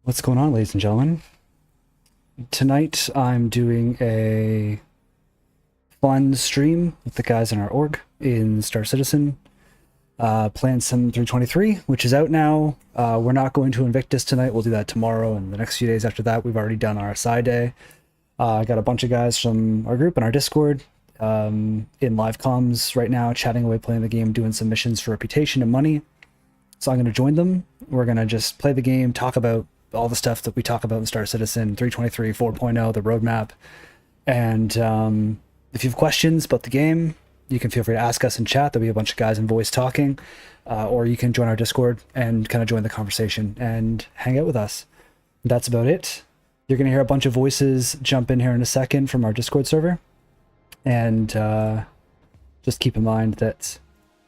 What's going on, ladies and gentlemen? Tonight I'm doing a fun stream with the guys in our org in Star Citizen, playing some 323, which is out now. We're not going to Invictus tonight. We'll do that tomorrow, and the next few days after that. We've already done our side day. I got a bunch of guys from our group and our Discord in live comms right now, chatting away, playing the game, doing some missions for reputation and money. So I'm going to join them. We're going to just play the game, talk about all the stuff that we talk about in Star Citizen 323, 4.0, the roadmap. And if you have questions about the game, you can feel free to ask us in chat. There'll be a bunch of guys in voice talking, or you can join our Discord and kind of join the conversation and hang out with us. That's about it. You're going to hear a bunch of voices jump in here in a second from our Discord server. And just keep in mind that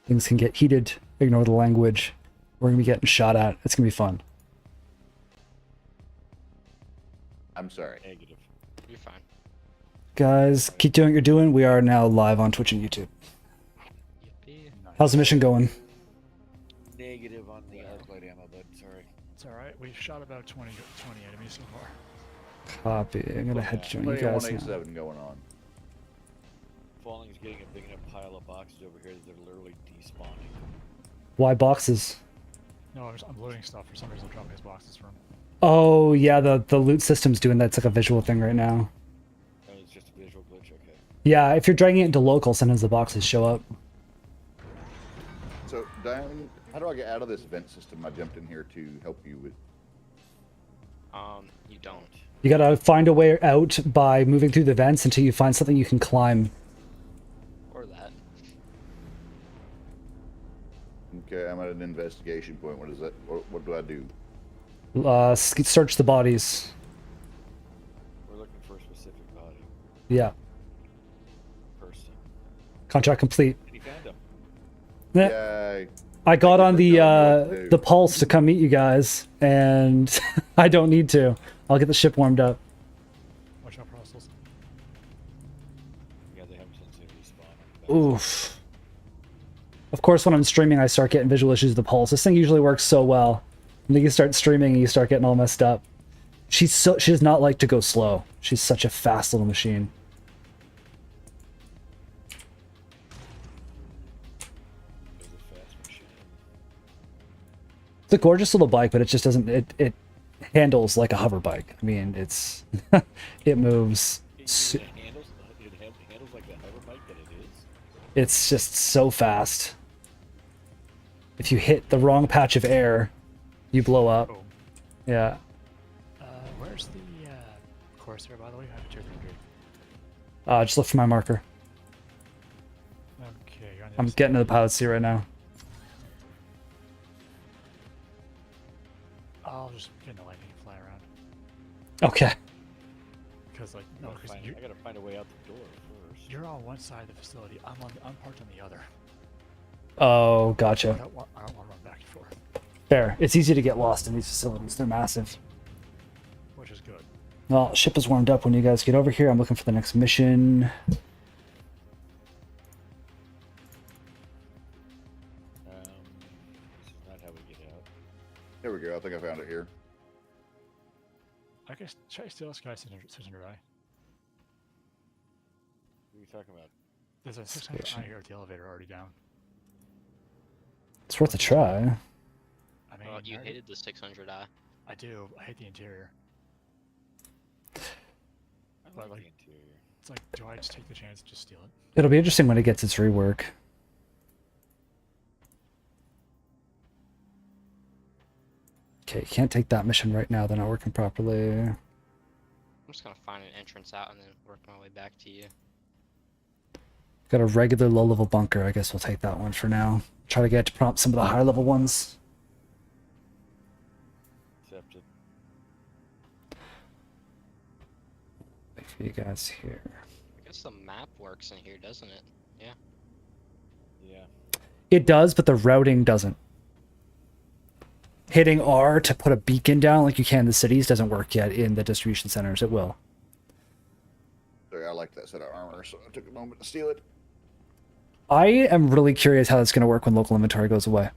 things can get heated. Ignore the language. We're going to be getting shot at. It's going to be fun. I'm sorry. Negative. You're fine. Guys, keep doing what you're doing. We are now live on Twitch and YouTube. Yippee. How's the mission going? Negative on the light ammo, but sorry. It's alright, we've shot about 20 enemies so far. Copy. I'm going to head to join you Plenty of guys now. 187 going on. Falling's getting a big enough pile of boxes over here that they're literally despawning. Why boxes? No, I'm loading stuff. For some reason, I'm dropping his boxes from. Oh, yeah, the loot system's doing that. It's like a visual thing right now. Oh, it's just a visual glitch, okay. Yeah, if you're dragging it into local, sometimes the boxes show up. So, Diane, how do I get out of this vent system I jumped in here to help you with? You don't. You gotta find a way out by moving through the vents until you find something you can climb. Or that. Okay, I'm at an investigation point. What is that? What do I do? Search the bodies. We're looking for a specific body. Yeah. Person. Contract complete. And he found him. Yeah. Yeah. I got on Thank you for telling me what to the do. pulse to come meet you guys, and I don't need to. I'll get the ship warmed up. Watch out, Prostals. Yeah, they haven't since they respawned. Oof. Of course, when I'm streaming, I start getting visual issues with the pulse. This thing usually works so well. And then you start streaming and you start getting all messed up. She does not like to go slow. She's such a fast little machine. There's a fast machine. It's a gorgeous little bike, but it just doesn't. It handles like a hover bike. I mean, it's it moves. It handles like the hover bike that it is. It's just so fast. If you hit the wrong patch of air, you blow up. Boom. Yeah. Where's the Corsair, by the way? I have 200. Just look for my marker. Okay, you're on the I'm other getting to the pilot seat right now. side. I'll just get in the lightning and fly around. Okay. Because, like, no, because I gotta find a way out the door first. you're on one side of the facility. I'm parked on the other. Oh, I gotcha. don't want to run back and forth, Fair. It's easy to get lost in these facilities. They're massive. which is good. Well, ship is warmed up when you guys get over here. I'm looking for the next mission. This is not how we get out. There we go. I think I found it here. I guess, should I steal this guy's 600 eye? What are you talking about? There's a 600 Station. eye here at the elevator already down. It's worth a try. I mean, Oh, you I already- hated the 600i. I do. I hate the interior. I But, like like, the interior. It's like, do I just take the chance and just steal it? It'll be interesting when it gets its rework. Okay, can't take that mission right now. They're not working properly. I'm just gonna find an entrance out and then work my way back to you. Got a regular low-level bunker. I guess we'll take that one for now. Try to get to prompt some of the higher-level ones. Accepted. Wait for you guys here. I guess the map works in here, doesn't it? Yeah. Yeah. It does, but the routing doesn't. Hitting R to put a beacon down like you can in the cities doesn't work yet in the distribution centers. It will. Sorry, I like that set of armor, so I took a moment to steal it. I am really curious how that's going to work when local inventory goes away.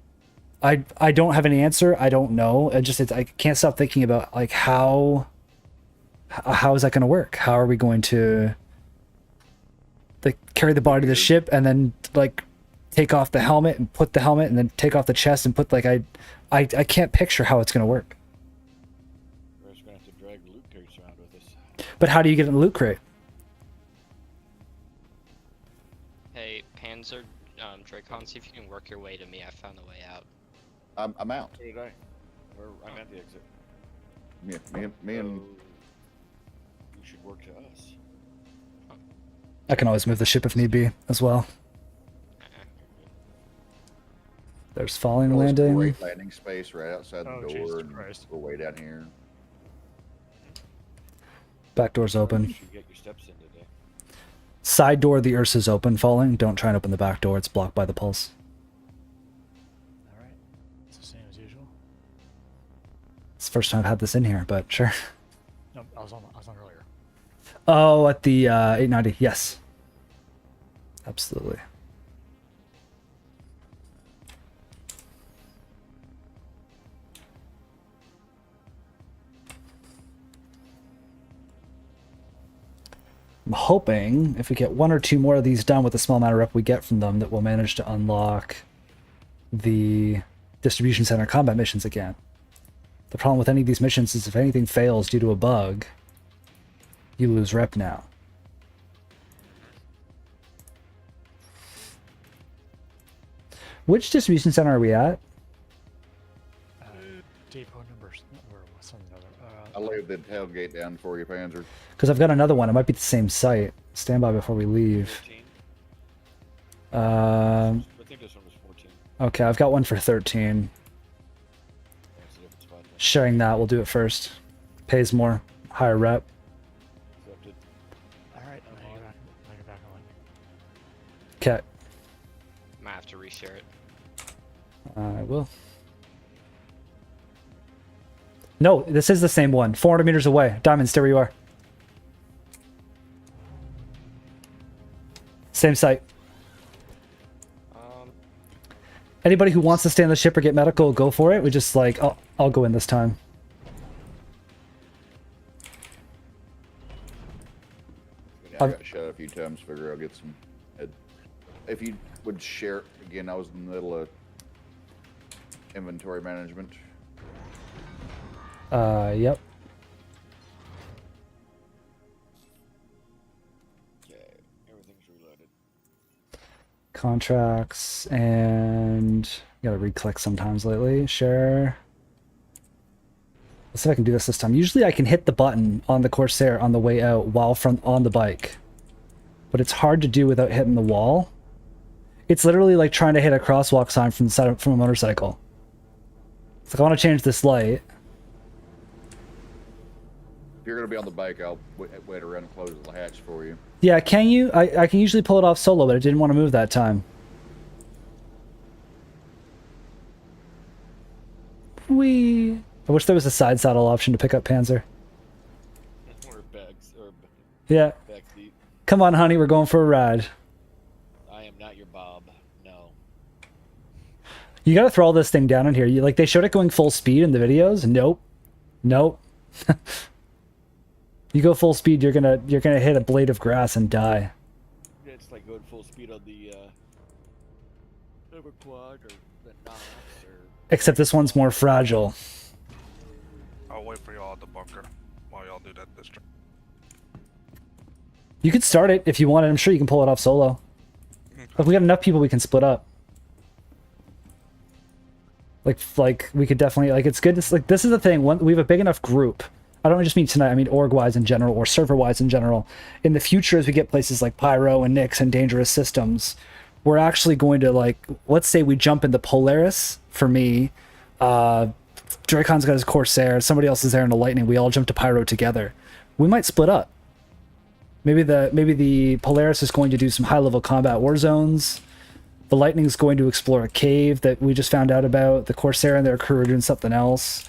I don't have any answer. I don't know. I can't stop thinking about like how is that going to work? How are we going to like carry the body to the ship and then like take off the helmet and put the helmet and then take off the chest and put like I can't picture how it's going to work. We're just gonna have to drag loot crates around with us. But how do you get in the loot crate? Hey, Panzer, Dracon, see if you can work your way to me. I found the way out. I'm out. So did I. I'm at the exit. Me and So, you should work to us. I can always move the ship if need be as well. There's falling Well, there's landing. great landing space right outside Oh, the Jesus door, and Christ. we're way down here. Back door's You open. should get your steps in today. Side door of the Ursa's open. Falling. Don't try and open the back door. It's blocked by the pulse. Alright. It's the same as usual. It's the first time I've had this in here, but sure. No, I was on earlier. Oh, at the 890. Yes. Absolutely. I'm hoping if we get one or two more of these done with the small amount of rep we get from them that we'll manage to unlock the distribution center combat missions again. The problem with any of these missions is if anything fails due to a bug, you lose rep now. Which distribution center are we at? Depot numbers. Or something other. I'll leave the tailgate down for you, Panzer. Because I've got another one. It might be the same site. Stand by before we leave. 14. Um, I think this one was 14. okay, I've got one for 13. That's a different spot. Then. Sharing that, we'll do it first. Pays more. Higher rep. Accepted. Alright, now you're back on. Okay. Might have to reshare it. I will. No, this is the same one. 400 meters away. Diamond, stay where you are. Same site. Anybody who wants to stay on the ship or get medical, go for it. We just like, I'll go in this time. Yeah, I got shot a few times. Figure I'll get some. If you would share again, I was in the middle of inventory management. Yep. Okay, everything's reloaded. Contracts and gotta re-click sometimes lately. Share. Let's see if I can do this time. Usually I can hit the button on the Corsair on the way out while on the bike, but it's hard to do without hitting the wall. It's literally like trying to hit a crosswalk sign from the side from a motorcycle. It's like I want to change this light. If you're gonna be on the bike, I'll wait around and close the hatch for you. Yeah, can you? I can usually pull it off solo, but I didn't want to move that time. Whee! I wish there was a side saddle option to pick up Panzer. Or bags, or Yeah. back seat. Come on, honey, we're going for a ride. I am not your Bob. No. You gotta throw all this thing down in here. Like, they showed it going full speed in the videos. Nope. Nope. You go full speed, you're gonna hit a blade of grass and die. Yeah, it's like going full speed on the quad or the Knox or. Except this one's more fragile. I'll wait for y'all at the bunker while y'all do that district. You could start it if you want, and I'm sure you can pull it off solo. If we got enough people, we can split up. Like we could definitely, like, it's good to, like, this is the thing, we have a big enough group. I don't just mean tonight, I mean org-wise in general, or server-wise in general. In the future, as we get places like Pyro and Nyx and Dangerous Systems, we're actually going to, like, let's say we jump into Polaris, for me, Dracon's got his Corsair, somebody else is there in the Lightning, we all jump to Pyro together. We might split up. Maybe the Polaris is going to do some high-level combat war zones. The Lightning's going to explore a cave that we just found out about. The Corsair and their crew are doing something else.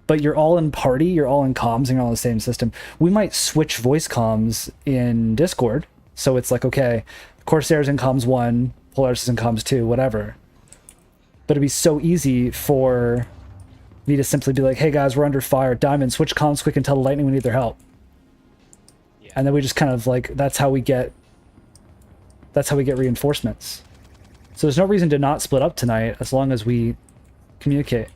But you're all in party, you're all in comms, and you're all in the same system. We might switch voice comms in Discord. So it's like, okay, Corsair's in comms 1, Polaris is in comms 2, whatever. But it'd be so easy for me to simply be like, hey guys, we're under fire. Diamond, switch comms quick and tell the lightning we need their help. Yeah. And then we just kind of like, that's how we get reinforcements. So there's no reason to not split up tonight as long as we communicate.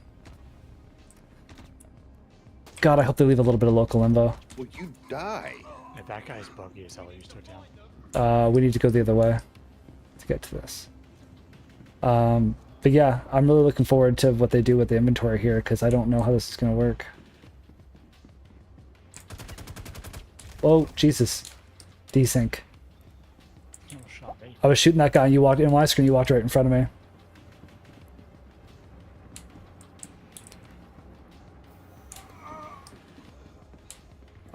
God, I hope they leave a little bit of local info. Will you die? If that guy's buggy as hell, you just took down. We need to go the other way to get to this. But yeah, I'm really looking forward to what they do with the inventory here, because I don't know how this is going to work. Oh, Jesus. Desync. Oh, shot me. I was shooting that guy and you walked in my screen, you walked right in front of me.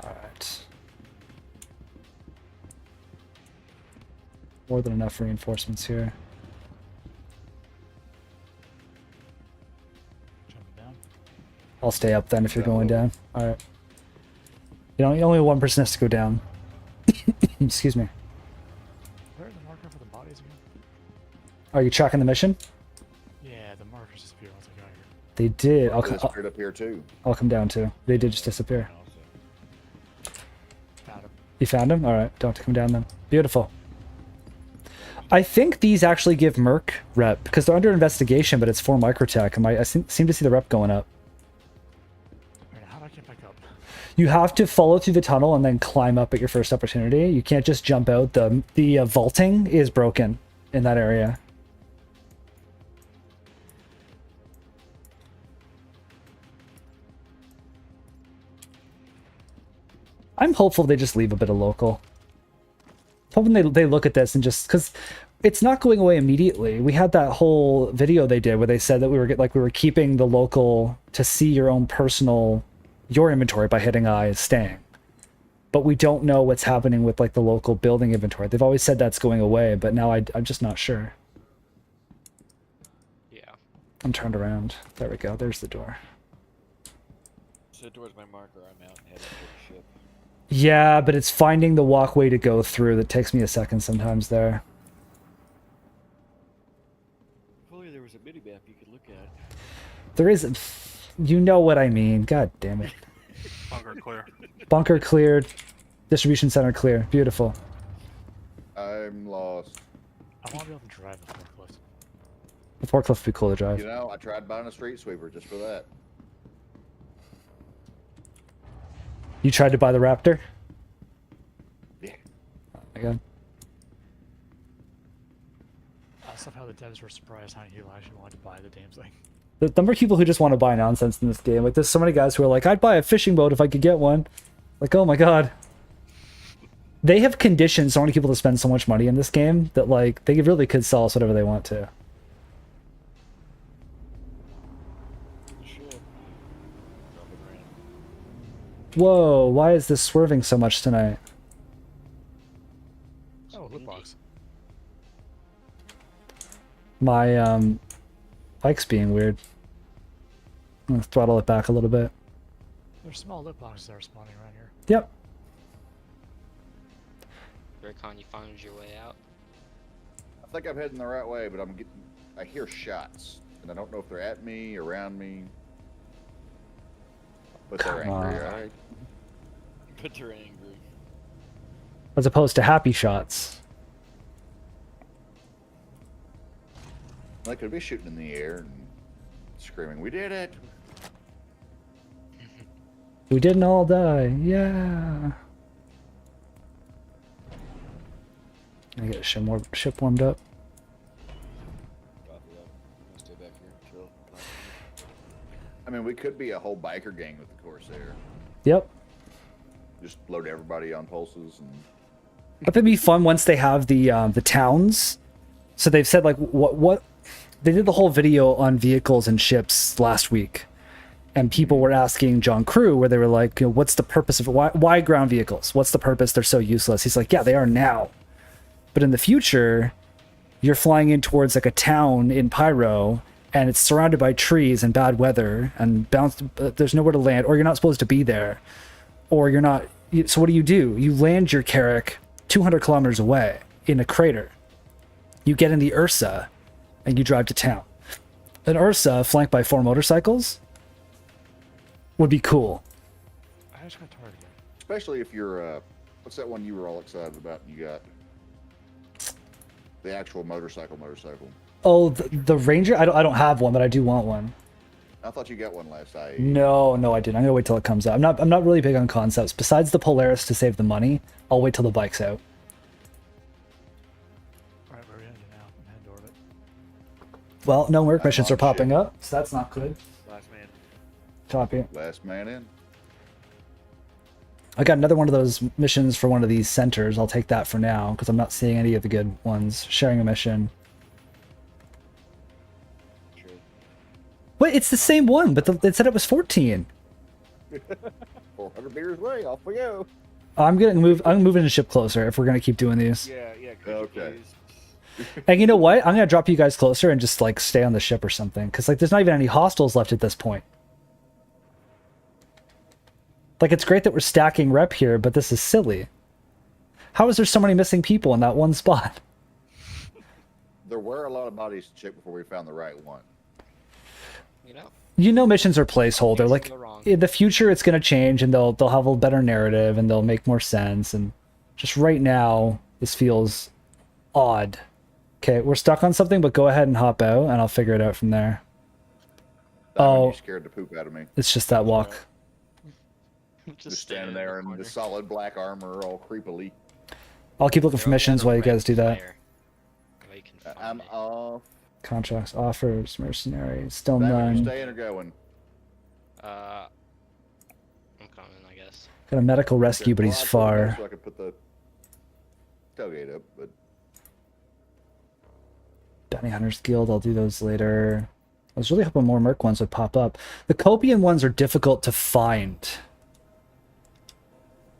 Alright. More than enough reinforcements here. Jumping down. I'll stay up then if you're going down. Alright. You know, only one person has to go down. Excuse me. Where's the marker for the bodies again? Are you tracking the mission? Yeah, the markers disappear once I got here. They did. They disappeared up here too. I'll come down too. They did just disappear. Found him. You found him? Alright, don't have to come down then. Beautiful. I think these actually give Merc rep, because they're under investigation, but it's for Microtech, and I seem to see the rep going up. Alright, how do I get back up? You have to follow through the tunnel and then climb up at your first opportunity. You can't just jump out. The vaulting is broken in that area. I'm hopeful they just leave a bit of local. Hoping they look at this and just, because it's not going away immediately. We had that whole video they did where they said that we were keeping the local to see your own personal, your inventory by hitting I is staying. But we don't know what's happening with like the local building inventory. They've always said that's going away, but now I'm just not sure. Yeah. I'm turned around. There we go. There's the door. So towards my marker, I'm out and heading to the ship. Yeah, but it's finding the walkway to go through that takes me a second sometimes there. If only there was a minimap you could look at. There isn't. You know what I mean. God damn it. Bunker clear. Bunker cleared. Distribution center clear. Beautiful. I'm lost. I want to be able to drive the forklift. The forklift would be cool to drive. You know, I tried buying a street sweeper just for that. You tried to buy the Raptor? Yeah. Oh my god. Somehow the devs were surprised how you actually wanted to buy the damn thing. The number of people who just want to buy nonsense in this game. Like, there's so many guys who are like, I'd buy a fishing boat if I could get one. Like, oh my god. They have conditioned so many people to spend so much money in this game that, like, they really could sell us whatever they want to. The ship. Dropping rain. Whoa, why is this swerving so much tonight? Oh, loot box. My, bike's being weird. I'm gonna throttle it back a little bit. There's small loot boxes that are spawning around here. Yep. Raycon, you found your way out? I think I'm heading the right way, but I hear shots, and I don't know if they're at me, around me. But they're Come angry, on. alright? But they're angry. As opposed to happy shots. They could be shooting in the air and screaming, "We did it!" We didn't all die. Yeah. I get a ship warmed up. Copy that. I'm gonna stay back here and chill. I mean, we could be a whole biker gang with the Corsair. Yep. Just load everybody on pulses and It'd be fun once they have the towns. So they've said like what they did the whole video on vehicles and ships last week, and people were asking John Crew where they were like, you know, what's the purpose of why ground vehicles? What's the purpose? They're so useless. He's like, yeah, they are now, but in the future, you're flying in towards like a town in Pyro, and it's surrounded by trees and bad weather, and there's nowhere to land, or you're not supposed to be there, or you're not. So what do? You land your Carrack 200 kilometers away in a crater. You get in the Ursa, and you drive to town. An Ursa flanked by 4 motorcycles would be cool. I just got targeted. Especially if you're, what's that one you were all excited about? You got the actual motorcycle. Oh, the Ranger? I don't have one, but I do want one. I thought you got one last night. No, I didn't. I'm gonna wait till it comes out. I'm not really big on concepts. Besides the Polaris to save the money, I'll wait till the bike's out. Alright, where are we heading now? I'm heading to orbit. Well, no work I'm missions on are popping ship. up, so that's not good. Last man. Copy. Last man in. I got another one of those missions for one of these centers. I'll take that for now, because I'm not seeing any of the good ones. Sharing a mission. Sure. Wait, it's the same one, but it said it was 14. 400 meters away, off we go. I'm moving the ship closer if we're gonna keep doing these. Yeah, could you Okay. please? And you know what? I'm gonna drop you guys closer and just like stay on the ship or something, because like there's not even any hostiles left at this point. Like it's great that we're stacking rep here, but this is silly. How is there so many missing people in that one spot? There were a lot of bodies to check before we found the right one. You know, Missions are placeholder. Things Like can go wrong. in the future, it's gonna change, and they'll have a better narrative, and they'll make more sense. And just right now, this feels odd. Okay, we're stuck on something, but go ahead and hop out, and I'll figure it out from there. Oh. You scared the poop out of me. It's just that walk. Just standing there in the solid black armor, all creepily. I'll keep looking for missions while you guys do that. I'm off. Contracts, offers, mercenary, still Are you none. staying or going? I'm coming, I guess. Got a medical rescue, but Well, he's I told you far. So I could put the tailgate up, but Bounty Hunters Guild, I'll do those later. I was really hoping more Merc ones would pop up. The Copian ones are difficult to find.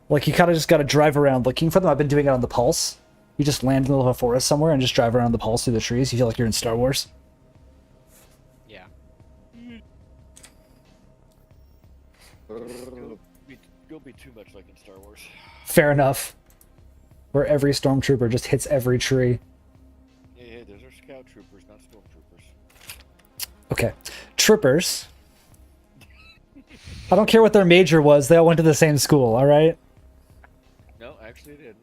Like, you kind of just got to drive around looking for them. I've been doing it on the Pulse. You just land in the middle of a forest somewhere and just drive around the Pulse through the trees. You feel like you're in Star Wars. Yeah. You'll be too much like in Star Wars. Fair enough. Where every stormtrooper just hits every tree. Yeah, those are scout troopers, not stormtroopers. Okay. Troopers. I don't care what their major was. They all went to the same school, all right? No, actually, it didn't.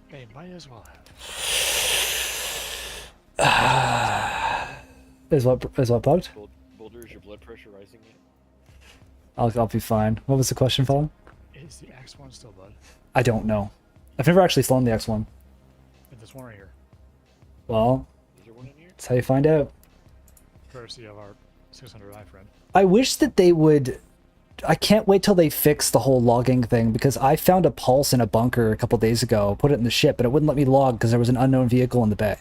Hey, might as well have. Is what bugged? Boulder, is your blood pressure rising yet? I'll be fine. What was the question, Fallen? Is the X1 still bud? I don't know. I've never actually flown the X1. But this one right here. Well, Is there one in here? that's how you find out. Courtesy of our 600i friend. I wish that they would... I can't wait till they fix the whole logging thing, because I found a pulse in a bunker a couple days ago, put it in the ship, but it wouldn't let me log because there was an unknown vehicle in the bay.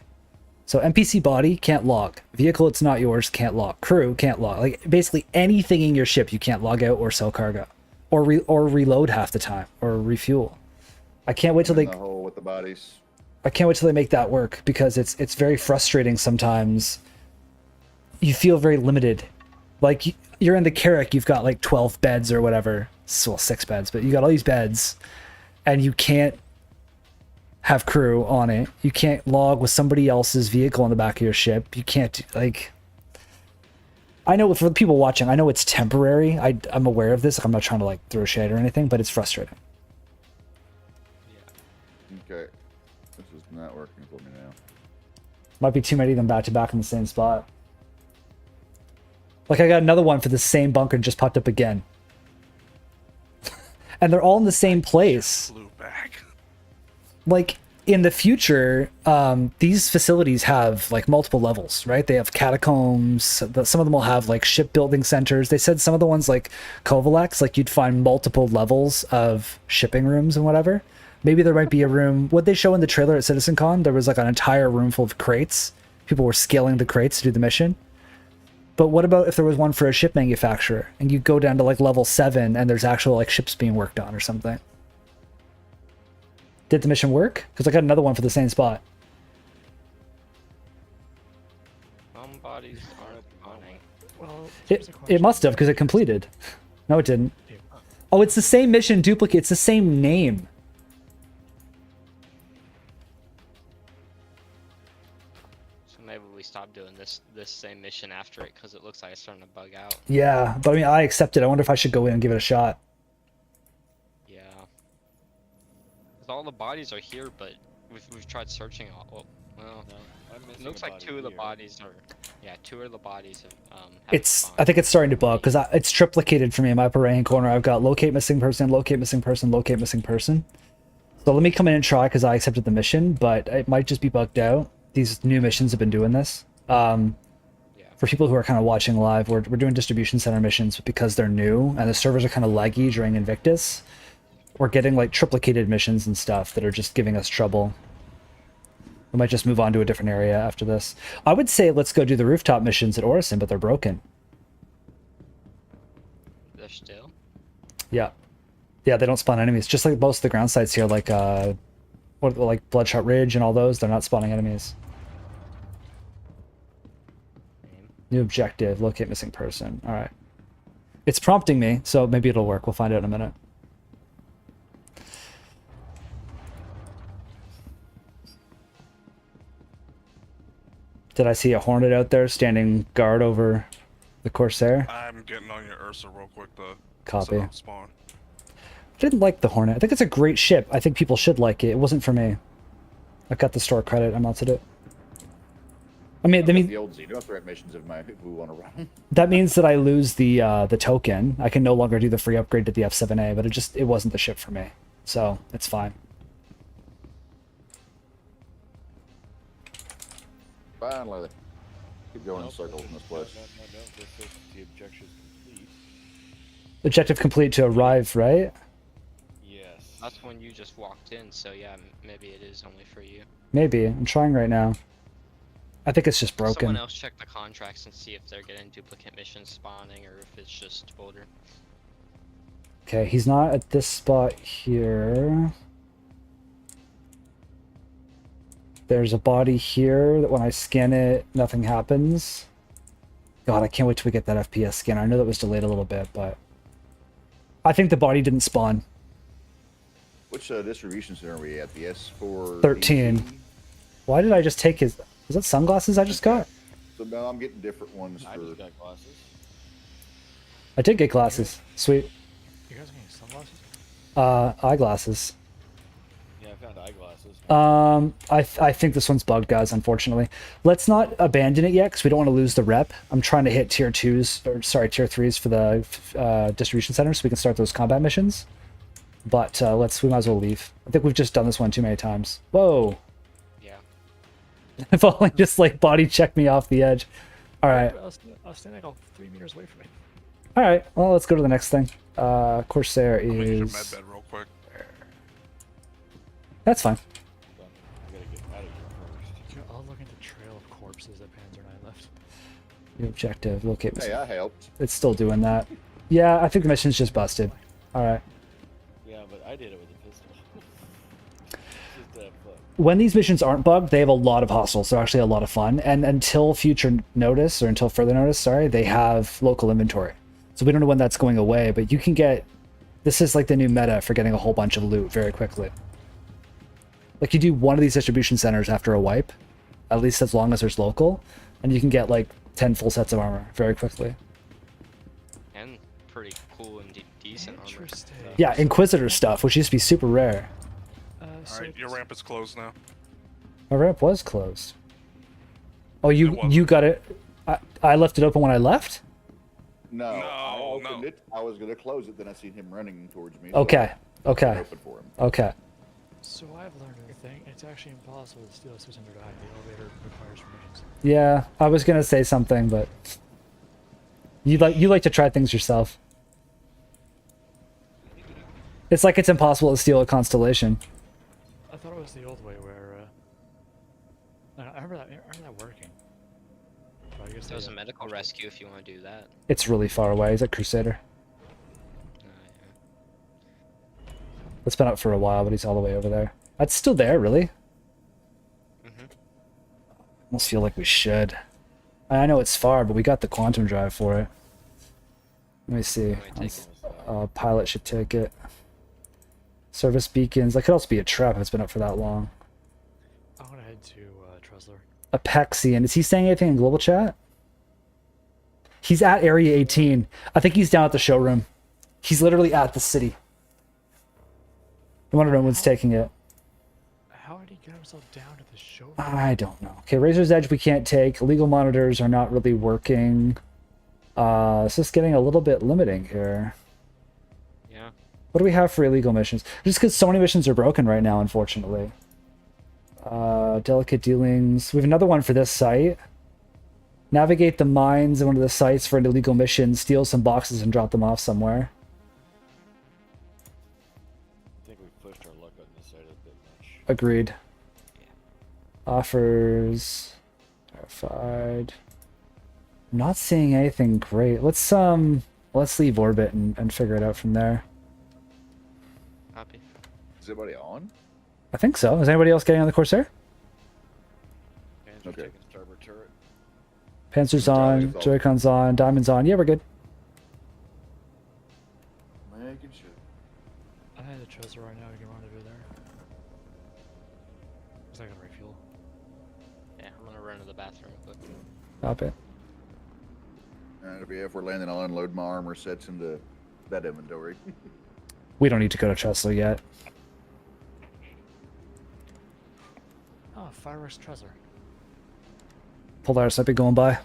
So NPC body, can't log. Vehicle, it's not yours, can't log. Crew, can't log. Like, basically anything in your ship, you can't log out or sell cargo. Or reload half the time, or refuel. I can't wait till in they... the hole with the bodies. I can't wait till they make that work, because it's very frustrating sometimes. You feel very limited. Like, you're in the Carrack, you've got like 12 beds or whatever. Well, 6 beds, but you got all these beds, and you can't have crew on it. You can't log with somebody else's vehicle on the back of your ship. You can't, like... I know for the people watching, I know it's temporary. I'm aware of this. Like, I'm not trying to like throw shade or anything, but it's frustrating. Okay. This is not working for me now. Might be too many of them back to back in the same spot. Like, I got another one for the same bunker just popped up again. And they're all in the same place. Flew back. Like, in the future, these facilities have like multiple levels, right? They have catacombs. Some of them will have like shipbuilding centers. They said some of the ones like Kovalex, like you'd find multiple levels of shipping rooms and whatever. Maybe there might be a room. What they show in the trailer at CitizenCon, there was like an entire room full of crates. People were scaling the crates to do the mission. But what about if there was one for a ship manufacturer and you go down to like level 7 and there's actual like ships being worked on or something? Did the mission work? Because I got another one for the same spot. Some bodies aren't spawning. Well, here's the It question. must have, because it completed. No, it didn't. Yeah. Oh, it's the same mission duplicate. It's the same name. So maybe we stop doing this same mission after it because it looks like it's starting to bug out. Yeah, but I mean, I accepted. I wonder if I should go in and give it a shot. Yeah. 'Cause all the bodies are here, but we've tried searching all. Well, No, I'm it missing looks a like body 2 of the here. bodies are. Yeah, 2 of the bodies have haven't It's. spawned. I think it's starting to bug because it's triplicated for me in my upper right hand corner. I've got locate missing person, locate missing person, locate missing person. So let me come in and try because I accepted the mission, but it might just be bugged out. These new missions have been doing this. Yeah. For people who are kind of watching live, we're doing distribution center missions because they're new and the servers are kind of laggy during Invictus. We're getting like triplicated missions and stuff that are just giving us trouble. We might just move on to a different area after this. I would say let's go do the rooftop missions at Orison, but they're broken. They're still. Yeah. Yeah, they don't spawn enemies. Just like most of the ground sites here, like like Bloodshot Ridge and all those, they're not spawning enemies. New objective, locate missing person. All right. It's prompting me, so maybe it'll work. We'll find out in a minute. Did I see a Hornet out there standing guard over the Corsair? I'm getting on your Ursa real quick to Copy. set up spawn. I didn't like the Hornet. I think it's a great ship. I think people should like it. It wasn't for me. I got the store credit. I mounted it. I mean, The old Xeno threat missions if we want to run. that means that I lose the token. I can no longer do the free upgrade to the F7A, but it wasn't the ship for me. So it's fine. Finally. Keep going in Nope, circles in this place. No. This says the objective's complete. Objective complete to arrive, right? Yes. That's when you just walked in, so yeah, maybe it is only for you. Maybe. I'm trying right now. I think it's just broken. Someone else check the contracts and see if they're getting duplicate missions spawning or if it's just older. Okay, he's not at this spot here. There's a body here that when I scan it, nothing happens. God, I can't wait till we get that FPS scan. I know that was delayed a little bit, but I think the body didn't spawn. Which distribution center are we at? The S4? 13. Why did I just take his... Was that sunglasses I just got? So now I'm getting different ones I for... just got glasses. I did get glasses. Sweet. You guys getting sunglasses? Eyeglasses. Yeah, I found eyeglasses. I think this one's bugged, guys, unfortunately. Let's not abandon it yet, because we don't want to lose the rep. I'm trying to hit tier 2s, or sorry, tier 3s for the distribution center, so we can start those combat missions. But we might as well leave. I think we've just done this one too many times. Whoa. Yeah. If only just, like, body checked me off the edge. Alright. I was standing like 3 meters away from it. Alright, well, let's go to the next thing. Corsair I'm gonna use your med is... bed real quick. That's fine. I gotta get out of here first. I'll look into trail of corpses that Panzer and I left. New objective, locate... Hey, I helped. It's still doing that. Yeah, I think the mission's just busted. Alright. Yeah, but I did it with a pistol. Just to have fun. When these missions aren't bugged, they have a lot of hostels. They're actually a lot of fun. And until future notice, or until further notice, sorry, they have local inventory. So we don't know when that's going away, but you can get... This is like the new meta for getting a whole bunch of loot very quickly. Like, you do one of these distribution centers after a wipe, at least as long as there's local, and you can get like 10 full sets of armor very quickly. And pretty cool and decent armor. Interesting. Yeah, Inquisitor stuff, which used to be super rare. Alright, your ramp is closed now. My ramp was closed. Oh, It you wasn't. got it. I left it open when I left? No, I No, opened no. it. I was going to close it, then I seen him running towards me. Okay, So I okay, opened for him. okay. So I've learned a thing. It's actually impossible to steal a 600 high. The elevator requires permissions. Yeah, I was gonna say something, but you like to try things yourself. It's like it's impossible to steal a constellation. I thought it was the old way where. I remember that working. But I guess There's they, a medical rescue if you want to do that. It's really far away. Is it Crusader? Yeah. It's been up for a while, but he's all the way over there. That's still there, really? Almost feel like we should. I know it's far, but we got the quantum drive for it. Let me see. Take it. Pilot should take it. Service beacons. That could also be a trap if it's been up for that long. I'm gonna head to Tressler. Apexian. Is he saying anything in global chat? He's at Area 18. I think he's down at the showroom. He's literally at the city. I wonder if no one's taking it. How did he get himself down to the show? I don't know. Okay, Razor's Edge we can't take. Legal monitors are not really working. It's just getting a little bit limiting here. Yeah. What do we have for illegal missions? Just because so many missions are broken right now, unfortunately. Delicate dealings. We have another one for this site. Navigate the mines in one of the sites for an illegal mission. Steal some boxes and drop them off somewhere. I think we've pushed our luck on this side a bit much. Agreed. Offers. Verified. Not seeing anything great. Let's leave orbit and figure it out from there. Copy. Is everybody on? I think so. Is anybody else getting on the Corsair? Panzer's Okay. taking starboard turret. Panzer's on, Charlie's on. Joy-Con's on, Diamond's on. Yeah, we're good. Making sure. I had a treasure right now. We can rendezvous there. Is that gonna refuel? Yeah, I'm gonna run to the bathroom real quick. Stop it. And if we're landing, I'll unload my armor sets into that inventory. We don't need to go to Chesler yet. Oh, fireworks treasure. Polaris might be going by.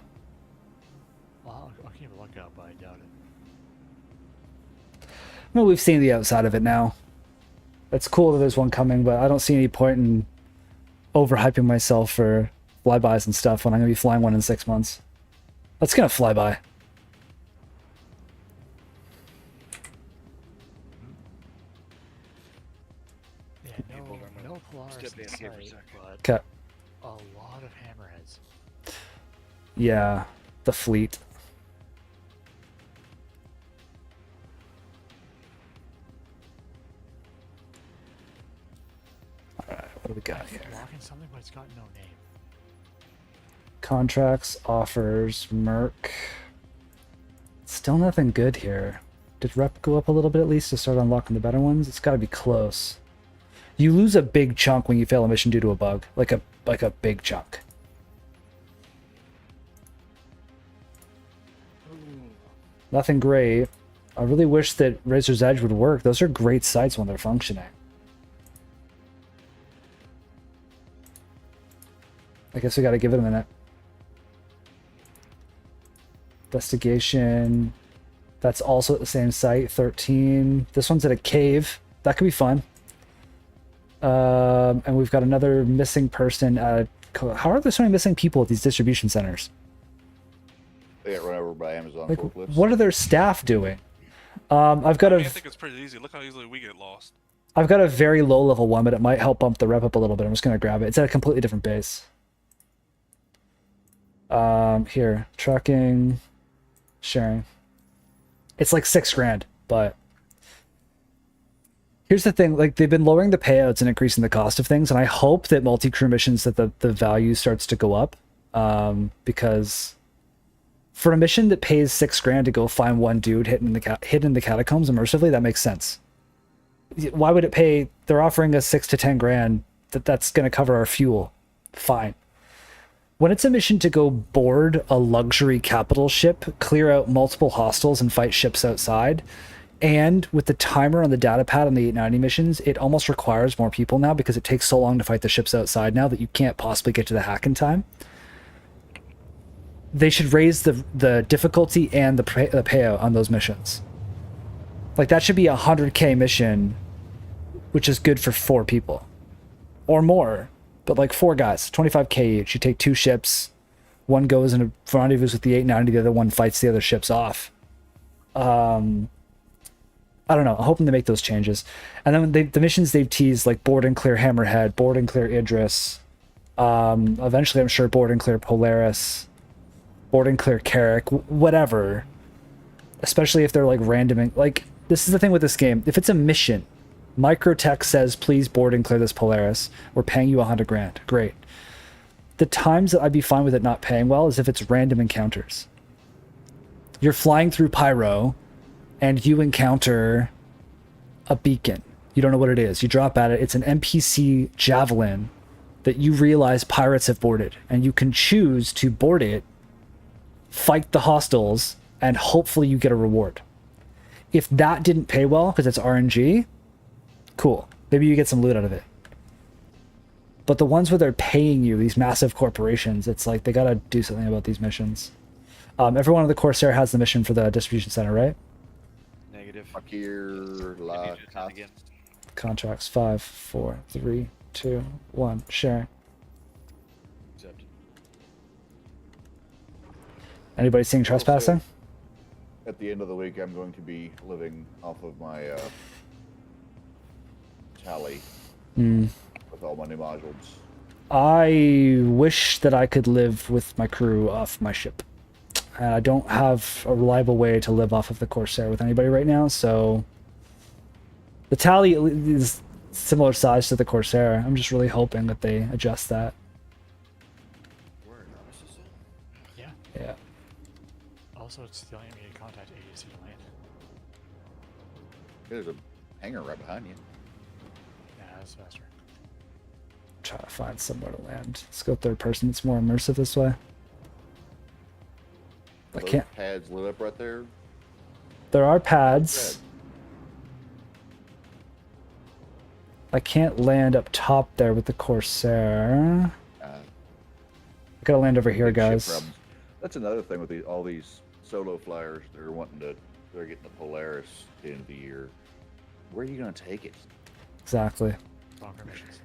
Well, I'll keep a lookout, but I doubt it. Well, we've seen the outside of it now. It's cool that there's one coming, but I don't see any point in overhyping myself for flybys and stuff when I'm going to be flying one in 6 months. That's going to fly by. Yeah, People are gonna no Polaris step in in here for a sight, sec. but Okay. a lot of hammerheads. Yeah, the fleet. Alright, what do we got here? Blocking something, but it's got no name. Contracts, offers, Merc. Still nothing good here. Did rep go up a little bit at least to start unlocking the better ones? It's got to be close. You lose a big chunk when you fail a mission due to a bug, like a big chunk. Nothing great. I really wish that Razor's Edge would work. Those are great sites when they're functioning. I guess we got to give it a minute. Investigation. That's also at the same site. 13. This one's at a cave. That could be fun. And we've got another missing person at... How are there so many missing people at these distribution centers? They got run over by Amazon Like, forklifts. what are their staff doing? I've got I mean, a... I think it's pretty easy. Look how easily we get lost. I've got a very low level one, but it might help bump the rep up a little bit. I'm just going to grab it. It's at a completely different base. Here. Tracking. Sharing. It's like $6,000, but... Here's the thing, like, they've been lowering the payouts and increasing the cost of things, and I hope that multi-crew missions, that the value starts to go up, because for a mission that pays $6,000 to go find one dude hidden in the catacombs immersively, that makes sense. Why would it pay? They're offering us $6,000 to $10,000. That's going to cover our fuel. Fine. When it's a mission to go board a luxury capital ship, clear out multiple hostiles, and fight ships outside, and with the timer on the data pad on the 890 missions, it almost requires more people now because it takes so long to fight the ships outside now that you can't possibly get to the hack in time. They should raise the difficulty and the payout on those missions. Like, that should be a 100k mission, which is good for 4 people. Or more. But like 4 guys, 25k each. You take 2 ships, one goes in a rendezvous with the 890, the other one fights the other ships off. I don't know. I'm hoping to make those changes. And then the missions they've teased, like board and clear Hammerhead, board and clear Idris, eventually I'm sure board and clear Polaris, board and clear Carrick, whatever. Especially if they're like randoming. Like, this is the thing with this game. If it's a mission, Microtech says, please board and clear this Polaris. We're paying you $100,000. Great. The times that I'd be fine with it not paying well is if it's random encounters. You're flying through Pyro, and you encounter a beacon. You don't know what it is. You drop at it. It's an NPC javelin that you realize pirates have boarded, and you can choose to board it, fight the hostiles, and hopefully you get a reward. If that didn't pay well because it's RNG, cool. Maybe you get some loot out of it. But the ones where they're paying you, these massive corporations, it's like they gotta do something about these missions. Everyone on the Corsair has the mission for the distribution center, right? Negative. Fakir, Maybe La, do that again. Contracts 5, 4, 3, 2, 1. Sharing. Accepted. Anybody seeing trespassing? At the end of the week, I'm going to be living off of my tally with all my new modules. I wish that I could live with my crew off my ship. And I don't have a reliable way to live off of the Corsair with anybody right now, so the tally is similar size to the Corsair. I'm just really hoping that they adjust that. Where in Armistice in? Yeah. Yeah. Also, it's the only way to contact AUEC to land. There's a hangar right behind you. Yeah, that's faster. Try to find somewhere to land. Let's go third person. It's more immersive this way. I Those can't. pads lit up right there. There are pads. I can't land up top there with the Corsair. I gotta land over here, Big ship guys. problems. That's another thing with all these solo flyers. They're getting the Polaris at the end of the year. Where are you gonna take it? Exactly. Bunker missions.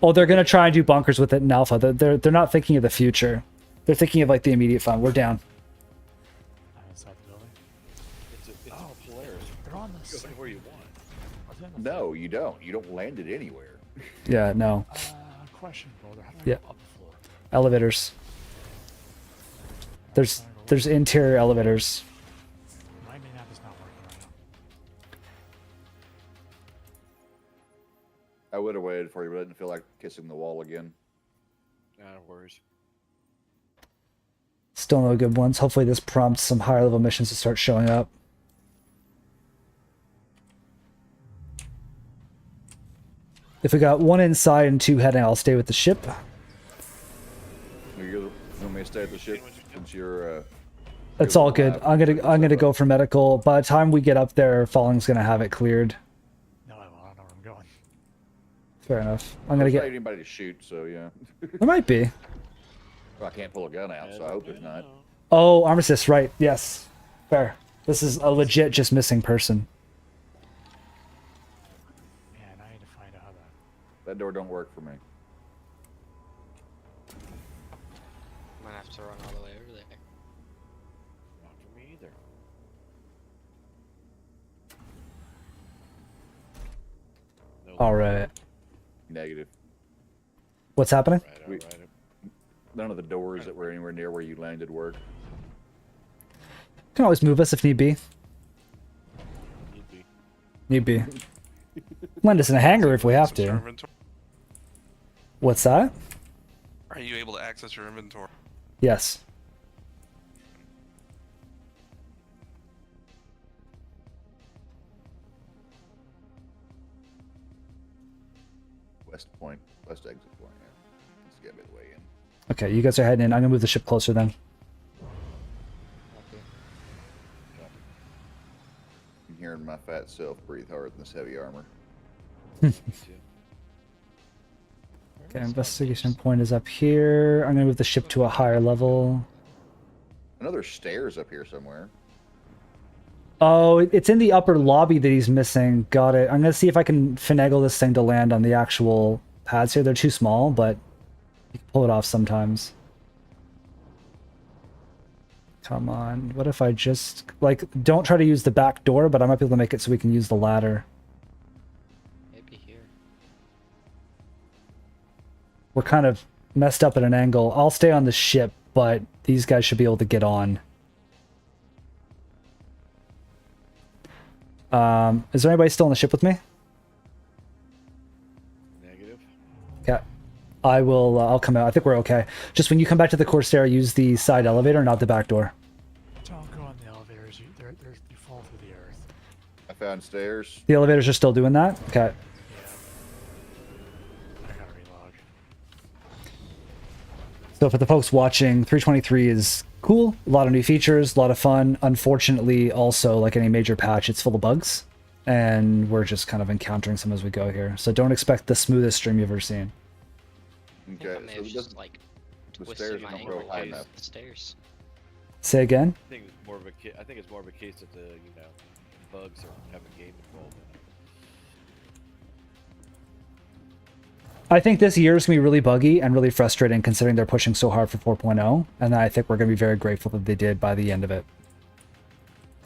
Oh, they're gonna try and do bunkers with it in alpha. They're not thinking of the future. They're thinking of like the immediate fun. We're down. I'm inside the building. It's a Polaris. They're on Go this. anywhere you want. Are they on the No, you don't. You don't land it anywhere. Yeah, no. question, brother. How do I Yeah. go up the floor? Elevators. There's interior elevators. My main app is not working right now. I would have waited for you, but I didn't feel like kissing the wall again. Nah, no worries. Still no good ones. Hopefully this prompts some higher level missions to start showing up. If we got one inside and two heading, I'll stay with the ship. You want me to stay at the ship since you're That's all good. I'm gonna go for medical. By the time we get up there, Falling's gonna have it cleared. No, I won't. I don't know where I'm going. Fair enough. I'm gonna get. anybody to shoot, so yeah. There might be. Well, I can't pull a gun out, so I hope there's not. Oh, armistice, right? Yes. Fair. This is a legit just missing person. Man, I need to find out how that. That door don't work for me. Might have to run all the way over there. Not for me either. No, All right. Negative. What's happening? Right, We- alright. None of the doors that were anywhere near where you landed work. Can always move us if need be. Need be. Need be. Land us in a hangar if we have Access your to. inventory? What's that? Are you able to access your inventory? Yes. West point, west exit point. Yeah, let's get me the way in. Okay, you guys are heading in. I'm gonna move the ship closer then. Okay. I'm hearing my fat self breathe hard in this heavy armor. Me too. Okay, investigation point is up here. I'm gonna move the ship to a higher level. I know there's stairs up here somewhere. Oh, it's in the upper lobby that he's missing. Got it. I'm gonna see if I can finagle this thing to land on the actual pads here. They're too small, but you can pull it off sometimes. Come on. What if I just, like, don't try to use the back door, but I might be able to make it so we can use the ladder. Maybe here. We're kind of messed up at an angle. I'll stay on the ship, but these guys should be able to get on. Is there anybody still on the ship with me? Negative. Yeah. I will, I'll come out. I think we're okay. Just when you come back to the Corsair, use the side elevator, not the back door. Don't go on the elevators. You fall through the earth. I found stairs. The elevators are still doing that? Okay. Yeah. I gotta relog. So for the folks watching, 323 is cool, a lot of new features, a lot of fun. Unfortunately, also, like any major patch, it's full of bugs, and we're just kind of encountering some as we go here. So don't expect the smoothest stream you've ever seen. I think I may have just like the twisted stairs my don't ankle go high against enough. the stairs. Say again? I think it's more of a I think it's more of a case that the bugs are having game involved in it. I think this year is going to be really buggy and really frustrating considering they're pushing so hard for 4.0, and I think we're going to be very grateful that they did by the end of it.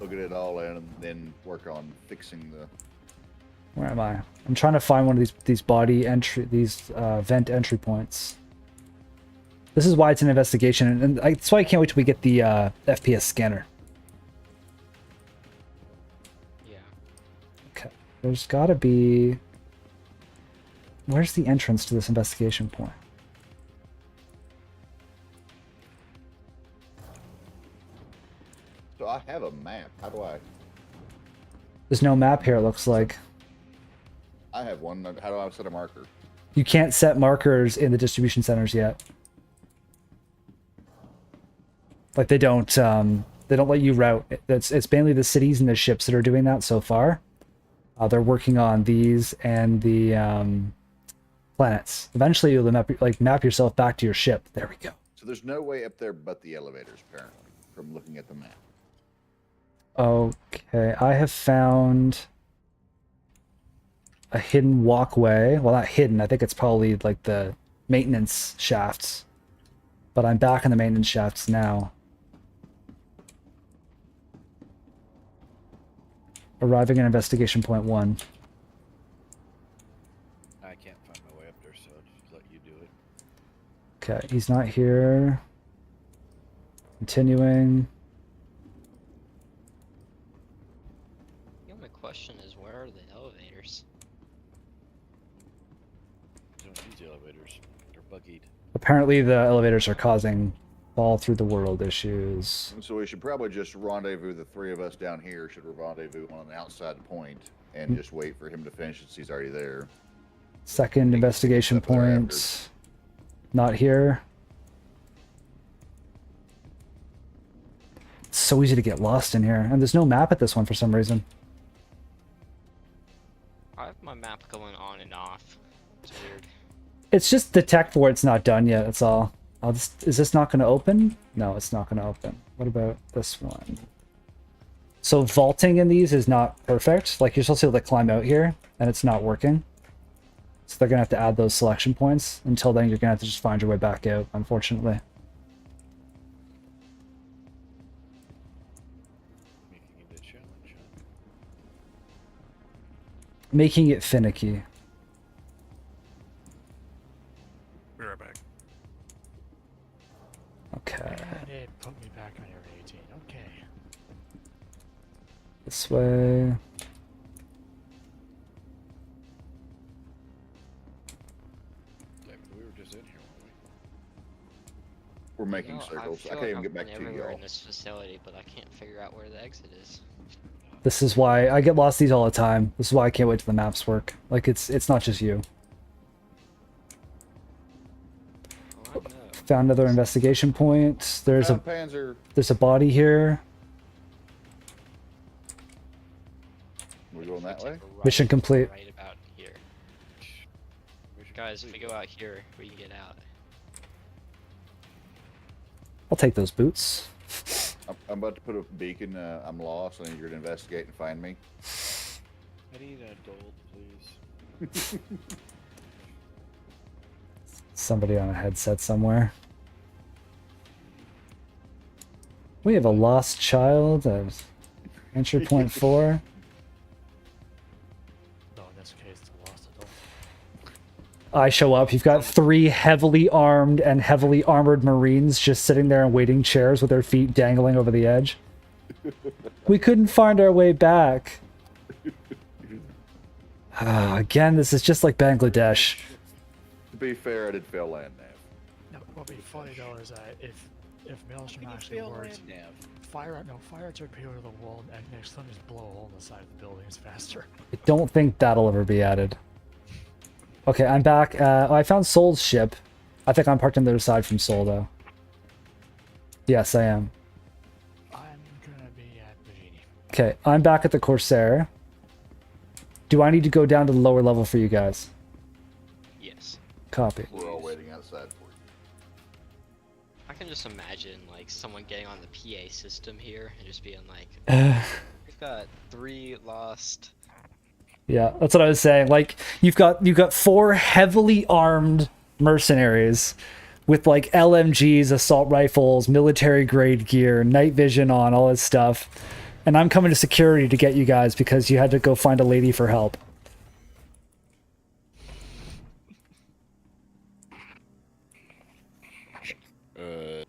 Look at it all in and then work on fixing the. Where am I? I'm trying to find one of these vent entry points. This is why it's an investigation, and that's why I can't wait till we get the FPS scanner. Yeah. Okay, there's got to be. Where's the entrance to this investigation point? So I have a map. How do I? There's no map here, it looks like. I have one. How do I set a marker? You can't set markers in the distribution centers yet. Like they don't let you route. It's mainly the cities and the ships that are doing that so far. They're working on these and the planets. Eventually, you'll map yourself back to your ship. There we go. So there's no way up there but the elevators, apparently, from looking at the map. Okay, I have found a hidden walkway. Well, not hidden. I think it's probably like the maintenance shafts. But I'm back in the maintenance shafts now. Arriving at investigation point 1. I can't find my way up there, so I'll just let you do it. Okay, he's not here. Continuing. The only question is, where are the elevators? Don't use the elevators. They're buggied. Apparently the elevators are causing fall through the world issues. So we should probably just rendezvous. The three of us down here should rendezvous on an outside point and just wait for him to finish since he's already there. Second investigation up there after. point. Not here. It's so easy to get lost in here. And there's no map at this one for some reason. I have my map going on and off. It's weird. It's just detect where it's not done yet, that's all. Is this not going to open? No, it's not going to open. What about this one? So vaulting in these is not perfect. Like, you're supposed to be able to climb out here, and it's not working. So they're going to have to add those selection points. Until then, you're going to have to just find your way back out, unfortunately. Making it a challenge, huh? Making it finicky. Be right back. Okay. And it put me back on Area 18. Okay. This way. David, we were just in here, weren't We're making You know, circles. I feel can't like even I've get back been to everywhere y'all. in this facility, but I can't figure out where the exit is. This is why I get lost these all the time. This is why I can't wait till the maps work. Like, it's not just you. Oh, I know. Found another investigation point. There's Panzer. a body here. We're going that If way. we take a right, Mission complete. Right about here. we? Guys, if we go out here, we can get out. I'll take those boots. I'm about to put a beacon. I'm lost. I need you to investigate and find me. I need a dole, please. Somebody on a headset somewhere. We have a lost child at entry point 4. No, in this case, it's a lost adult. I show up. You've got 3 heavily armed and heavily armored Marines just sitting there in waiting chairs with their feet dangling over the edge. We couldn't find our way back. Again, this is just like Bangladesh. To be fair, I did fail land nav. No, what would be funny though is that if Maelstrom Can you actually fail works, land nav? fire a torpedo to the wall and next time just blow a hole in the side of the building is faster. I don't think that'll ever be added. Okay, I'm back. I found Soul's ship. I think I'm parked on the other side from Seoul, though. Yes, I am. I'm gonna be at Bajini. Okay, I'm back at the Corsair. Do I need to go down to the lower level for you guys? Yes. Copy. We're all waiting outside for you. I can just imagine like someone getting on the PA system here and just being like, we've got 3 lost. Yeah, that's what I was saying. Like, you've got 4 heavily armed mercenaries with like LMGs, assault rifles, military grade gear, night vision on, all this stuff. And I'm coming to security to get you guys because you had to go find a lady for help.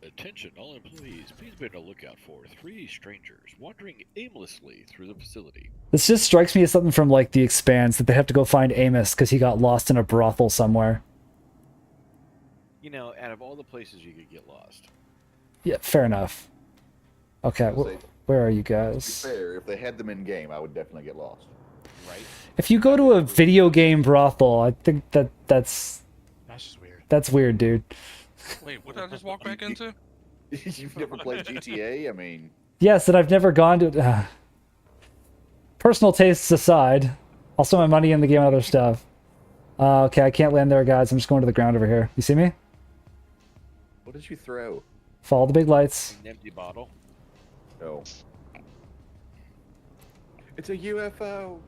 Attention, all employees. Please be on the lookout for 3 strangers wandering aimlessly through the facility. This just strikes me as something from like The Expanse, that they have to go find Amos because he got lost in a brothel somewhere. You know, out of all the places you could get lost. Yeah, fair enough. Okay, where are you To be guys? fair, if they had them in game, I would definitely get lost. Right? If you go to a video game brothel, I think that's That's just weird. weird, dude. Wait, what did I just walk back into? You've never played GTA? I mean, Yes, that I've never gone to. Personal tastes aside, I'll spend my money in the game on other stuff. Okay, I can't land there, guys. I'm just going to the ground over here. You see me? what did you throw? Follow the big lights. An empty bottle. Oh. It's a UFO.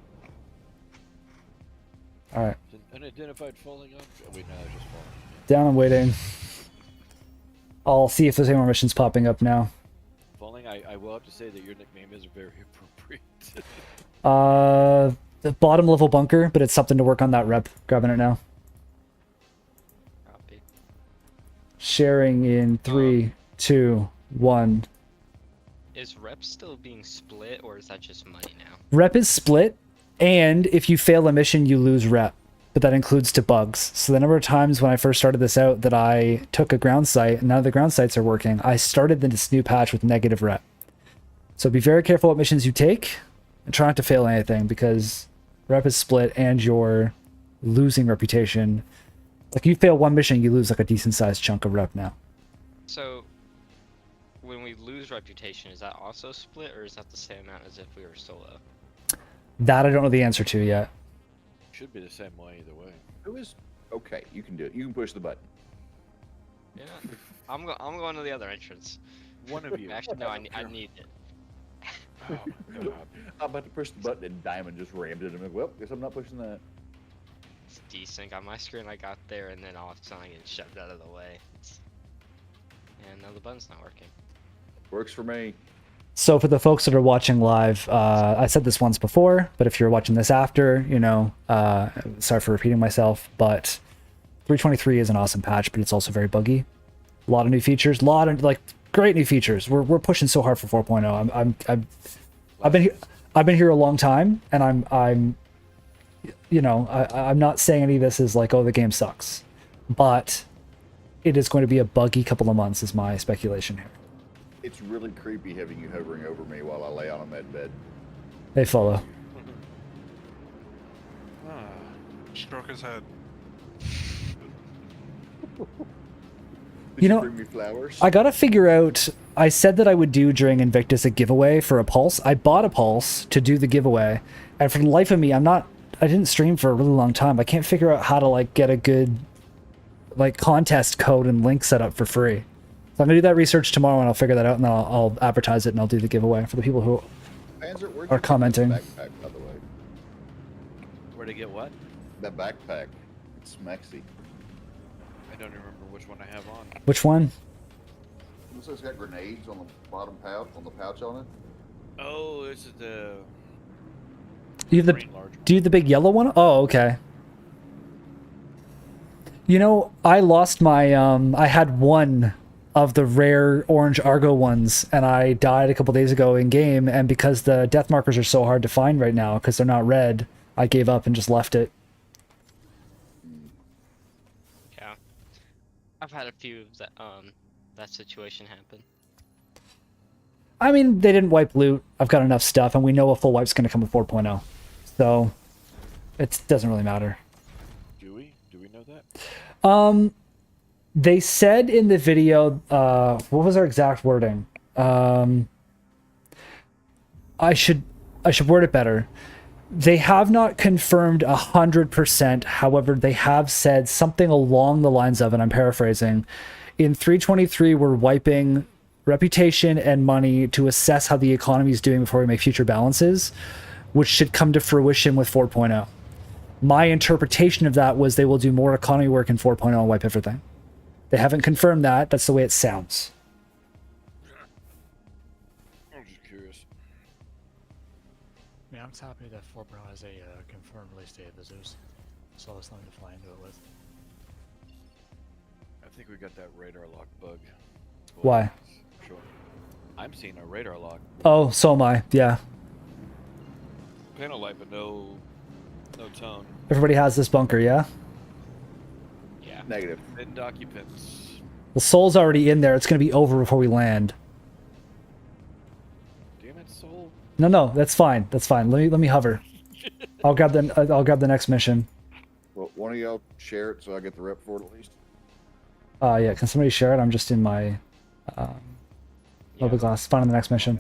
All right, It's an unidentified falling object. Oh, wait, no, it's just falling. down and waiting. I'll see if there's any more missions popping up now. Falling, I will have to say that your nickname is very appropriate. The bottom level bunker, but it's something to work on that rep. Grabbing it now. Copy. Sharing in 3, 2, 1. Is rep still being split, or is that just money now? Rep is split, and if you fail a mission, you lose rep. But that includes to bugs. So the number of times when I first started this out that I took a ground site and none of the ground sites are working, I started this new patch with negative rep. So be very careful what missions you take and try not to fail anything, because rep is split and you're losing reputation. Like, you fail one mission, you lose like a decent sized chunk of rep now. So, when we lose reputation, is that also split, or is that the same amount as if we were solo? That I don't know the answer to yet. Should be the same way either way. Who is? Okay, you can do it. You can push the button. Yeah. I'm going to the other entrance. One of you. Actually, no, I need it. Oh, God. I'm about to push the button and Diamond just rammed it. I'm like, well, guess I'm not pushing that. It's decent. On my screen, I got there, and then all of a sudden I get shoved out of the way. And now the button's not working. Works for me. So for the folks that are watching live, I said this once before, but if you're watching this after, you know, sorry for repeating myself, but 3.23 is an awesome patch, but it's also very buggy. A lot of new features, like great new features. We're pushing so hard for 4.0. I've been here a long time, and I'm you know, I'm not saying any of this is like, oh, the game sucks, but it is going to be a buggy couple of months, is my speculation here. It's really creepy having you hovering over me while I lay on a med bed. They follow. Stroke his head. Did You know, bring me flowers? I gotta figure out. I said that I would do during Invictus a giveaway for a pulse. I bought a pulse to do the giveaway, and for the life of me, I didn't stream for a really long time. I can't figure out how to like get a good like contest code and link set up for free. So I'm gonna do that research tomorrow, and I'll figure that out, and then I'll advertise it, and I'll do the giveaway for the people who Panzer, where'd are you get commenting. that backpack, by the way? Where to get what? That backpack. It's Mexi. I don't remember which one I have on. Which one? Looks like it's got grenades on the bottom pouch, on the pouch on it. Oh, this is the. You have the green large. Do you have the big yellow one? Oh, okay. You know, I lost my I had one of the rare orange Argo ones, and I died a couple days ago in game, and because the death markers are so hard to find right now because they're not red, I gave up and just left it. Yeah. I've had a few of that situation happen. I mean, they didn't wipe loot. I've got enough stuff, and we know a full wipe's going to come with 4.0. So it doesn't really matter. Do we? Do we know that? They said in the video, what was our exact wording? I should word it better. They have not confirmed 100%. However, they have said something along the lines of, and I'm paraphrasing, in 323, we're wiping reputation and money to assess how the economy is doing before we make future balances, which should come to fruition with 4.0. My interpretation of that was they will do more economy work in 4.0 and wipe everything. They haven't confirmed that. That's the way it sounds. I'm just curious. I mean, I'm just happy that 4.0 has a confirmed release date of the Zeus. So there's nothing to fly into it with. I think we got that radar lock bug. Why? Sure. I'm seeing a radar lock. Oh, so am I. Yeah. Panel light, but no tone. Everybody has this bunker, yeah? Yeah. Negative. Pinned occupants. Well, Soul's already in there. It's going to be over before we land. Damn it, Soul. No, that's fine. That's fine. Let me hover. I'll grab the next mission. Well, one of y'all share it so I get the rep for it at least. Yeah, can somebody share it? I'm just in my mobile glass. Find on the next mission.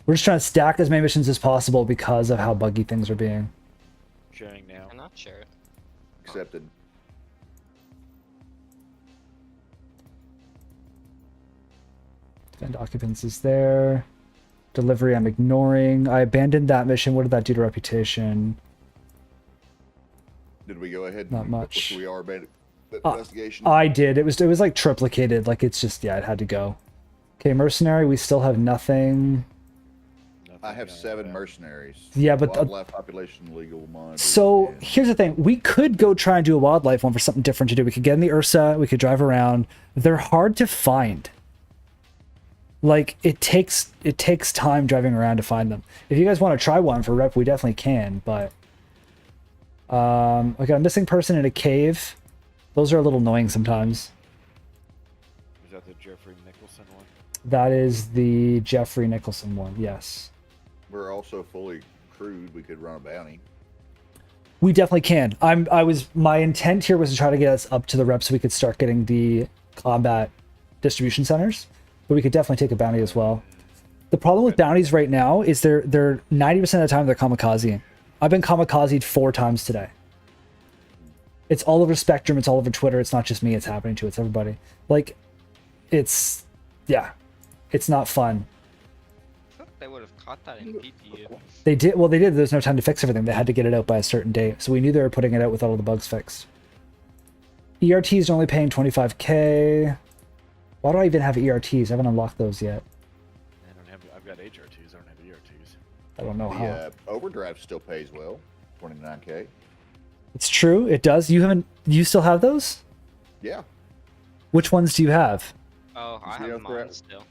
We're just trying to stack as many missions as possible because of how buggy things are being. Sharing now. I'm not sure. Accepted. And occupants is there. Delivery I'm ignoring. I abandoned that mission. What did that do to reputation? Did we go ahead? Not and much. We are bad at investigation. I did. It was like triplicated. Like it's just, yeah, it had to go. Okay, mercenary. We still have nothing. I have 7 mercenaries. Yeah, but wildlife population legal monitor. so and- here's the thing. We could go try and do a wildlife one for something different to do. We could get in the Ursa. We could drive around. They're hard to find. Like it takes time driving around to find them. If you guys want to try one for rep, we definitely can. But I got a missing person in a cave. Those are a little annoying sometimes. Is that the Jeffrey Nicholson one? That is the Jeffrey Nicholson one. Yes, We're also fully crewed. We could run a bounty. we definitely can. My intent here was to try to get us up to the rep so we could start getting the combat distribution centers. But we could definitely take a bounty as well. The problem with bounties right now is they're 90% of the time they're kamikaze. I've been kamikazed 4 times today. It's all over Spectrum. It's all over Twitter. It's not just me. It's happening to. It's everybody. Like, it's not fun. I thought they would have caught that in PPU. They did. Well, they did. There's no time to fix everything. They had to get it out by a certain date. So we knew they were putting it out with all the bugs fixed. ERTs are only paying 25k. Why do I even have ERTs? I haven't unlocked those yet. I've got HRTs, I don't have ERTs. I don't know how. The overdrive still pays well, 29k. It's true. It does. You still have those? Yeah, Which ones do you have? Oh, I Zero have mine threat. still.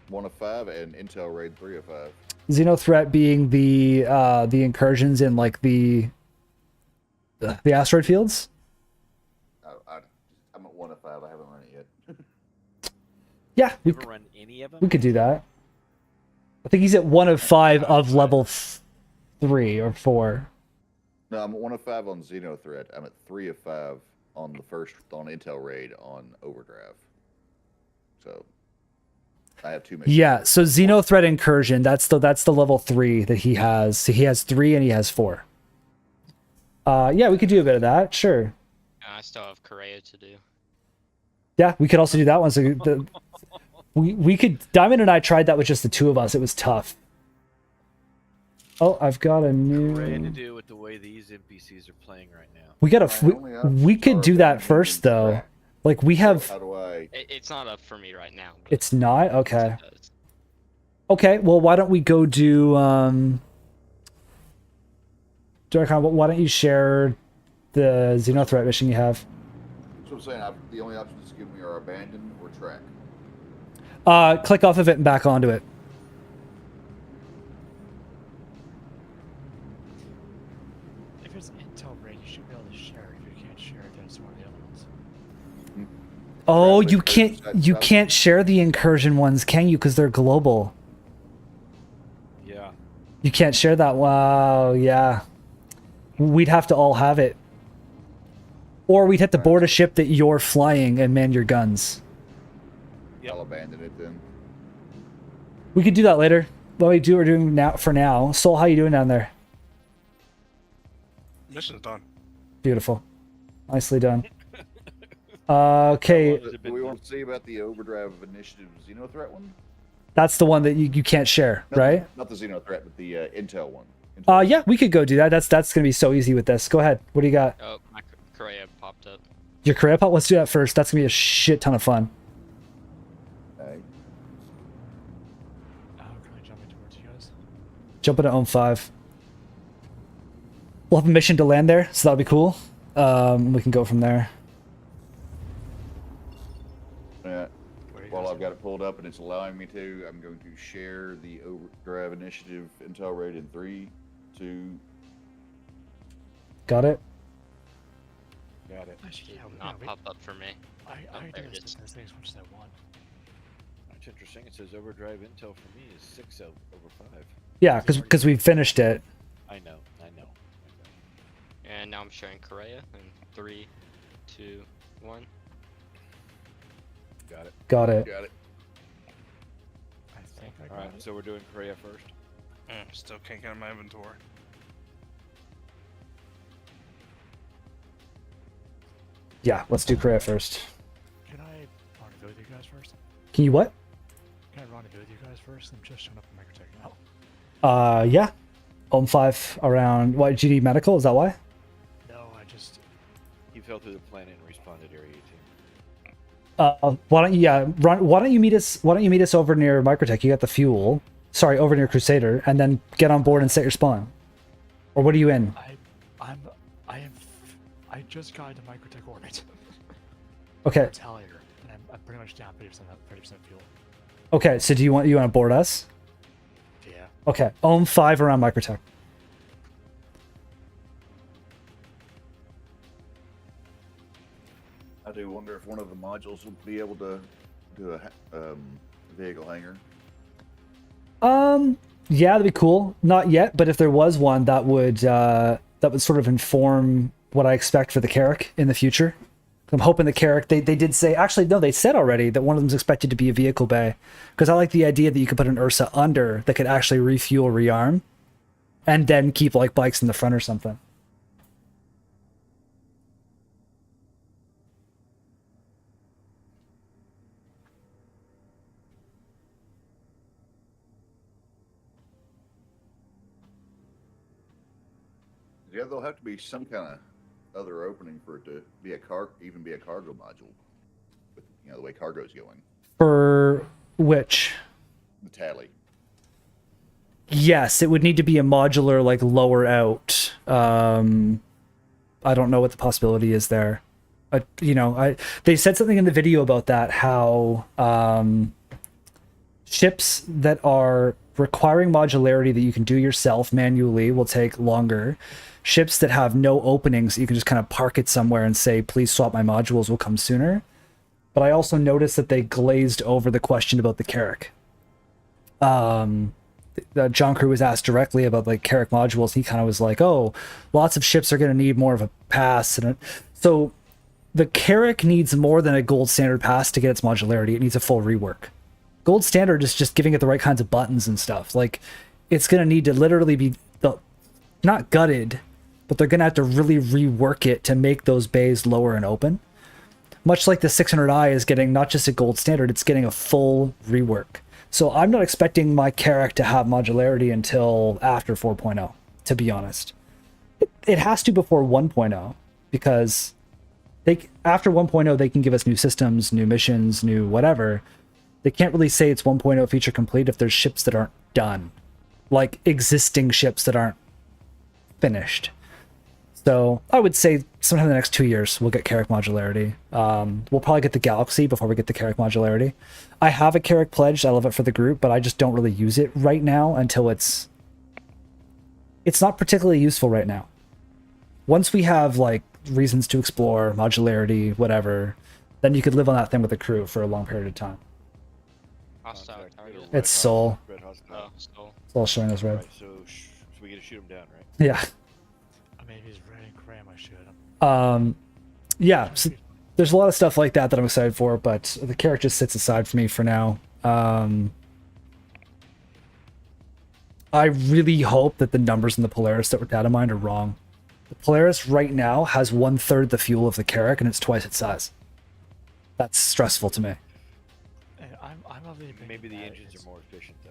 1 of 5 and Intel Raid 3 of 5. Xeno Threat being the incursions in like the asteroid fields. I'm at 1 of 5. I haven't run it yet. Yeah, we Ever run any of them? could do that. I think he's at 1 of 5 of level 3 or 4. No, I'm at 1 of 5 on Xeno Threat. I'm at 3 of 5 on Intel Raid on Overdrive. So I have 2 missions. Yeah, so Xeno Threat incursion. That's the level 3 that he has. So he has 3 and he has 4. Yeah, we could do a bit of that. Sure. And I still have Correa to do. Yeah, we could also do that one. So we could. Diamond and I tried that with just the 2 of us. It was tough. Oh, I've got a new. Ready to do with the way these NPCs are playing right now. We got My only we options could are do that abandoned first and though. track. Like we have. How do I? It's not up for me right now. But It's not okay. it does. Okay, well, why don't we go do Darkon, why don't you share the Xeno Threat mission you have? So I'm saying the only options given me are abandon or track. Click off of it and back onto it. If it's Intel Raid, you should be able to share it. If you can't share it, then it's one of the other ones. Oh, Grab you it, can't that's you up. can't share the incursion ones, can you? Because they're global. Yeah. You can't share that. Wow, yeah. We'd have to all have it. Or we'd have to board a ship that you're flying and man your guns. I'll abandon it then. We could do that later. What we do, we're doing now for now. Soul, how you doing down there? Mission's done. Beautiful. Nicely done. Okay, Do we want to see about the Overdrive Initiative Xenothreat one? that's the one that you can't share, right? Not the Xenothreat, but the Intel one. Yeah, we could go do that. That's gonna be so easy with this. Go ahead. What do you got? Oh, my Korea popped up. Your career pop? Let's do that first. That's gonna be a shit ton of fun. Alright. Currently jumping towards you guys. Jump into Ohm 5. We'll have a mission to land there, so that'll be cool. We can go from there. Yeah. Where are you While guys I've got it pulled up and it's allowing me to, I'm going to share the Overdrive Initiative Intel raid in 3, 2. Got it? Got it. Actually, yeah, Did not pop up for me. I Oh, do there it this is. thing as much as I want. That's interesting. It says overdrive intel for me is 6 over 5. Yeah, because we finished it. I know. And now I'm showing Korea in 3, 2, 1. Got it. Got it. Got it. I think I got Alright, it. so we're doing Korea first. Still can't get in my inventory. Yeah, let's do Korea first. Can I rendezvous with you guys first? Can you what? Can I rendezvous with you guys first? I'm just showing up in Microtech now. Yeah. Ohm 5 around, what, GD Medical? Is that why? No, I just... He fell through the planet and respawned at Area 18. Why don't you, yeah, why don't you meet us over near Microtech? You got the fuel. Sorry, over near Crusader, and then get on board and set your spawn. Or what are you in? I just got into Microtech orbit. Okay. Retaliator, and I'm pretty much down 30% fuel. Okay, so do you want to board us? Yeah. Okay. Ohm 5 around Microtech. I do wonder if one of the modules will be able to do a vehicle hangar. Yeah, that'd be cool. Not yet, but if there was one, that would sort of inform what I expect for the Carrack in the future. I'm hoping the Carrack, they did say, actually, no, they said already that one of them's expected to be a vehicle bay. Because I like the idea that you could put an Ursa under that could actually refuel, rearm, and then keep like bikes in the front or something. Yeah, there'll have to be some kind of other opening for it to be even be a cargo module. With, the way cargo's going. For which? The tally. Yes, it would need to be a modular, like, lower out. I don't know what the possibility is there. They said something in the video about that, how ships that are requiring modularity that you can do yourself manually will take longer. Ships that have no openings, you can just kind of park it somewhere and say, please swap my modules, will come sooner. But I also noticed that they glazed over the question about the Carrack. John Crew was asked directly about like Carrack modules. He kind of was like, oh, lots of ships are going to need more of a pass. So the Carrack needs more than a gold standard pass to get its modularity. It needs a full rework. Gold standard is just giving it the right kinds of buttons and stuff. Like, it's going to need to literally be not gutted, but they're going to have to really rework it to make those bays lower and open. Much like the 600i is getting not just a gold standard, it's getting a full rework. So I'm not expecting my Carrack to have modularity until after 4.0, to be honest. It has to before 1.0, because after 1.0 they can give us new systems, new missions, new whatever. They can't really say it's 1.0 feature complete if there's ships that aren't done. Like existing ships that aren't finished. So I would say sometime in the next 2 years we'll get Carrack modularity. We'll probably get the Galaxy before we get the Carrack modularity. I have a Carrack pledged. I love it for the group, but I just don't really use it right now until it's not particularly useful right now. Once we have like reasons to explore, modularity, whatever, then you could live on that thing with the crew for a long period of time. Hostile Contact target. middle, It's red Soul. hostile, red hostile. Oh, Soul. It's all showing us red. Right, so we get to shoot him down, right? Yeah. I mean, if he's running Graham, I should him. yeah, so there's a lot of stuff like that I'm excited for, but the carrot just sits aside for me for now. I really hope that the numbers in the Polaris that were data mined are wrong. The Polaris right now has 1/3 the fuel of the Carrack, and it's twice its size. That's stressful to me. And I'm of the opinion Maybe the that engines it's- are more efficient though.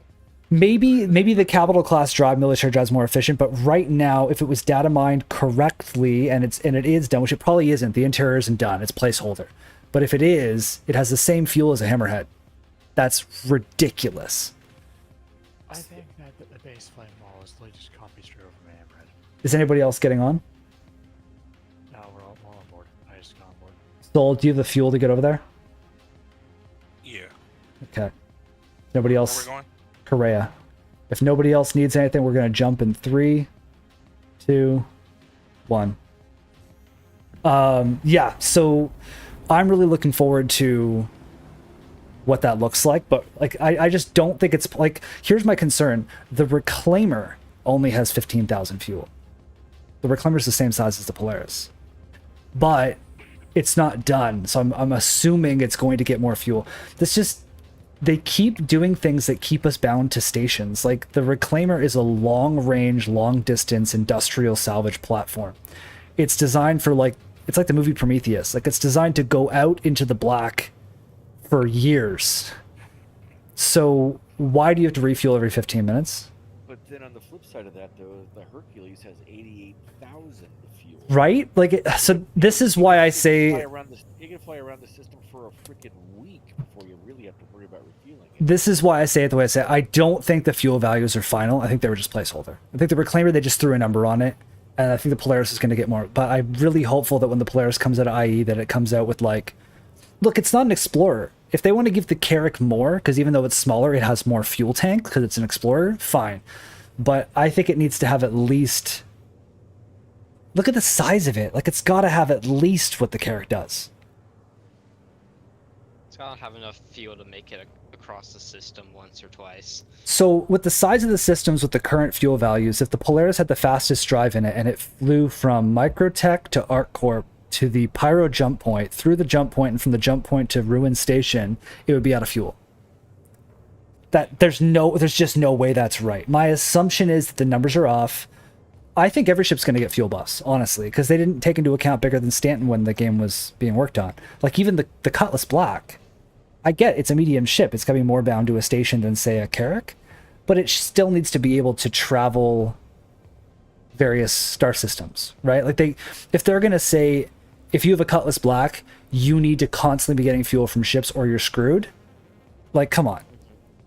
Maybe the capital class drive, military drive is more efficient, but right now, if it was data mined correctly and it is done, which it probably isn't, the interior isn't done, it's placeholder. But if it is, it has the same fuel as a Hammerhead. That's ridiculous. I think that the base flame wall is literally just copy straight over from Hammerhead. Is anybody else getting on? No, we're all on board. I just got on board. Soul, do you have the fuel to get over there? Yeah. Okay. Nobody Where else? we going? Correa. If nobody else needs anything, we're going to jump in 3, 2, 1. Yeah, so I'm really looking forward to what that looks like, but like I just don't think it's like, here's my concern. The Reclaimer only has 15,000 fuel. The Reclaimer is the same size as the Polaris, but it's not done, so I'm assuming it's going to get more fuel. They keep doing things that keep us bound to stations. Like the Reclaimer is a long-range, long-distance industrial salvage platform. It's designed for it's like the movie Prometheus. Like it's designed to go out into the black for years. So why do you have to refuel every 15 minutes? But then on the flip side of that, though, the Hercules has 88,000 fuel. Right? So this is why I say You can fly around the system for a freaking week before you really have to worry about refueling it. this is why I say it the way I say it. I don't think the fuel values are final. I think they were just placeholder. I think the Reclaimer, they just threw a number on it. And I think the Polaris is going to get more. But I'm really hopeful that when the Polaris comes out of IE, that it comes out with look, it's not an Explorer. If they want to give the Carrack more, because even though it's smaller, it has more fuel tank because it's an Explorer, fine. But I think it needs to have at least... Look at the size of it. It's got to have at least what the Carrack does. It's gotta have enough fuel to make it across the system once or twice. So with the size of the systems with the current fuel values, if the Polaris had the fastest drive in it and it flew from Microtech to ArcCorp to the Pyro jump point, through the jump point, and from the jump point to Ruin Station, it would be out of fuel. There's just no way that's right. My assumption is that the numbers are off. I think every ship's going to get fuel buffs, honestly, because they didn't take into account bigger than Stanton when the game was being worked on. Even the Cutlass Black, I get it's a medium ship. It's got to be more bound to a station than, say, a Carrack, but it still needs to be able to travel various star systems, right? If they're going to say, if you have a Cutlass Black, you need to constantly be getting fuel from ships or you're screwed. Come on.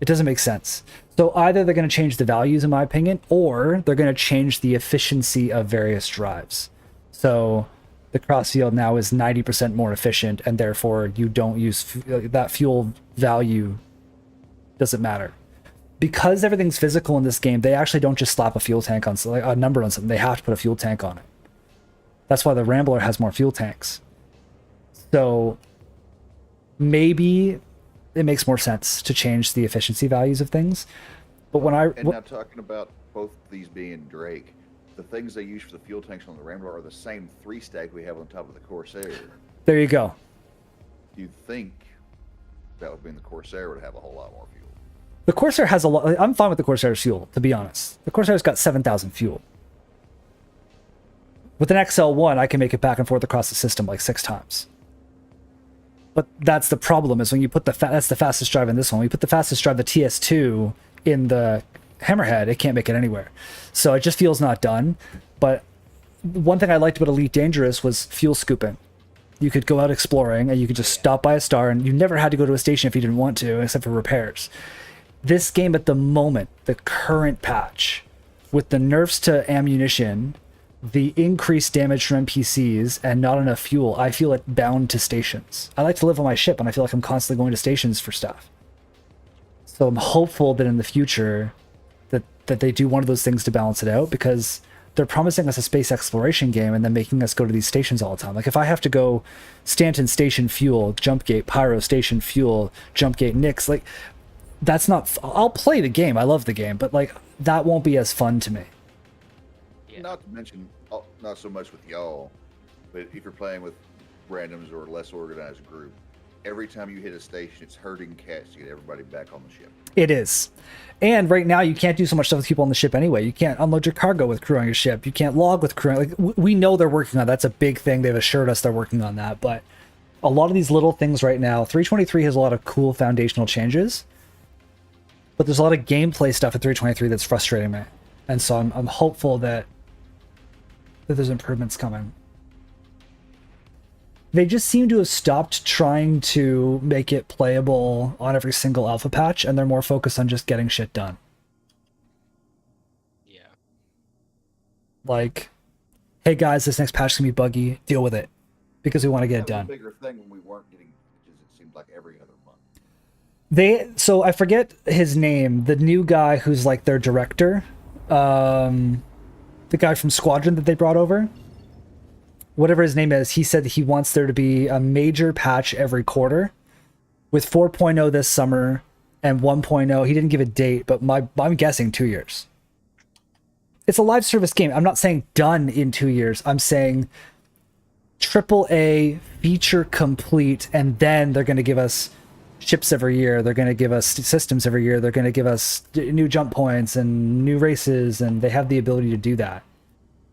It doesn't make sense. So either they're going to change the values, in my opinion, or they're going to change the efficiency of various drives. So the crossfield now is 90% more efficient, and therefore you don't use that fuel value doesn't matter. Because everything's physical in this game, they actually don't just slap a fuel tank on a number on something. They have to put a fuel tank on it. That's why the Rambler has more fuel tanks. So maybe it makes more sense to change the efficiency values of things. But when now talking about both these being Drake, the things they use for the fuel tanks on the Rambler are the same 3-stack we have on top of the Corsair. There you go. You'd think that would mean the Corsair would have a whole lot more fuel. The Corsair has a lot. I'm fine with the Corsair's fuel, to be honest. The Corsair's got 7,000 fuel. With an XL1, I can make it back and forth across the system 6 times. But that's the problem, is when you put that's the fastest drive in this one. When you put the fastest drive, the TS2, in the Hammerhead, it can't make it anywhere. So it just feels not done. But one thing I liked about Elite Dangerous was fuel scooping. You could go out exploring, and you could just stop by a star, and you never had to go to a station if you didn't want to, except for repairs. This game at the moment, the current patch, with the nerfs to ammunition, the increased damage from NPCs, and not enough fuel, I feel bound to stations. I like to live on my ship, and I feel like I'm constantly going to stations for stuff. So I'm hopeful that in the future that they do one of those things to balance it out, because they're promising us a space exploration game and then making us go to these stations all the time. If I have to go Stanton Station Fuel, Jump Gate, Pyro Station Fuel, Jump Gate Nix, that's not... I'll play the game. I love the game, but that won't be as fun to me. Not to mention, not so much with y'all, but if you're playing with randoms or less organized group, every time you hit a station, it's herding cats to get everybody back on the ship. It is. And right now, you can't do so much stuff with people on the ship anyway. You can't unload your cargo with crew on your ship. You can't log with crew. Like, we know they're working on that. That's a big thing. They've assured us they're working on that. But a lot of these little things right now, 323 has a lot of cool foundational changes. But there's a lot of gameplay stuff at 323 that's frustrating me. And so I'm hopeful that there's improvements coming. They just seem to have stopped trying to make it playable on every single alpha patch, and they're more focused on just getting shit done. Yeah. Like, hey guys, this next patch is gonna be buggy. Deal with it, because we want to get it That was done. a bigger thing when we weren't getting patches. It seemed like every other month. So I forget his name. The new guy who's like their director, the guy from Squadron that they brought over. Whatever his name is, he said that he wants there to be a major patch every quarter, with 4.0 this summer and 1.0. He didn't give a date, but I'm guessing 2 years. It's a live service game. I'm not saying done in 2 years. I'm saying AAA feature complete, and then they're going to give us ships every year. They're going to give us systems every year. They're going to give us new jump points and new races, and they have the ability to do that.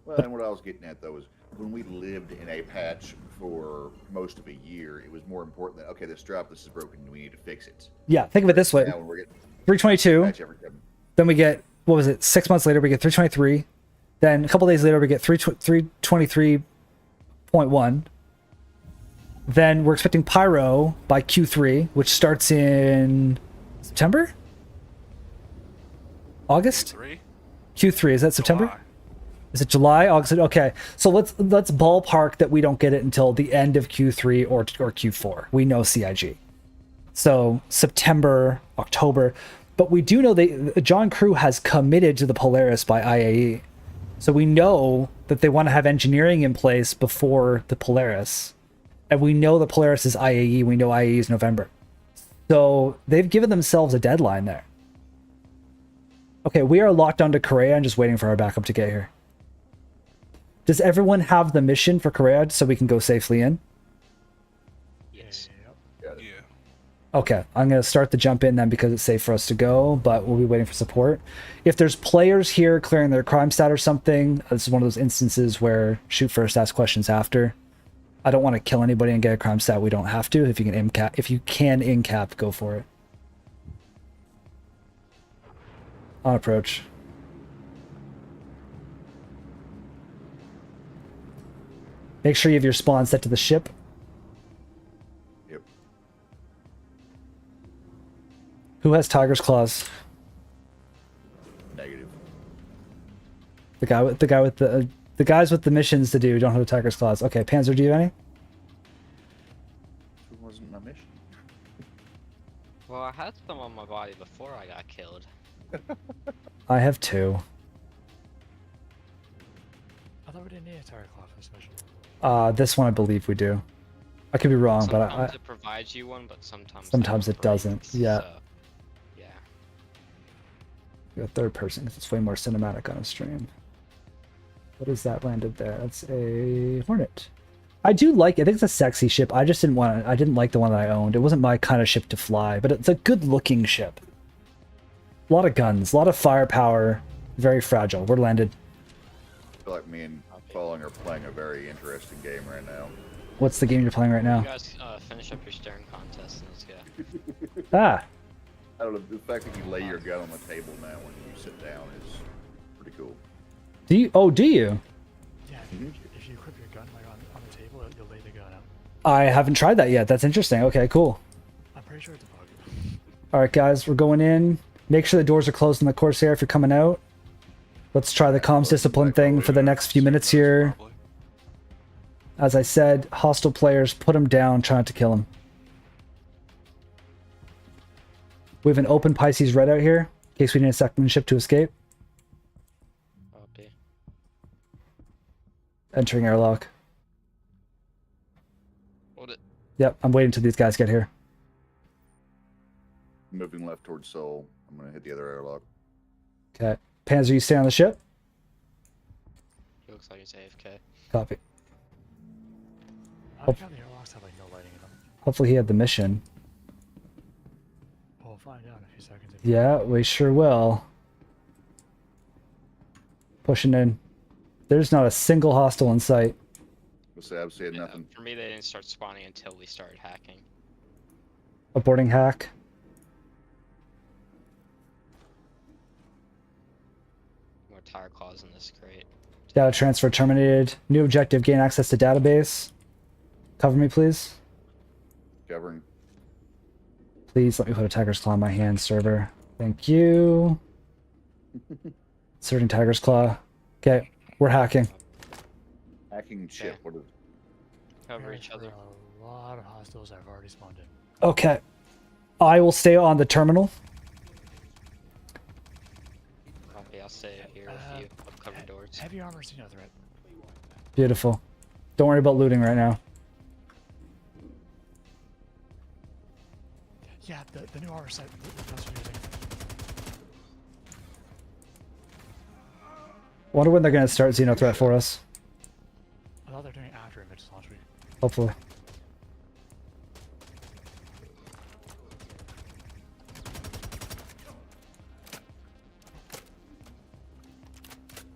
Well, and what I was getting at, though, is when we lived in a patch for most of a year, it was more important that, okay, this is broken, we need to fix it. Yeah, think of it this way. Now when we're getting 322, patch every time. then we get, what was it, 6 months later, we get 323. Then a couple days later, we get 323.1. Then we're expecting Pyro by Q3, which starts in September? August? Q3, is that September? July. Is it July? August? Okay, so let's ballpark that we don't get it until the end of Q3 or Q4. We know CIG. So September, October. But we do know John Crew has committed to the Polaris by IAE. So we know that they want to have engineering in place before the Polaris. And we know the Polaris is IAE. We know IAE is November. So they've given themselves a deadline there. Okay, we are locked onto Korea and just waiting for our backup to get here. Does everyone have the mission for Korea so we can go safely in? Yes. Yeah. Okay, I'm going to start the jump in then because it's safe for us to go, but we'll be waiting for support. If there's players here clearing their crime stat or something, this is one of those instances where shoot first, ask questions after. I don't want to kill anybody and get a crime stat we don't have to. If you can in-cap, go for it. On approach. Make sure you have your spawn set to the ship. Yep. Who has Tiger's Claws? Negative. The guys with the missions to do don't have Tiger's Claws. Okay, Panzer, do you have any? It wasn't my mission. Well, I had some on my body before I got killed. I have 2. I thought we didn't need a tire cloth for this mission. This one I believe we do. I could be wrong, but Sometimes it provides you one, but sometimes Sometimes it doesn't, breaks, yeah. so, yeah. You're a third person because it's way more cinematic on a stream. What is that landed there? That's a Hornet. I do like it. I think it's a sexy ship. I just I didn't like the one that I owned. It wasn't my kind of ship to fly, but it's a good looking ship. A lot of guns, a lot of firepower, very fragile. We're landed. I feel like me and Falling are playing a very interesting game right now. What's the game you're playing right You now? guys finish up your staring contest and let's go. Ah, I don't know, the fact that you lay your gun on the table now when you sit down is pretty cool. do you? Oh, do you? Yeah, if you equip your gun like on the table, you'll lay the gun out. I haven't tried that yet. That's interesting. Okay, cool. I'm pretty sure it's a bug. All right, guys, we're going in. Make sure the doors are closed in the Corsair if you're coming out. Let's try the comms discipline thing for the next few minutes here. Probably. As I said, hostile players, put them down, try not to kill them. We have an open Pisces red out here, in case we need a second ship to escape. Copy. Entering airlock. Hold it. Yep, I'm waiting till these guys get here. Moving left towards Seoul. I'm gonna hit the other airlock. Okay. Panzer, you stay on the ship? He looks like he's AFK. Copy. I like how the airlocks have like no lighting in them. Hopefully he had the mission. We'll find out in a few seconds. Yeah, we sure will. Pushing in. There's not a single hostile in sight. What's that? I'm seeing nothing. For me, they didn't start spawning until we started hacking. Aborting hack. More tire claws in this crate. Data transfer terminated. New objective, gain access to database. Cover me, please. Covering. Please let me put a Tiger's Claw in my hand, server. Thank you. Inserting Tiger's Claw. Okay, we're hacking. Hacking chip. What is? Cover each other. A lot of hostiles have already spawned in. Okay. I will stay on the terminal. Copy, I'll stay here with you. I'll cover doors. Heavy armor is no threat. Beautiful. Don't worry about looting right now. Yeah, the new armor set that's what using. Wonder when they're going to start Xenothreat for us. I thought they were doing it after Image launch week. Hopefully.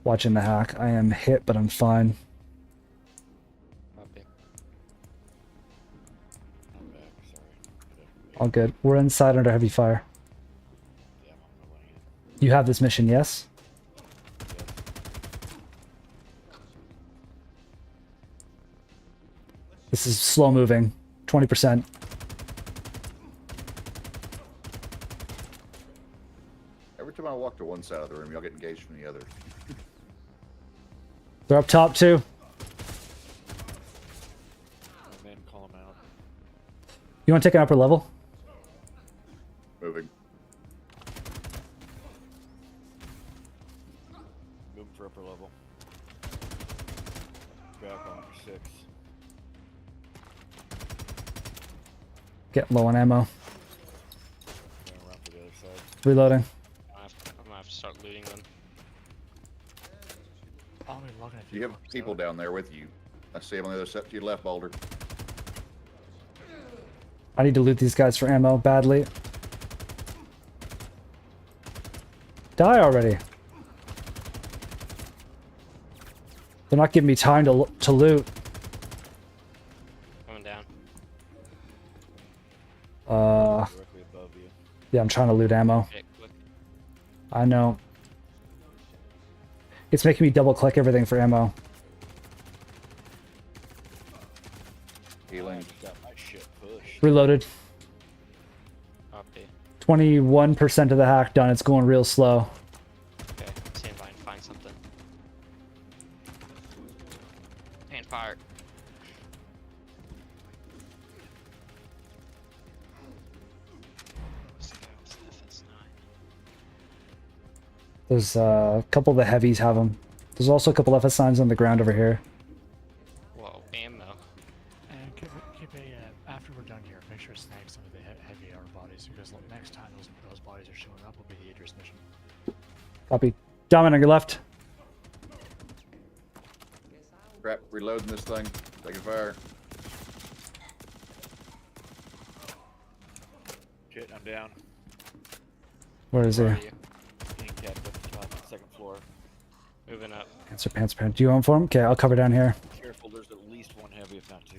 Watching the hack. I am hit, but I'm fine. Copy. I'm back. Sorry. All good. We're inside under heavy fire. Yeah, I'm on my way in. You have this mission, yes? This is slow moving. 20%. Every time I walk to one side of the room, y'all get engaged from the other. They're up top too. Man, call him out. You want to take an upper level? Moving. Moving for upper level. Back on for 6. Getting low on ammo. Going around for the other side. Reloading. I'm gonna have to start looting them. I'll be looking at You have people down there with you. I see them on the other side to your left, Boulder. I need to loot these guys for ammo badly. Die already. They're not giving me time to loot. Coming down. Directly above you. Yeah, I'm trying to loot ammo. Okay, click. I know. It's making me double click everything for ammo. Healing. Just got my shit pushed. Reloaded. Copy. 21% of the hack done. It's going real slow. Okay, stand by and find something. And fire. What's the guy with the FS9? There's a couple of the heavies have them. There's also a couple FS signs on the ground over here. Whoa, ammo. And keep a after we're done here, make sure to snag some of the heavy armor bodies because next time those bodies are showing up will be the Idris mission. Copy. Domin on your left. Crap, reloading this thing. Taking fire. Shit, I'm down. Where is he? Where are you? Being capped up top, 2nd floor. Moving up. Pants, pants, pants. Do you want for him? Okay, I'll cover down here. Careful, there's at least one heavy, if not 2.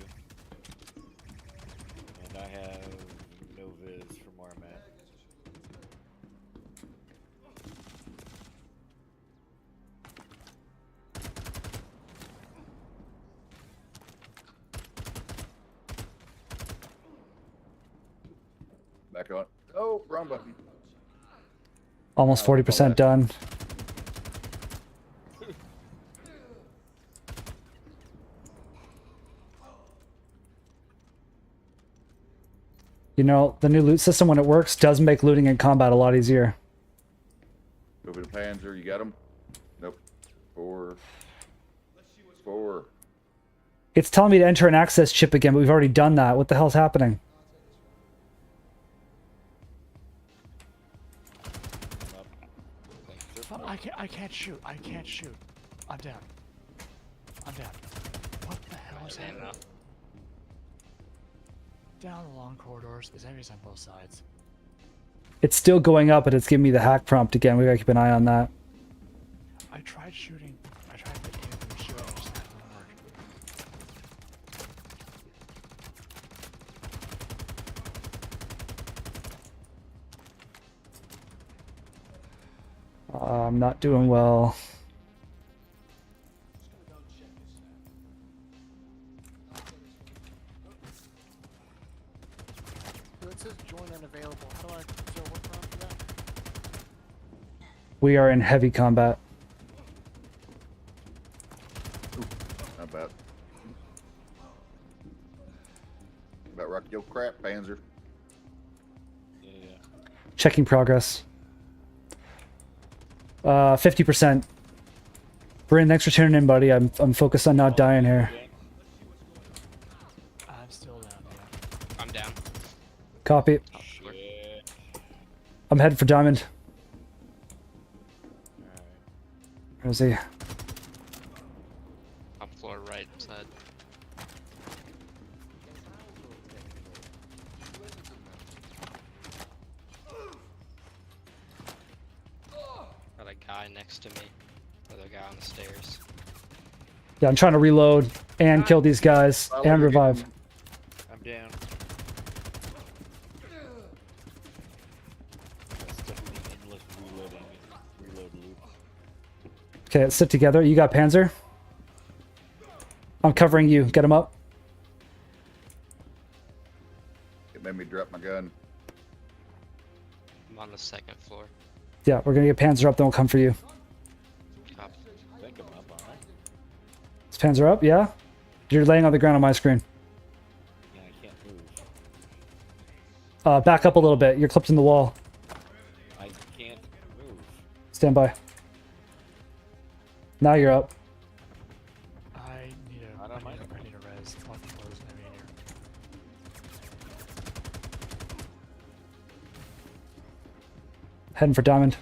And I have no viz from where I'm at. Back on. Oh, wrong button. Almost 40% done. You know, the new loot system, when it works, does make looting in combat a lot easier. Moving to Panzer. You got him? Nope. 4. 4. It's telling me to enter an access chip again, but we've already done that. What the hell's happening? Up. Thanks, sir. Oh, I can't shoot. I can't shoot. I'm down. I'm down. What the hell is Ammo. happening? down the long corridors. There's enemies on both sides. It's still going up, but it's giving me the hack prompt again. We gotta keep an eye on that. I tried shooting. I tried making them shoot. It just didn't work. I'm not doing well. So it says join unavailable. How do I? Is there a workaround for that? We are in heavy combat. Not bad. About rock your crap, Panzer. Yeah. Checking progress. 50%. Bryn, thanks for tuning in, buddy. I'm focused on not dying here. I'm still down. Yeah. I'm down. Copy. Shit. I'm headed for Diamond. Alright. Where is he? Top floor right side. Got a guy next to me. Another guy on the stairs. Yeah, I'm trying to reload and kill these guys and revive. I'm down. That's definitely endless reloading and reload loop. Okay, let's sit together. You got Panzer? I'm covering you. Get him up. It made me drop my gun. I'm on the second floor. Yeah, we're gonna get Panzer up, then we'll come for you. Copy. I think I'm up, alright? Is Panzer up? Yeah? You're laying on the ground on my screen. Yeah, I can't move. Back up a little bit. You're clipped in the wall. I can't move. Stand by. Now you're up. I need a. I don't mind. I need a res. Top floor's enemy in here. Heading for Diamond.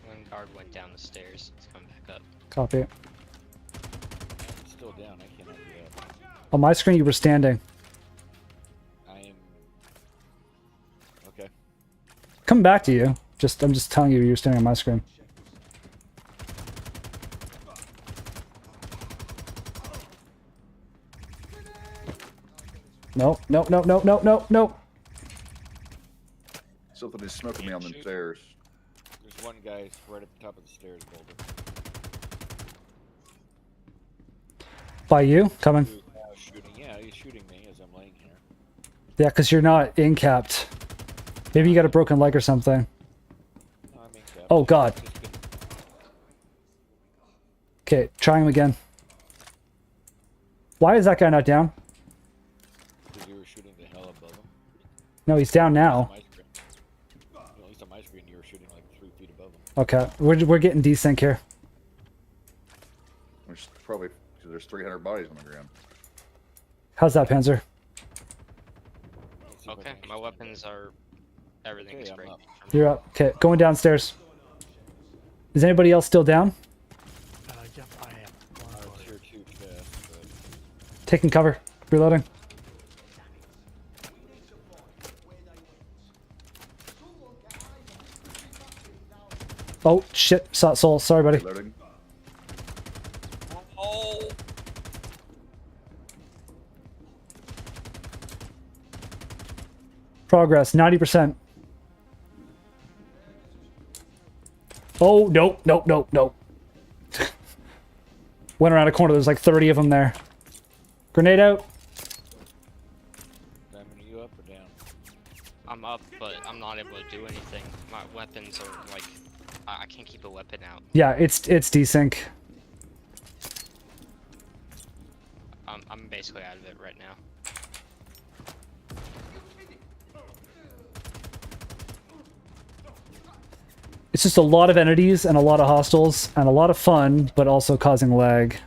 One guard went down the stairs. He's coming back up. Copy. I'm still down. I cannot get up. On my screen, you were standing. I am. Okay. Coming back to you. I'm just telling you, you're standing on my screen. No, no, no, no, no, no, no. Something is smoking me on the stairs. There's one guy right at the top of the stairs, Boulder. By you? Coming. Who's now shooting? Yeah, he's shooting me as I'm laying here. Yeah, because you're not in capped. Maybe you got a broken leg or something. No, I'm in cap. Oh, God. Just gonna- Okay, try him again. Why is that guy not down? Because you were shooting the hell above him. No, he's down now. My screen. At least on my screen, you were shooting like 3 feet above him. Okay, we're getting desync here. There's probably there's 300 bodies on the ground. How's that, Panzer? Let's see if I Okay, can my understand weapons are. Everything is I'm great. up. You're up. Okay, going downstairs. Is anybody else still down? Yep, I am. that. Long It's corridor. here too fast, but Taking cover. Reloading. Oh, shit. Soul. Sorry, buddy. Loading. oh, Progress, 90%. Oh, nope, nope, nope, nope. Went around a corner, there's like 30 of them there. Grenade out. Diamond, are you up or down? I'm up, but I'm not able to do anything. My weapons are like. I can't keep a weapon out. Yeah, it's desync. I'm basically out of it right now. It's just a lot of entities and a lot of hostiles and a lot of fun, but also causing lag.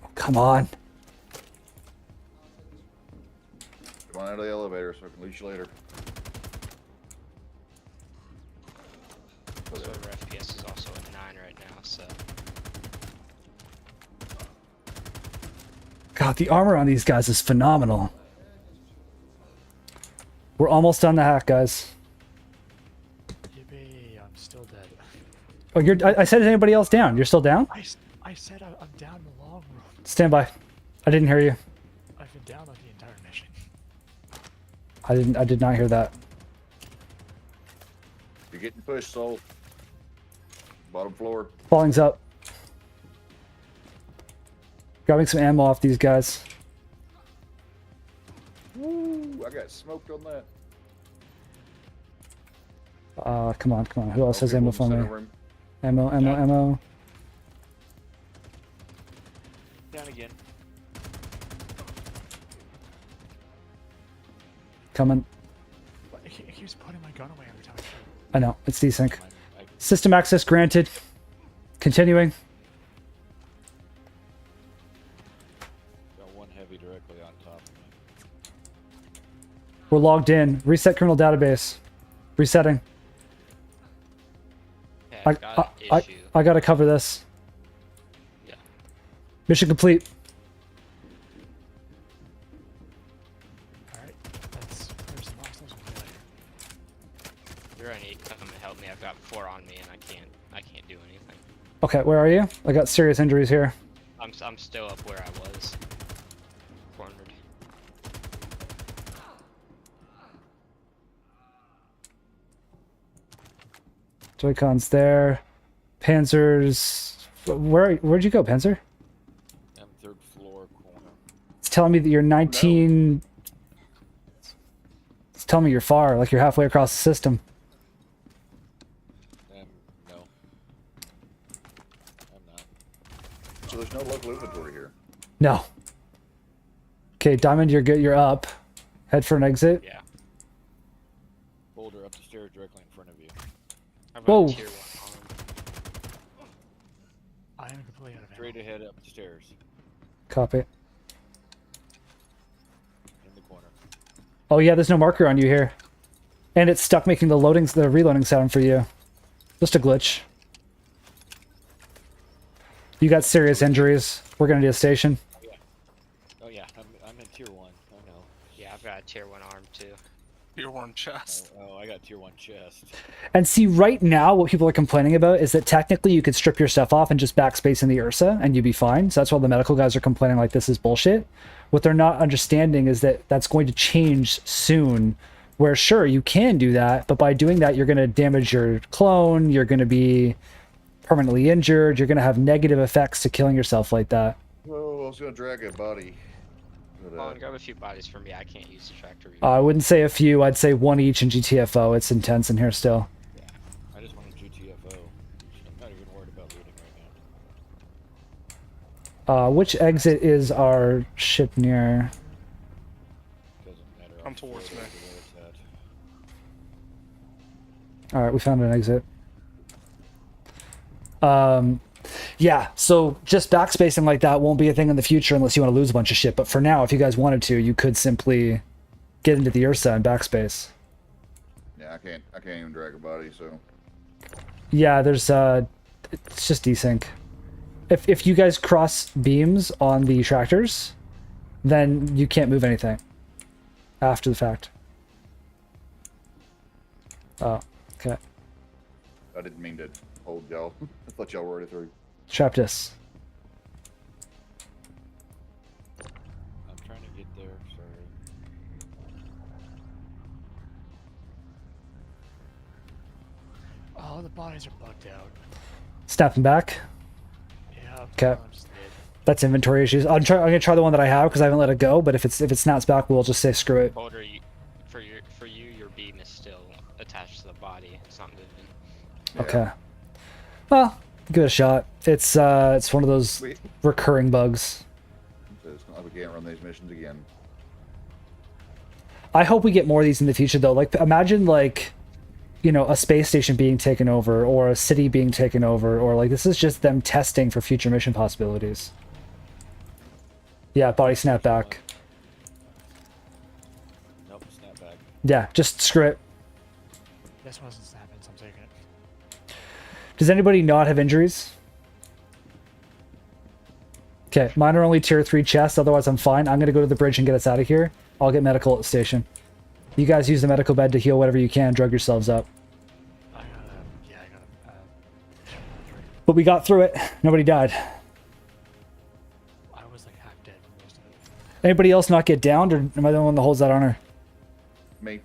Oh, come on. Come on out of the elevator so I can leash you later. So our FPS is also at 9 right now, so. God, the armor on these guys is phenomenal. We're almost done the hack, guys. Yippee, I'm still dead. Oh, I said, is anybody else down? You're still down? I said I'm down in the long room. Stand by. I didn't hear you. I've been down like the entire mission. I did not hear that. You're getting pushed, Soul. Bottom floor. Falling's up. Grabbing some ammo off these guys. Woo! I got smoked on that. Come on. Who else has People ammo in the for me? center room. Ammo. Down again. Coming. He keeps putting my gun away every time I shoot. I know, it's desync. I System access granted. Continuing. got one heavy directly on top of me. We're logged in. Reset criminal database. Resetting. Yeah, I, I've got I, an issue. I gotta cover this. Yeah. Mission complete. Alright, there's some hostiles over there. You're gonna need to come and help me. I've got 4 on me and I can't do anything. Okay, where are you? I got serious injuries here. I'm still up where I was. Cornered. Joy-Cons there. Panzers. Where'd you go, Panzer? I'm third floor corner. It's telling me that you're 19. It's telling me you're far, like you're halfway across the system. No. I'm not. So there's no local inventory here. No. Okay, Diamond, you're good. You're up. Head for an exit. Yeah. Boulder up the stairs directly in front of you. I've Whoa. got a tier 1 arm. I am completely out of ammo. Straight ahead up the stairs. Copy. In the corner. Oh yeah, there's no marker on you here. And it's stuck making the reloading sound for you. Just a glitch. You got serious injuries. We're gonna do a station. Oh yeah, I'm in tier 1. I know. Yeah, I've got a tier 1 arm too. Tier 1 chest. Oh, I got tier 1 chest. And see, right now, what people are complaining about is that technically you could strip your stuff off and just backspace in the Ursa and you'd be fine. So that's why the medical guys are complaining like this is bullshit. What they're not understanding is that that's going to change soon, where sure, you can do that, but by doing that, you're going to damage your clone, you're going to be permanently injured, you're going to have negative effects to killing yourself like that. Oh, I was gonna drag a body. But, Come on, grab a few bodies for me. I can't use the tractor. I wouldn't say a few, I'd say one each in GTFO. It's intense in here still. I just want a GTFO. I'm not even worried about looting right now. Which exit is our ship near? Doesn't matter. Come towards me. Where it's at. Alright, we found an exit. Yeah, so just backspacing like that won't be a thing in the future unless you want to lose a bunch of shit. But for now, if you guys wanted to, you could simply get into the Ursa and backspace. yeah, I can't even drag a body. So Yeah, there's it's just desync. If you guys cross beams on the tractors, then you can't move anything after the fact. Oh, okay. I didn't mean to hold y'all. I thought y'all were already through. Trapped us. I'm trying to get there. Sorry. Oh, the bodies are bugged out. Snapping back. Yeah. Okay. I'm just dead. That's inventory issues. I'm gonna try the one that I have because I haven't let it go. But if it snaps back, we'll just say screw it. Boulder, for you, your beam is still attached to the body. It's not moving. Yeah. Okay. Well, give it a shot. It's one of those Wait. recurring bugs. So it's not like we can't run these missions again. I hope we get more of these in the future though. Like imagine like, you know, a space station being taken over or a city being taken over, or like this is just them testing for future mission possibilities. Yeah, body snap back. Yeah, just screw it. This wasn't snapping, so I'm taking it. Does anybody not have injuries? Okay, mine are only tier 3 chests, otherwise I'm fine. I'm gonna go to the bridge and get us out of here. I'll get medical at the station. You guys use the medical bed to heal whatever you can, drug yourselves up. I got But we got through it. Nobody died. I was like half dead for most of it. Anybody else not get downed, or am I the one that holds that honor? Me.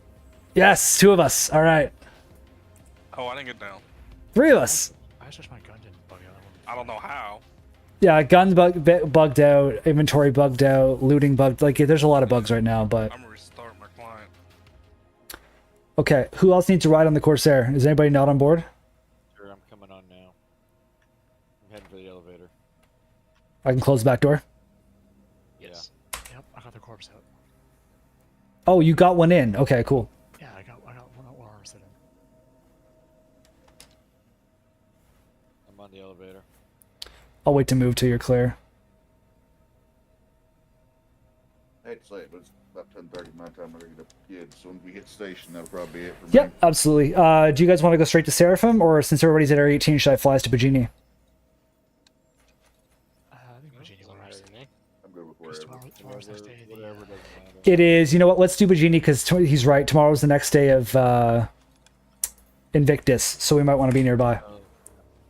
Yes, 2 of us. All right. Oh, I didn't get down. 3 of us. I just wish my gun didn't bug out. I don't know how. Yeah, guns bugged out, inventory bugged out, looting bugged. Like, there's a lot of bugs right now, but... I'm gonna restart my client. Okay, who else needs to ride on the Corsair? Is anybody not on board? Sure, I'm coming on now. I'm heading for the elevator. I can close the back door. Yes. Yep, I got the corpse out. Oh, you got one in. Okay, cool. Yeah, I got one arm sitting. I'm on the elevator. I'll wait to move till you're clear. I hate to say it, but it's about 10:30 my time. I'm gonna get up kids. So when we hit station, that'll probably be it for me. Yep, absolutely. Do you guys want to go straight to Seraphim, or since everybody's at Area 18, should I fly us to Bajini? I think Virginia Doesn't matter works. to me. I'm good with Because wherever. tomorrow's next day. Whatever doesn't matter. It is. You know what? Let's do Bajini, because he's right. Tomorrow's the next day of Invictus, so we might want to be nearby.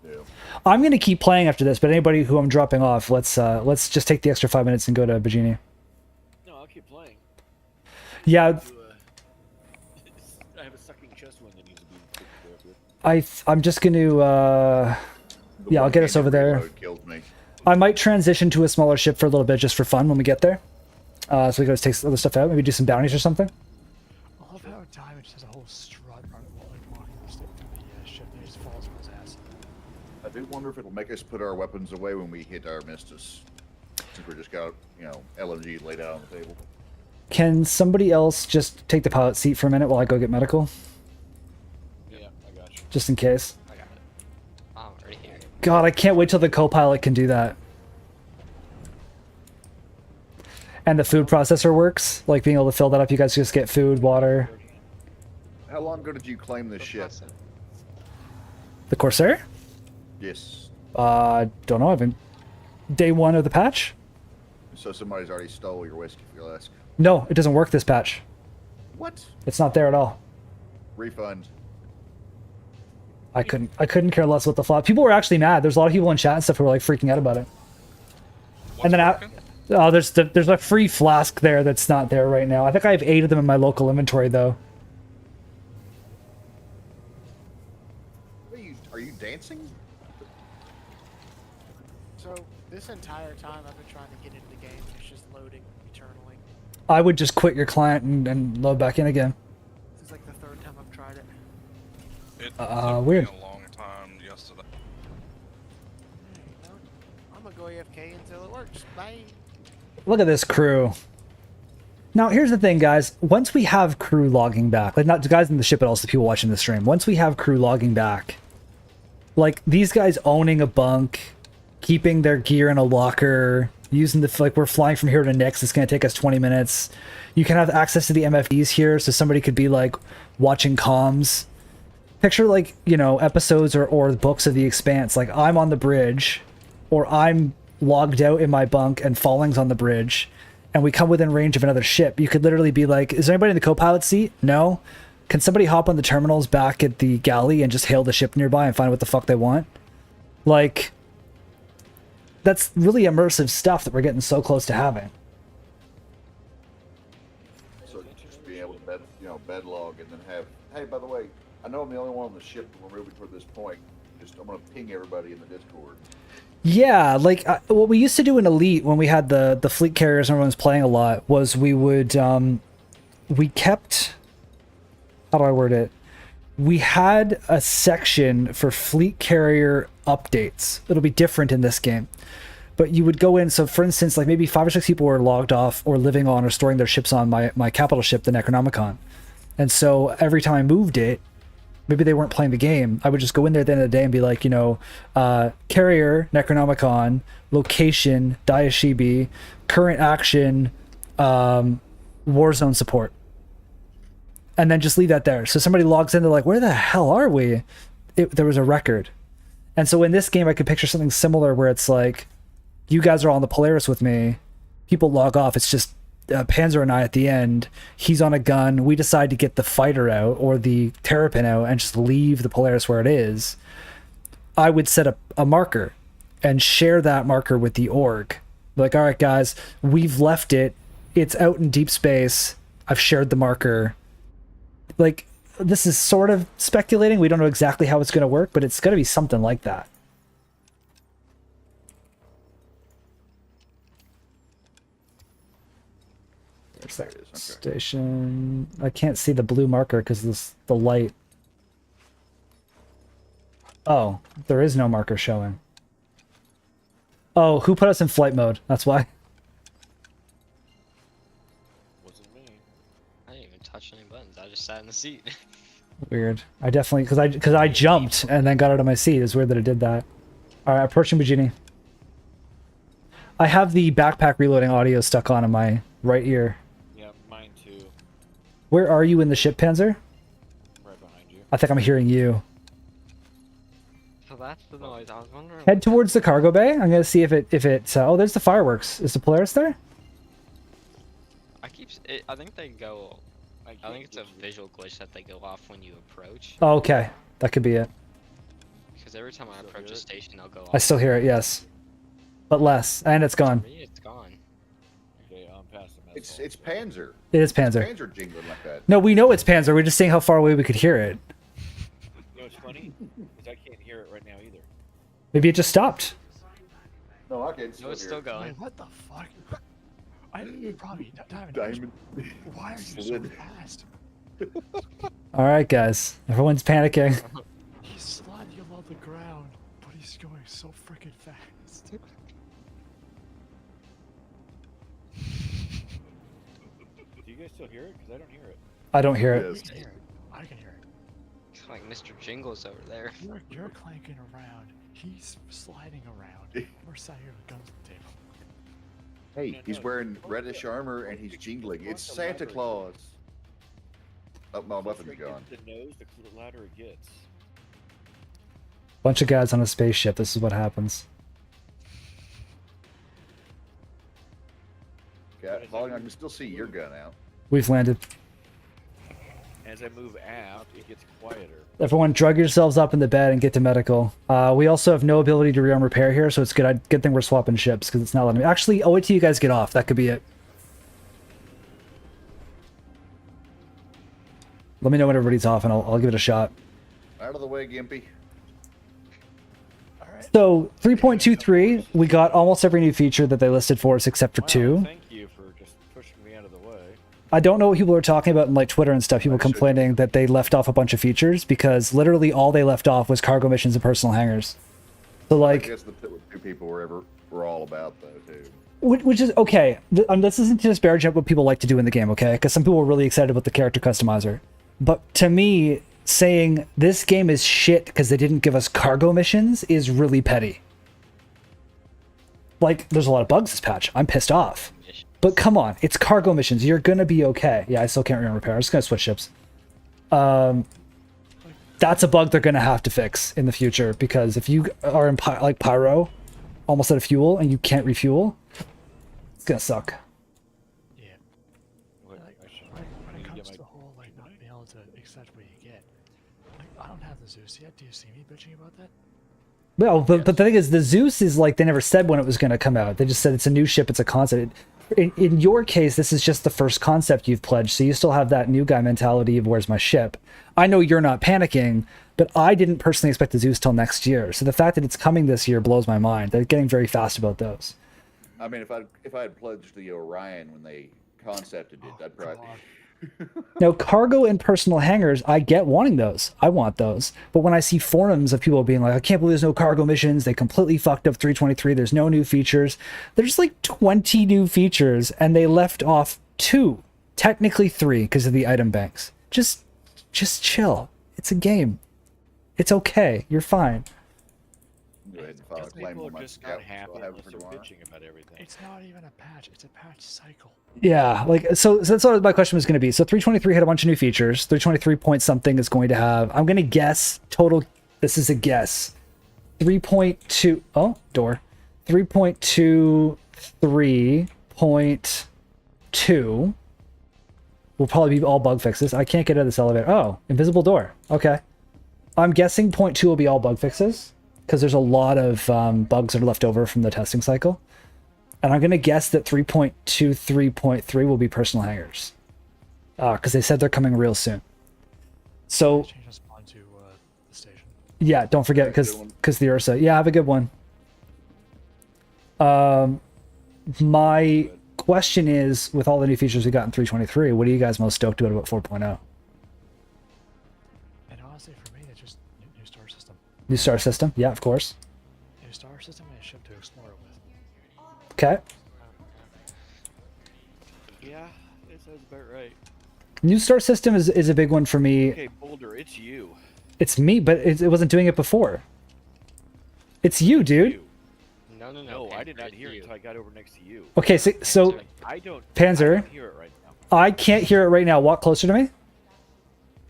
Yeah. I'm going to keep playing after this, but anybody who I'm dropping off, let's just take the extra 5 minutes and go to Bajini. No, I'll keep playing. Yeah, I have a sucking chest wound that needs to be taken care of here. I'm just going to... The Yeah, I'll one get get us over there. reload killed me. I might transition to a smaller ship for a little bit just for fun when we get there. So we can just take some other stuff out, maybe do some bounties or something. I love how Diamond just has a whole strut running while like walking through the ship and he just falls on his ass. I do wonder if it'll make us put our weapons away when we hit our Mistus. Since we just got, LMG laid out on the table. Can somebody else just take the pilot seat for a minute while I go get medical? Yeah, I got you. Just in case. I got it. Oh, I'm already here. God, I can't wait till the co-pilot can do that. And the food processor works, like being able to fill that up. You guys just get food, water. How long ago did you claim this ship? That's it. The Corsair? Yes. Don't know. I've been day 1 of the patch. So somebody's already stole your whiskey flask. No, it doesn't work this patch. What? It's not there at all. Refund. I couldn't care less what the flop. People were actually mad. There's a lot of people in chat and stuff who were like freaking out about it. What's And then working? there's a free flask there that's not there right now. I think I have 8 of them in my local inventory though. Are you dancing? So this entire time I've been trying to get into the game, and it's just loading eternally. I would just quit your client and load back in again. This is like the 3rd time I've tried it. It took weird. me a long time yesterday. You know, I'm gonna go AFK until it works. Bye. Look at this crew. Now, here's the thing, guys. Once we have crew logging back, like not the guys in the ship, but also the people watching the stream. Once we have crew logging back, like these guys owning a bunk, keeping their gear in a locker, using the like we're flying from here to Nix. It's gonna take us 20 minutes. You can have access to the MFDs here, so somebody could be like watching comms. Picture like episodes or books of The Expanse. Like I'm on the bridge, or I'm logged out in my bunk and Falling's on the bridge, and we come within range of another ship. You could literally be like, is there anybody in the co-pilot seat? No? Can somebody hop on the terminals back at the galley and just hail the ship nearby and find what the fuck they want? Like, that's really immersive stuff that we're getting so close to having. So just being able to bed log and then have, hey, by the way, I know I'm the only one on the ship, but we're moving toward this point. I'm gonna ping everybody in the Discord. Yeah, like what we used to do in Elite when we had the fleet carriers and everyone was playing a lot was we would we kept, how do I word it? We had a section for fleet carrier updates. It'll be different in this game. But you would go in, so for instance, like maybe 5 or 6 people were logged off or living on or storing their ships on my capital ship, the Necronomicon. And so every time I moved it, maybe they weren't playing the game, I would just go in there at the end of the day and be like, carrier, Necronomicon, location, Daishibi, current action, Warzone support. and then just leave that there. So somebody logs in, they're like, where the hell are we? There was a record. And so in this game, I could picture something similar where it's like, you guys are all on the Polaris with me. People log off. It's just Panzer and I at the end. He's on a gun. We decide to get the fighter out or the Terrapin out and just leave the Polaris where it is. I would set up a marker and share that marker with the org. Like, all right, guys, we've left it. It's out in deep space. I've shared the marker. Like, this is sort of speculating. We don't know exactly how it's going to work, but it's going to be something like that. There's that station. I can't see the blue marker because the light. Oh, there is no marker showing. Oh, who put us in flight mode? That's why. Wasn't me. I didn't even touch any buttons. I just sat in the seat. Weird. I definitely because I jumped and then got out of my seat. It's weird that it did that. All right, approaching Bujini. I have the backpack reloading audio stuck on in my right ear. Yeah, mine too. Where are you in the ship, Panzer? Right behind you. I think I'm hearing you. So that's the noise. I was wondering. Head towards the cargo bay. I'm gonna see if it. Oh, there's the fireworks. Is the Polaris there? I think they go. I can't think it's a get you. visual glitch that they go off when you approach. Oh, okay, that could be it. Because every time I Still approach hear a it? station, they'll go off. I still hear it. Yes, but less, and it's For gone. me, it's gone. Okay, I'm past the mess It's hall. Panzer. It is Panzer. Panzer jingling like that. No, we know it's Panzer. We're just seeing how far away we could hear it. You know what's funny? Is I can't hear it right now either. Maybe it just stopped. No, I can No, still it's hear still it. going. Wait, what the fuck? Probably Diamond. Diamond. Why are you so slid. fast? All right, guys. Everyone's panicking. He's sliding along the ground, but he's going so freaking fast. Do you guys still hear it? Because I don't hear it. I don't hear it. Yes. I can hear it. I can hear it. It's like Mr. Jingles over there. You're clanking around. He's sliding around. We're sat here with guns on the table. Hey, No, he's no, wearing don't reddish look. armor and he's jingling. Look, It's the Santa louder it Claus. Oh, my Closer weapon's it gone. gets to the nose, the louder it gets. Bunch of guys on a spaceship. This is what happens. Okay, Holly, I can still see your gun out. We've landed. As I move out, it gets quieter. Everyone, drug yourselves up in the bed and get to medical. We also have no ability to rearm repair here, so it's good. Good thing we're swapping ships because it's not letting me. Actually, I'll wait till you guys get off. That could be it. Let me know when everybody's off, and I'll give it a shot. Out of the way, Gimpy. So 3.23, we got almost every new feature that they listed for us except for Wow, two. Thank you for just pushing me out of the way. I don't know what people are talking about in like Twitter and stuff. People I should- complaining that they left off a bunch of features because literally all they left off was cargo missions and personal hangars. So I like, guess the two people were all about though too. which is okay. This isn't to disparage what people like to do in the game, okay? Because some people were really excited about the character customizer. But to me, saying this game is shit because they didn't give us cargo missions is really petty. Like, there's a lot of bugs this patch. I'm pissed off. But come on, it's cargo missions. You're gonna be okay. Yeah, I still can't remember repair. I'm just gonna switch ships. That's a bug they're gonna have to fix in the future because if you are in like pyro, almost out of fuel, and you can't refuel, it's gonna suck. Yeah. What, Like, I should- when I it need to comes get to my- the whole like not being able to accept what you get, like I don't have the Zeus yet. Do you see me bitching about that? Well, but the thing is, the Zeus is like, they never said when it was going to come out. They just said it's a new ship, it's a concept. In your case, this is just the first concept you've pledged, so you still have that new guy mentality of where's my ship. I know you're not panicking, but I didn't personally expect the Zeus till next year. So the fact that it's coming this year blows my mind. They're getting very fast about those. I mean, if I had pledged the Orion when they concepted it, I'd probably. God. Now, cargo and personal hangars, I get wanting those. I want those. But when I see forums of people being like, I can't believe there's no cargo missions, they completely fucked up 323, there's no new features. There's like 20 new features, and they left off 2. Technically 3 because of the item banks. Just chill. It's a game. It's okay. You're fine. go ahead and file a Some claim people on are my just scout. not happy I'll have it unless for they're tomorrow. bitching about everything. It's not even a patch. It's a patch cycle. Yeah, like so that's what my question was going to be. So 323 had a bunch of new features. 323 point something is going to have, I'm going to guess total, this is a guess, 3.2, oh, door, 3.23.2 will probably be all bug fixes. I can't get out of this elevator. Oh, invisible door. Okay. I'm guessing 0.2 will be all bug fixes because there's a lot of bugs that are left over from the testing cycle. And I'm going to guess that 3.23.3 will be personal hangers. Because they said they're coming real soon. So, Change the spawn to the station. yeah, don't forget, Have a good one. because the Ursa. Yeah, have a good one. My question is, with all the new features we got in 323, what are you guys most stoked about 4.0? And honestly, for me, it's just new star system. New star system? Yeah, of course. New star system and a ship to explore it with. Okay. Yeah, it sounds about right. New star system is a big one for me. Okay, Boulder, it's you. It's me, but it wasn't doing it before. It's you, dude. You. No, no, no. No, I did Panzer, not it's hear it you. until I got over next to you. Okay, so Like, I don't Panzer. hear it right now. I can't hear it right now. Walk closer to me.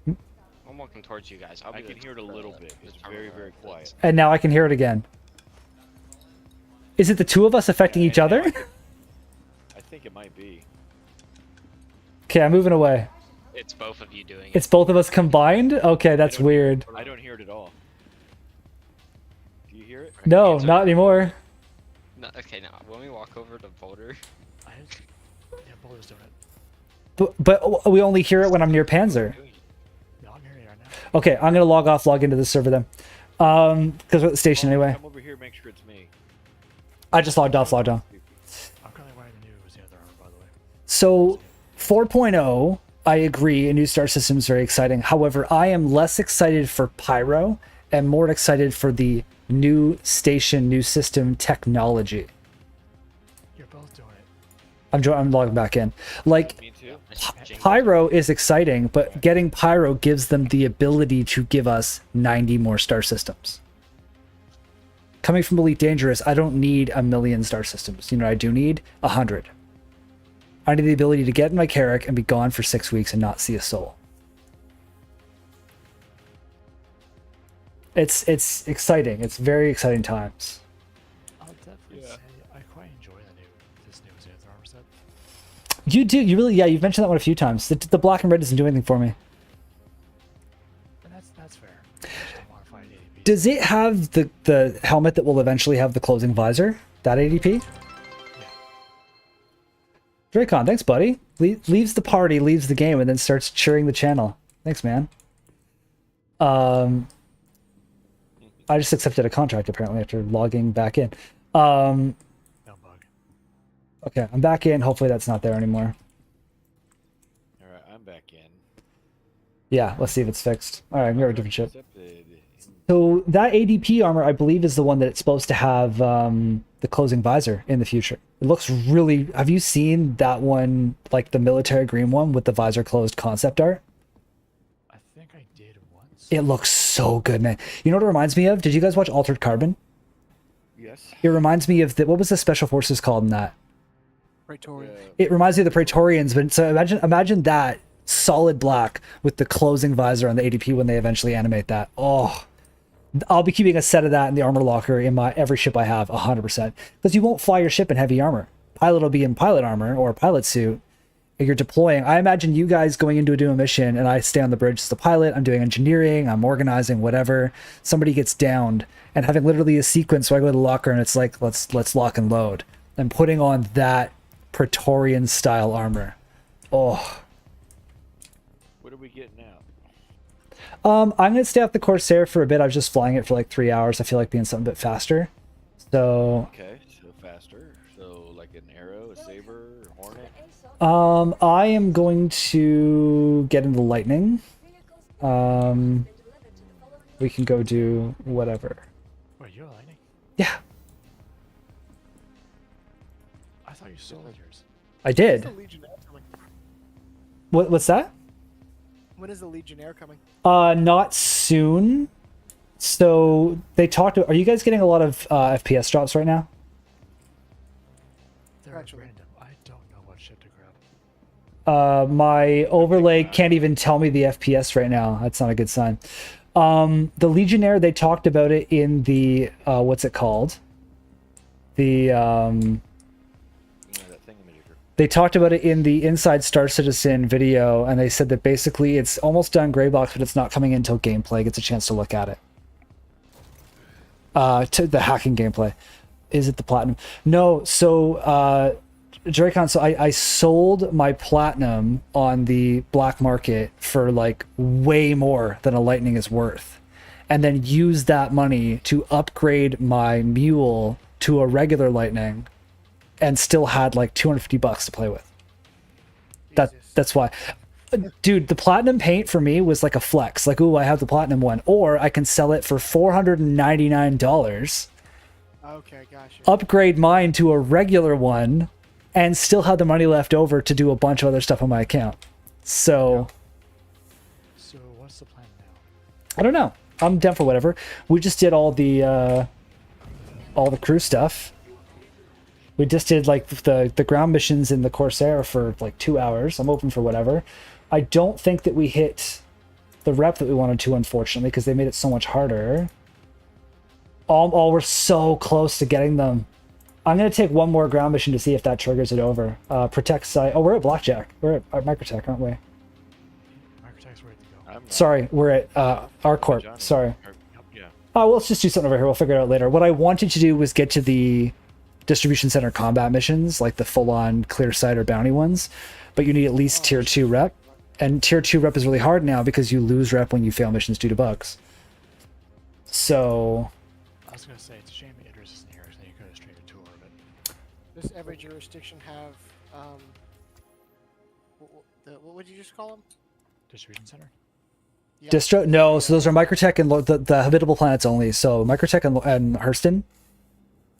I'm walking towards you guys. I can hear it a little bit. It's very, very quiet. And now I can hear it again. Is it the two of us affecting each And now other? I think it might be. Okay, I'm moving away. It's both of you doing It's both of us combined? Okay, that's weird. I don't hear it at all. Do you hear it? No, Hands not are- anymore. it. No, okay, now when we walk over to Boulder, Yeah, Boulder's doing it. But we only hear it when I'm near Panzer. Yeah, I'm hearing it right now. Okay, I'm gonna log off, log into the server then. Because we're at the station anyway. Come over here, make sure it's me. I just logged off, logged on. I'm currently wearing the new Zenith armor, by the way. So 4.0, I agree, a new star system is very exciting. However, I am less excited for Pyro and more excited for the new station, new system technology. You're both doing it. I'm logging back in. Like, Me too. Pyro is exciting, but getting Pyro gives them the ability to give us 90 more star systems. Coming from Elite Dangerous, I don't need 1,000,000 star systems. You know what I do need? 100. I need the ability to get in my Carrack and be gone for 6 weeks and not see a soul. It's exciting. It's very exciting times. I'll definitely say I quite enjoy this new Zenith armor set. You do, you really, yeah, you've mentioned that one a few times. The black and red doesn't do anything for me. And that's fair. I just don't want to fight ADP. Does it have the helmet that will eventually have the closing visor? That ADP? Dracon, thanks, buddy. Leaves the party, leaves the game, and then starts cheering the channel. Thanks, man. I just accepted a contract apparently after logging back in. No bug. Okay, I'm back in. Hopefully that's not there anymore. All right, I'm back in. Yeah, let's see if it's fixed. All right, I'm going to a different ship. Accepted. So that ADP armor, I believe, is the one that it's supposed to have the closing visor in the future. It looks really... Have you seen that one, like the military green one with the visor closed concept art? I think I did once. It looks so good, man. You know what it reminds me of? Did you guys watch Altered Carbon? Yes. It reminds me of... What was the special forces called in that? Praetorian. It reminds me of the Praetorians, but so imagine that solid black with the closing visor on the ADP when they eventually animate that. Oh... I'll be keeping a set of that in the armor locker in my every ship I have, 100%. Because you won't fly your ship in heavy armor. Pilot will be in pilot armor or pilot suit. And you're deploying. I imagine you guys going into a mission and I stay on the bridge as the pilot. I'm doing engineering. I'm organizing, whatever. Somebody gets downed and having literally a sequence where I go to the locker and it's like, let's lock and load. And putting on that Praetorian style armor. Oh. What are we getting out? I'm gonna stay off the Corsair for a bit. I was just flying it for like 3 hours. I feel like being something a bit faster. So Okay, so faster. So like an arrow, a saber, a hornet. I am going to get into lightning. We can go do whatever. Wait, you're lightning? Yeah, I thought you sold yours. I When is did. the Legionnaire coming? What's that? When is the Legionnaire coming? Not soon. So they talked. Are you guys getting a lot of FPS drops right now? They're Actually. random. I don't know what ship to grab. My overlay can't even tell me the FPS right now. That's not a good sign. The Legionnaire, they talked about it in the what's it called? The That thingamajigger. they talked about it in the Inside Star Citizen video, and they said that basically it's almost done gray box, but it's not coming in until gameplay gets a chance to look at it. To the hacking gameplay. Is it the platinum? No, so Dracon, so I sold my platinum on the black market for like way more than a lightning is worth. And then used that money to upgrade my mule to a regular lightning and still had like $250 to play with. Jesus. That's why. Dude, the platinum paint for me was like a flex. Like, ooh, I have the platinum one. Or I can sell it for $499, Okay, gotcha. upgrade mine to a regular one, and still have the money left over to do a bunch of other stuff on my account. So, So what's the plan now? I don't know. I'm down for whatever. We just did all the crew stuff. We just did like the ground missions in the Corsair for like 2 hours. I'm open for whatever. I don't think that we hit the rep that we wanted to, unfortunately, because they made it so much harder. Oh, we're so close to getting them. I'm going to take one more ground mission to see if that triggers it over. Protect site. Oh, we're at Blackjack. We're at Microtech, aren't we? Microtech's ready to go. I'm not- Sorry, we're at R-Corp. John- Sorry. Yeah. Oh, well, let's just do something over here. We'll figure it out later. What I wanted to do was get to the distribution center combat missions, like the full-on clear sight or bounty ones, but you need at least tier 2 rep. And tier 2 rep is really hard now because you lose rep when you fail missions due to bugs. So, I was gonna say it's a shame Idris isn't here, so you could have straight a tour of it. Does every jurisdiction have what would you just call them? Distribution center. Yeah. distro? No, so those are Microtech and the habitable planets only. So Microtech and Hurston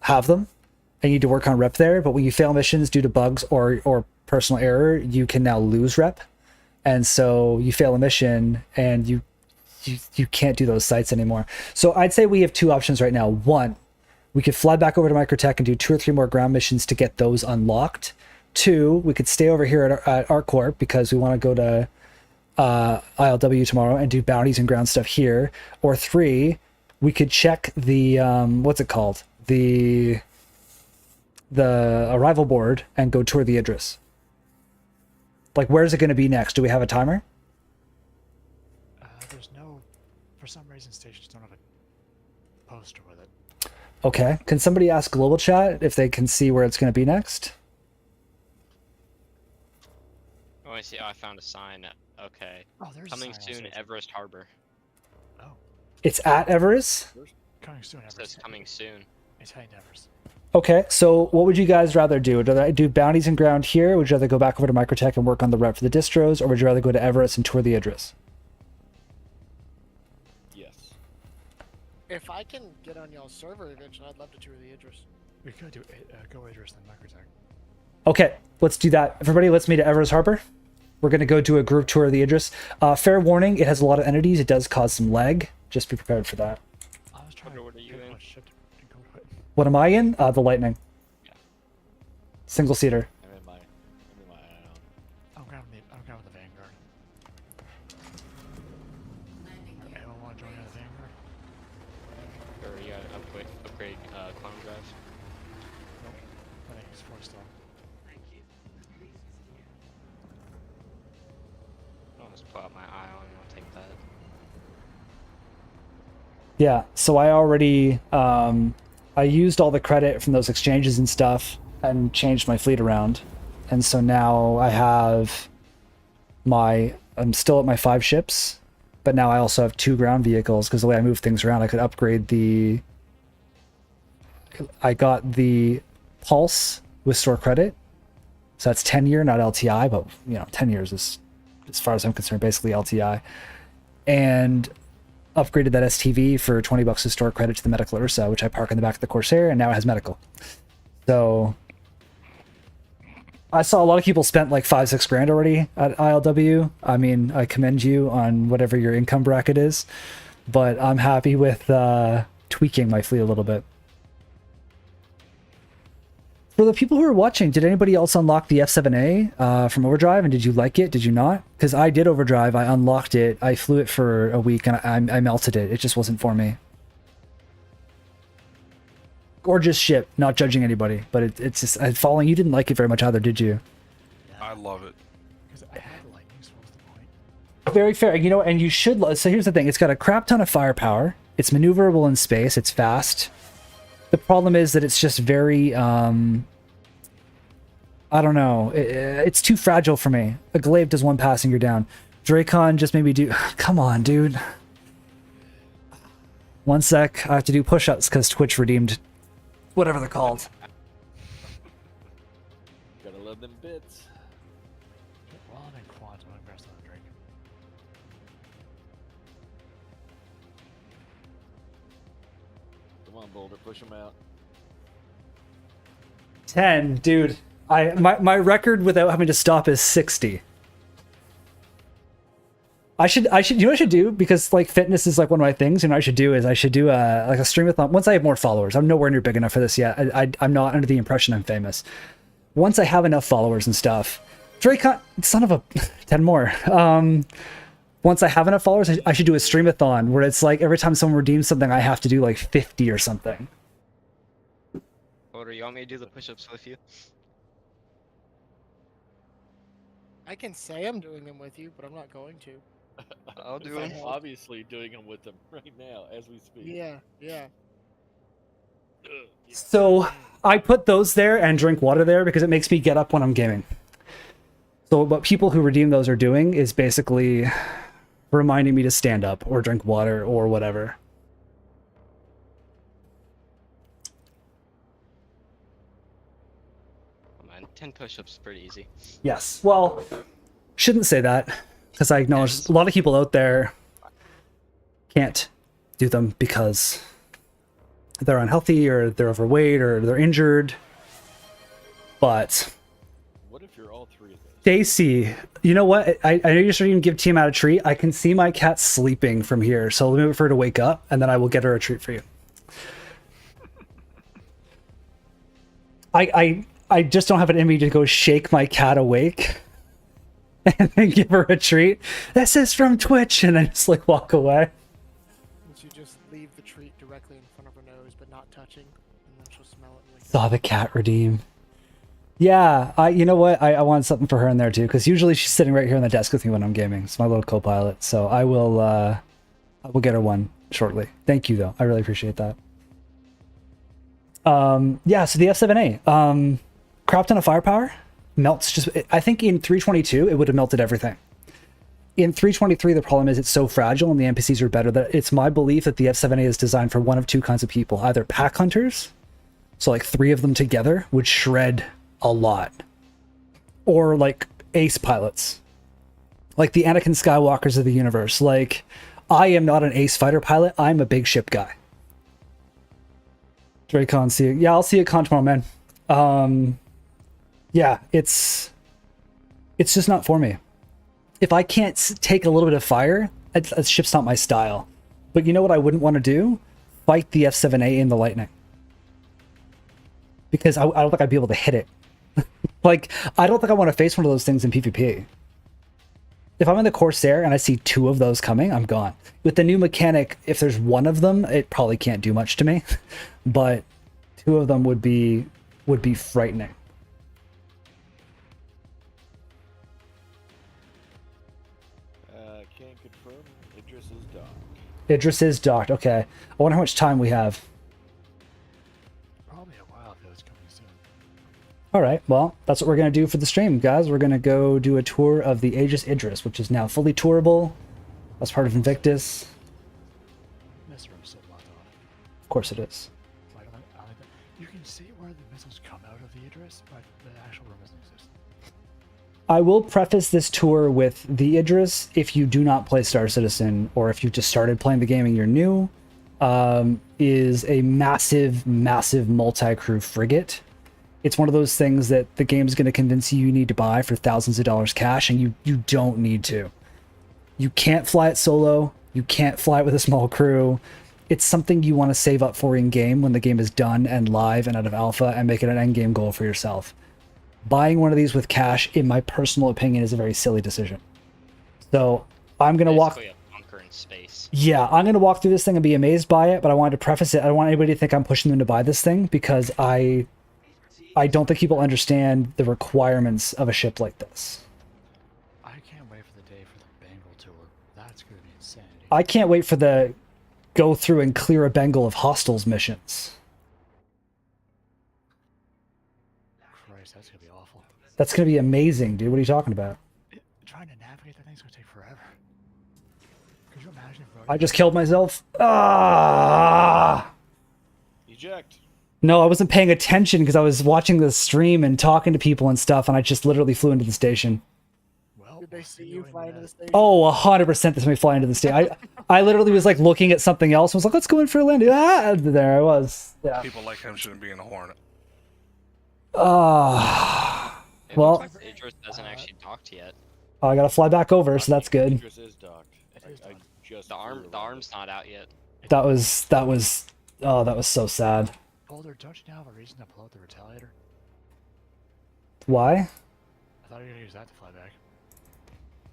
have them, and you need to work on rep there. But when you fail missions due to bugs or personal error, you can now lose rep. And so you fail a mission and you can't do those sites anymore. So I'd say we have two options right now. One, we could fly back over to Microtech and do 2 or 3 more ground missions to get those unlocked. 2, we could stay over here at ArcCorp because we want to go to ILW tomorrow and do bounties and ground stuff here. Or 3, we could check the what's it called? The arrival board and go tour the Idris. Like, where's it going to be next? Do we have a timer? There's no, for some reason, stations don't have a poster with it. Okay. Can somebody ask Global Chat if they can see where it's going to be next? Oh, I see. Oh, I found a sign. Okay. Oh, there's Coming a sign on soon, station. Everest Harbor. Oh, It's at Everest? coming soon, It Everest. says coming soon. It's heading to Everest. Okay, so what would you guys rather do? Would I do bounties and ground here? Would you rather go back over to Microtech and work on the rep for the distros? Or would you rather go to Everest and tour the Idris? Yes. If I can get on y'all's server eventually, I'd love to tour the Idris. We could do go Idris then Microtech. Okay, let's do that. Everybody, let's meet at Everest Harbor. We're going to go do a group tour of the Idris. Fair warning, it has a lot of entities. It does cause some lag. Just be prepared for that. I was trying Wonder what are to you get in? what ship to go to it. What am I in? The Lightning. Yeah. Single seater. I'm in my I'm grabbing the Vanguard. Anyone want to join the Vanguard? Or you gotta upgrade clone drives. I think it's 4 still. I'll just pull out my ion and I'll take that. Yeah, so I already I used all the credit from those exchanges and stuff and changed my fleet around. And so now I have I'm still at my 5 ships, but now I also have 2 ground vehicles because the way I move things around, I could upgrade I got the Pulse with store credit. So that's 10 year, not LTI, but 10 years is, as far as I'm concerned, basically LTI. And upgraded that STV for $20 of store credit to the medical Ursa, which I park in the back of the Corsair, and now it has medical. So I saw a lot of people spent like 5-6 grand already at ILW. I mean, I commend you on whatever your income bracket is. but I'm happy with tweaking my fleet a little bit. For the people who are watching, did anybody else unlock the F7A from Overdrive, and did you like it? Did you not? Because I did Overdrive, I unlocked it, I flew it for a week, and I melted it. It just wasn't for me. Gorgeous ship, not judging anybody, but it's just falling. You didn't like it very much either, did you? I love it. Because I had lightning, so what's the point? Very fair. You know, and you should. So here's the thing: it's got a crap ton of firepower. It's maneuverable in space. It's fast. The problem is that it's just very. I don't know. It's too fragile for me. A glaive does one passing, you're down. Dracon just maybe do. Come on, dude. One sec. I have to do push-ups because Twitch redeemed whatever they're called. Gotta love them bits. Well, I'm in quantum. I'm pressed on the drink. Come on, Boulder, push them out. 10, dude. My record without having to stop is 60. I should you know what I should do, because like fitness is like one of my things, and what I should do is I should do like a streamathon once I have more followers. I'm nowhere near big enough for this yet. I'm not under the impression I'm famous. Once I have enough followers and stuff, Dracon, son of a 10 more. Once I have enough followers, I should do a streamathon where it's like every time someone redeems something, I have to do like 50 or something. Boulder, you want me to do the push-ups with you? I can say I'm doing them with you, but I'm not going to. I'll do I'm it. obviously doing them with them right now as we speak. Yeah, yeah. Ugh, yeah. So I put those there and drink water there because it makes me get up when I'm gaming. So what people who redeem those are doing is basically reminding me to stand up or drink water or whatever. Oh, man, 10 push-ups is pretty easy. Yes. Well, shouldn't say that because I acknowledge a lot of people out there can't do them because they're unhealthy or they're overweight or they're injured. But What if you're all three of those? Stacy, you know what? I know you're starting to give Tiamat a treat. I can see my cat sleeping from here, so let me wait for her to wake up, and then I will get her a treat for you. I just don't have it in me to go shake my cat awake and then give her a treat. This is from Twitch, and I just like walk away. And you just leave the treat directly in front of her nose, but not touching, and then she'll smell it. Like, Saw the cat redeem. Yeah, you know what? I want something for her in there too, because usually she's sitting right here on the desk with me when I'm gaming. It's my little co-pilot, so I will get her one shortly. Thank you, though. I really appreciate that. Yeah, so the F7A, crap ton of firepower, melts just. I think in 322 it would have melted everything. In 323, the problem is it's so fragile and the NPCs are better that it's my belief that the F7A is designed for one of two kinds of people: either pack hunters, so like 3 of them together would shred a lot, or like ace pilots, like the Anakin Skywalkers of the universe. Like, I am not an ace fighter pilot. I'm a big ship guy. Dracon, see you. Yeah, I'll see you at con tomorrow, man. Yeah, it's just not for me. If I can't take a little bit of fire, a ship's not my style. But you know what I wouldn't want to do? Fight the F7A in the lightning. Because I don't think I'd be able to hit it. Like, I don't think I want to face one of those things in PvP. If I'm in the Corsair and I see 2 of those coming, I'm gone. With the new mechanic, if there's 1 of them, it probably can't do much to me. But 2 of them would be frightening. Can confirm Idris is docked. Idris is docked. Okay. I wonder how much time we have. Probably a while if it was coming soon. All right. Well, that's what we're going to do for the stream, guys. We're going to go do a tour of the Aegis Idris, which is now fully tourable. That's part of Invictus. This room's still locked off. Of course it is. So I like that. You can see where the missiles come out of the Idris, but the actual room doesn't exist. I will preface this tour with the Idris, if you do not play Star Citizen, or if you just started playing the game and you're new, is a massive, massive multi-crew frigate. It's one of those things that the game's going to convince you need to buy for thousands of dollars cash, and you don't need to. You can't fly it solo. You can't fly it with a small crew. It's something you want to save up for in game when the game is done and live and out of alpha, and make it an end game goal for yourself. Buying one of these with cash, in my personal opinion, is a very silly decision. So I'm gonna walk. Basically a bunker in space. Yeah, I'm gonna walk through this thing and be amazed by it. But I wanted to preface it. I don't want anybody to think I'm pushing them to buy this thing, because I don't think people understand the requirements of a ship like this. I can't wait for the day for the Bengal tour. That's gonna be insanity. I can't wait for the go through and clear a Bengal of hostiles missions. Christ, that's gonna be awful. That's gonna be amazing, dude. What are you talking about? Trying to navigate that thing's gonna take forever. Could you imagine if I just killed myself. Ah! Eject. No, I wasn't paying attention because I was watching the stream and talking to people and stuff, and I just literally flew into the station. Well, Did they see you fly into the station? Oh, 100% this may fly into the station. I literally was like looking at something else and was like, let's go in for a landing. Ah, there I was. Yeah. People like him shouldn't be in a Hornet. Ah. It Well, looks like Idris hasn't actually docked yet. I gotta fly back over, so that's good. Idris is docked. I just The flew the around arm's not out yet. That was, oh, that was so sad. Boulder, don't you now have a reason to pull out the Retaliator? Why? I thought you were gonna use that to fly back.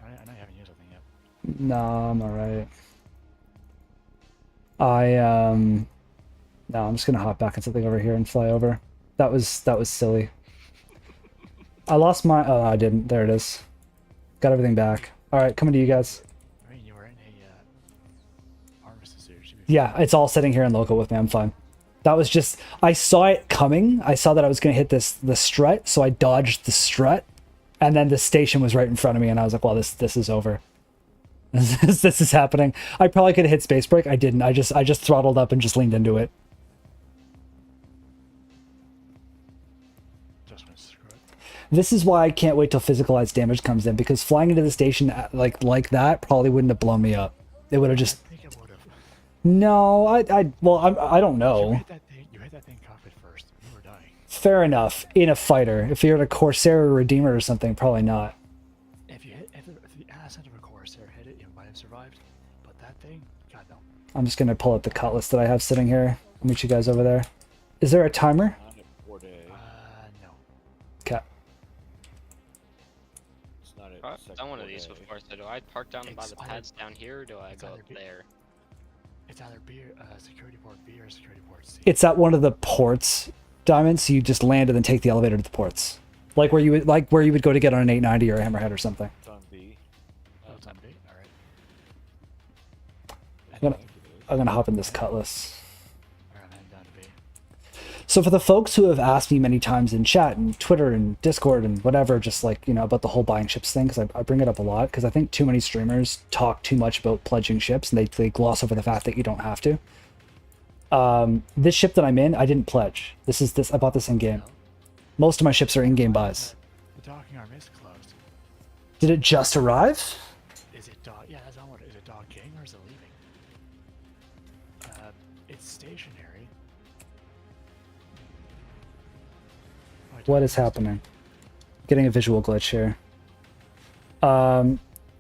I know you haven't used that thing yet. No, I'm alright. No, I'm just gonna hop back on something over here and fly over. That was silly. I lost my, oh, I didn't. There it is. Got everything back. Alright, coming to you guys. I mean, you were in a armistice suit. You should be Yeah, it's all sitting here in local with me. I'm fine. That was just, I saw it coming. I saw that I was going to hit the strut, so I dodged the strut, and then the station was right in front of me, and I was like, well, this is over. This is happening. I probably could have hit space brake. I didn't. I just throttled up and just leaned into it. just gonna screw it. This is why I can't wait till physicalized damage comes in, because flying into the station like that probably wouldn't have blown me up. It would have just, I think it would have. no, I don't know. You hit that thing cockpit first. You were dying. Fair enough. In a fighter. If you're in a Corsair or Redeemer or something, probably not. If the ascent of a Corsair hit it, you might have survived. But that thing, God no. I'm just going to pull out the cutlass that I have sitting here. I'll meet you guys over there. Is there a timer? on it 4 day. No. Okay. It's not a I've second done one of 4 these day. before, so do I park down by It's the either- pads down here, or do I it's go either up be- there? It's either security port B or security port C. It's at one of the ports, Diamond, so you just land and then take the elevator to the ports. Like where you would go to get on an 890 or a Hammerhead or something. It's on B. Oh, it's on B? Alright. I'm gonna hop in this cutlass. Alright, I'm heading down to B. So for the folks who have asked me many times in chat and Twitter and Discord and whatever, just like, you know, about the whole buying ships thing, because I bring it up a lot, because I think too many streamers talk too much about pledging ships, and they gloss over the fact that you don't have to. This ship that I'm in, I didn't pledge. I bought this in game. Most of my ships are in-game buys. The docking arm is closed. Did it just arrive? Is it dog? Yeah, that's not what. Is it dog king or is it leaving? It's stationary. Oh, What is happening? Getting a visual glitch here.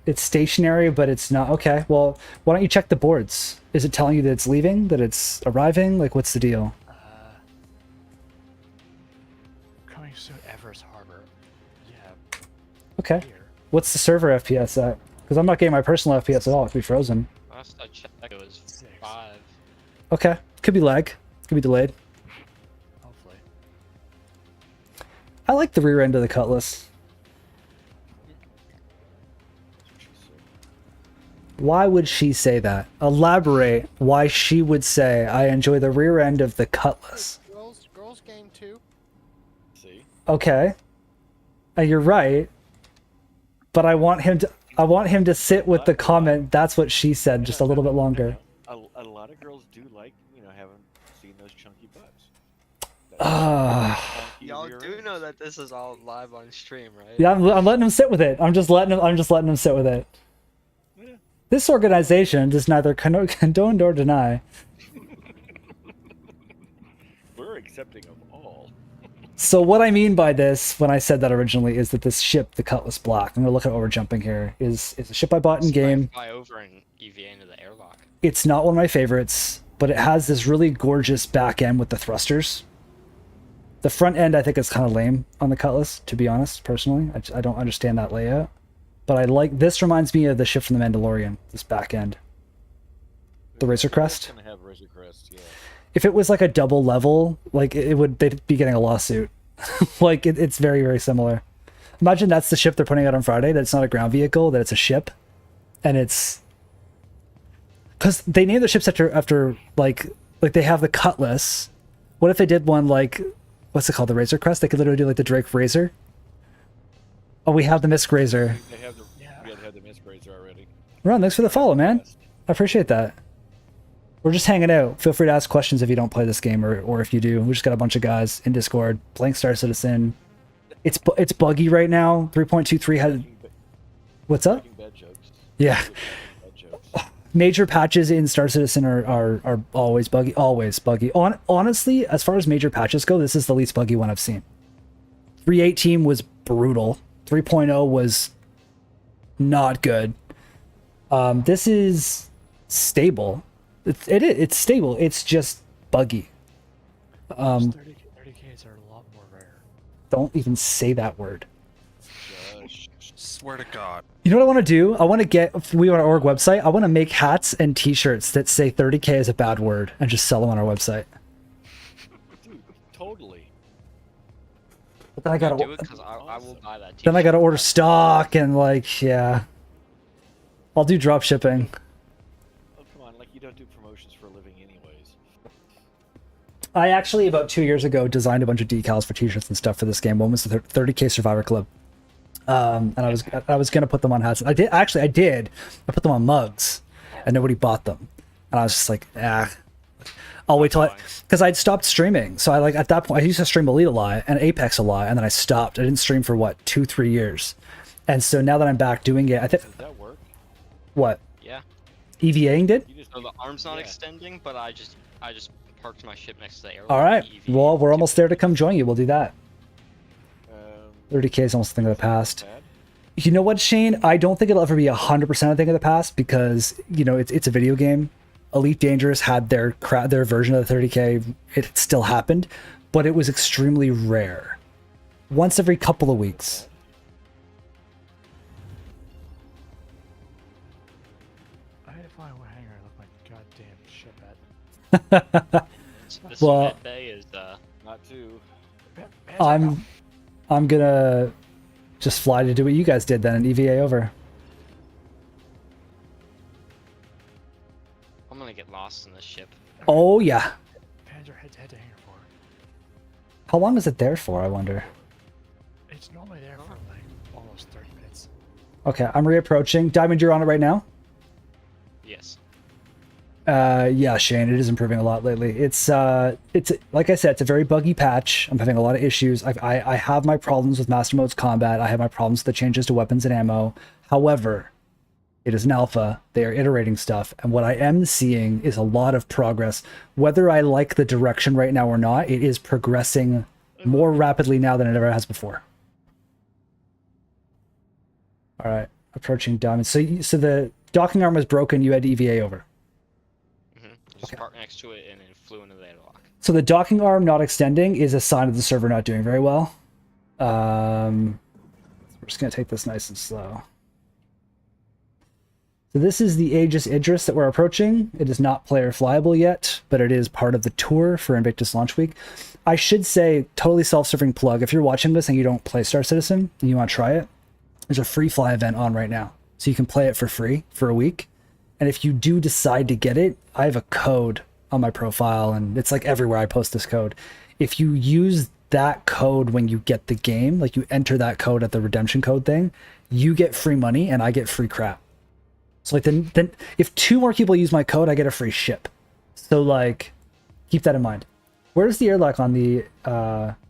It's stationary, but it's not. Okay, well, why don't you check the boards? Is it telling you that it's leaving? That it's arriving? Like, what's the deal? Coming soon, Everest Harbor. Yeah. Okay. Here. What's the server FPS at? Because I'm not getting my personal FPS at all. It could be frozen. Last I checked, it was 6. 5. Okay. Could be lag. Could be delayed. Hopefully. I like the rear end of the Cutlass. Why would she say that? Elaborate why she would say, I enjoy the rear end of the Cutlass. Girls game 2. See? Okay. You're right. But I want him to sit with the comment, that's what she said, just a little bit longer. A lot of girls do like, having seen those chunky butts. Chunky Y'all rear do ends. know that this is all live on stream, right? Yeah, I'm letting him sit with it. I'm just letting him sit with it. Yeah. This organization does neither condone nor deny. We're accepting of all. So what I mean by this, when I said that originally, is that this ship, the Cutlass Black, I'm gonna look at what we're jumping here, is a ship I bought in game. Fly over and EVA into the airlock. It's not one of my favorites, but it has this really gorgeous back end with the thrusters. The front end, I think, is kind of lame on the Cutlass, to be honest, personally. I don't understand that layout. But I like, this reminds me of the ship from the Mandalorian, this back end. The Razor Crest. Gonna have Razor Crest, yeah. If it was like a double level, like they'd be getting a lawsuit. Like it's very, very similar. Imagine that's the ship they're putting out on Friday, that it's not a ground vehicle, that it's a ship. And it's, because they name the ships after like they have the Cutlass. What if they did one like, what's it called, the Razor Crest? They could literally do like the Drake Razor. Oh, we have the Misk Razor. They have the, yeah, they have the Mist Razor already. Ron, thanks for the follow, man. I appreciate that. We're just hanging out. Feel free to ask questions if you don't play this game, or if you do. We just got a bunch of guys in Discord playing Star Citizen. It's buggy right now. 3.23 had. What's up? Bad jokes. Yeah. Bad jokes. Major patches in Star Citizen are always buggy. Always buggy. Honestly, as far as major patches go, this is the least buggy one I've seen. 3.18 was brutal. 3.0 was not good. This is stable. It's stable. It's just buggy. 30Ks are a lot more rare. Don't even say that word. Gosh. Swear to God. You know what I want to do? I want to get, if we on our org website, I want to make hats and t-shirts that say 30K is a bad word and just sell them on our website. Dude, totally. But then I gotta do it because I will buy that. then I gotta order stock and like, yeah. I'll do drop shipping. Oh, come on, like you don't do promotions for a living anyways. I actually, about 2 years ago, designed a bunch of decals for t-shirts and stuff for this game. One was the 30K Survivor Club. And I was gonna put them on hats. I did. I put them on mugs, and nobody bought them. And I was just like, I'll wait till because I'd stopped streaming. So I like at that point I used to stream Elite a lot and Apex a lot, and then I stopped. I didn't stream for what 2-3 years, and so now that I'm back doing it, I think. Does that work? What? Yeah. EVAing did? You just So the arm's not Yeah. extending, but I just parked my ship next to the airlock. All right. EVA. Well, we're almost there to come join you. We'll do that. um, 30K is almost a thing of the past. bad. You know what, Shane? I don't think it'll ever be 100% a thing of the past because, you know, it's a video game. Elite Dangerous had their version of the 30K. It still happened, but it was extremely rare. Once every couple of weeks. I had to find what hangar I left my goddamn ship at. This Well- med bay is Not too. I'm gonna just fly to do what you guys did then and EVA over. I'm gonna get lost in this ship. Oh yeah. Panzer head to hangar 4. How long is it there for, I wonder? It's normally there for like almost 30 minutes. Okay, I'm reapproaching. Diamond, you're on it right now? Yes. Yeah, Shane, it is improving a lot lately. It's like I said, it's a very buggy patch. I'm having a lot of issues. I have my problems with Master Mode's combat. I have my problems with the changes to weapons and ammo. However, it is an alpha. They are iterating stuff, and what I am seeing is a lot of progress. Whether I like the direction right now or not, it is progressing more rapidly now than it ever has before. All right, approaching Diamond. So the docking arm was broken. You had to EVA over. Just parked next to it and then flew into the airlock. So the docking arm not extending is a sign of the server not doing very well. We're just going to take this nice and slow. So this is the Aegis Idris that we're approaching. It is not player flyable yet, but it is part of the tour for Invictus Launch Week. I should say, totally self-serving plug, if you're watching this and you don't play Star Citizen and you want to try it, there's a free fly event on right now. So you can play it for free for a week. And if you do decide to get it, I have a code on my profile, and it's like everywhere I post this code. If you use that code when you get the game, like you enter that code at the redemption code thing, you get free money and I get free crap. So like then if 2 more people use my code, I get a free ship. So like, keep that in mind. Where's the airlock on the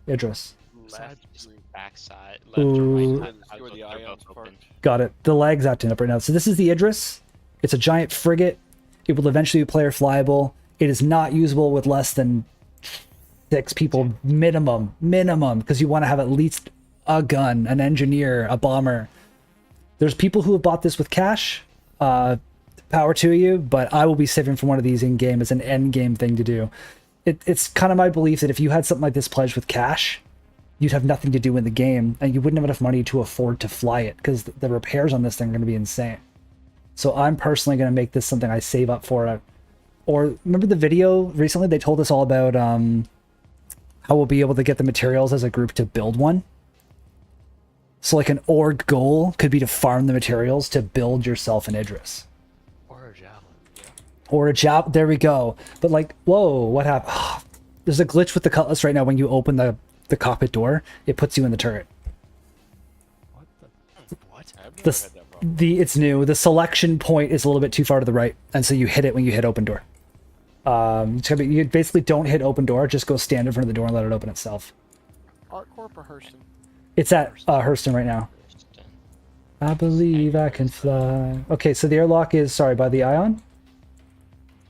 Idris? Left, Backside, left or Ooh. right. where the They're ions both parked. open. Got it. The lag's acting up right now. So this is the Idris. It's a giant frigate. It will eventually be player flyable. It is not usable with less than 6 people minimum, because you want to have at least a gun, an engineer, a bomber. There's people who have bought this with cash. Power to you, but I will be saving for one of these in game as an end game thing to do. It's kind of my belief that if you had something like this pledged with cash, you'd have nothing to do in the game, and you wouldn't have enough money to afford to fly it, because the repairs on this thing are going to be insane. So I'm personally going to make this something I save up for. Or remember the video recently? They told us all about how we'll be able to get the materials as a group to build one. So like an org goal could be to farm the materials to build yourself an Idris. Or a javelin. Yeah. Or a javelin. There we go. But like, whoa, what happened? Oh, there's a glitch with the cutlass right now. When you open the cockpit door, it puts you in the turret. What the? What? I've never This, had that problem. it's new. The selection point is a little bit too far to the right, and so you hit it when you hit open door. You basically don't hit open door. Just go stand in front of the door and let it open itself. ArtCorp or Hurston? It's at Hurston right now. I believe I can fly. Okay, so the airlock is, sorry, by the Ion.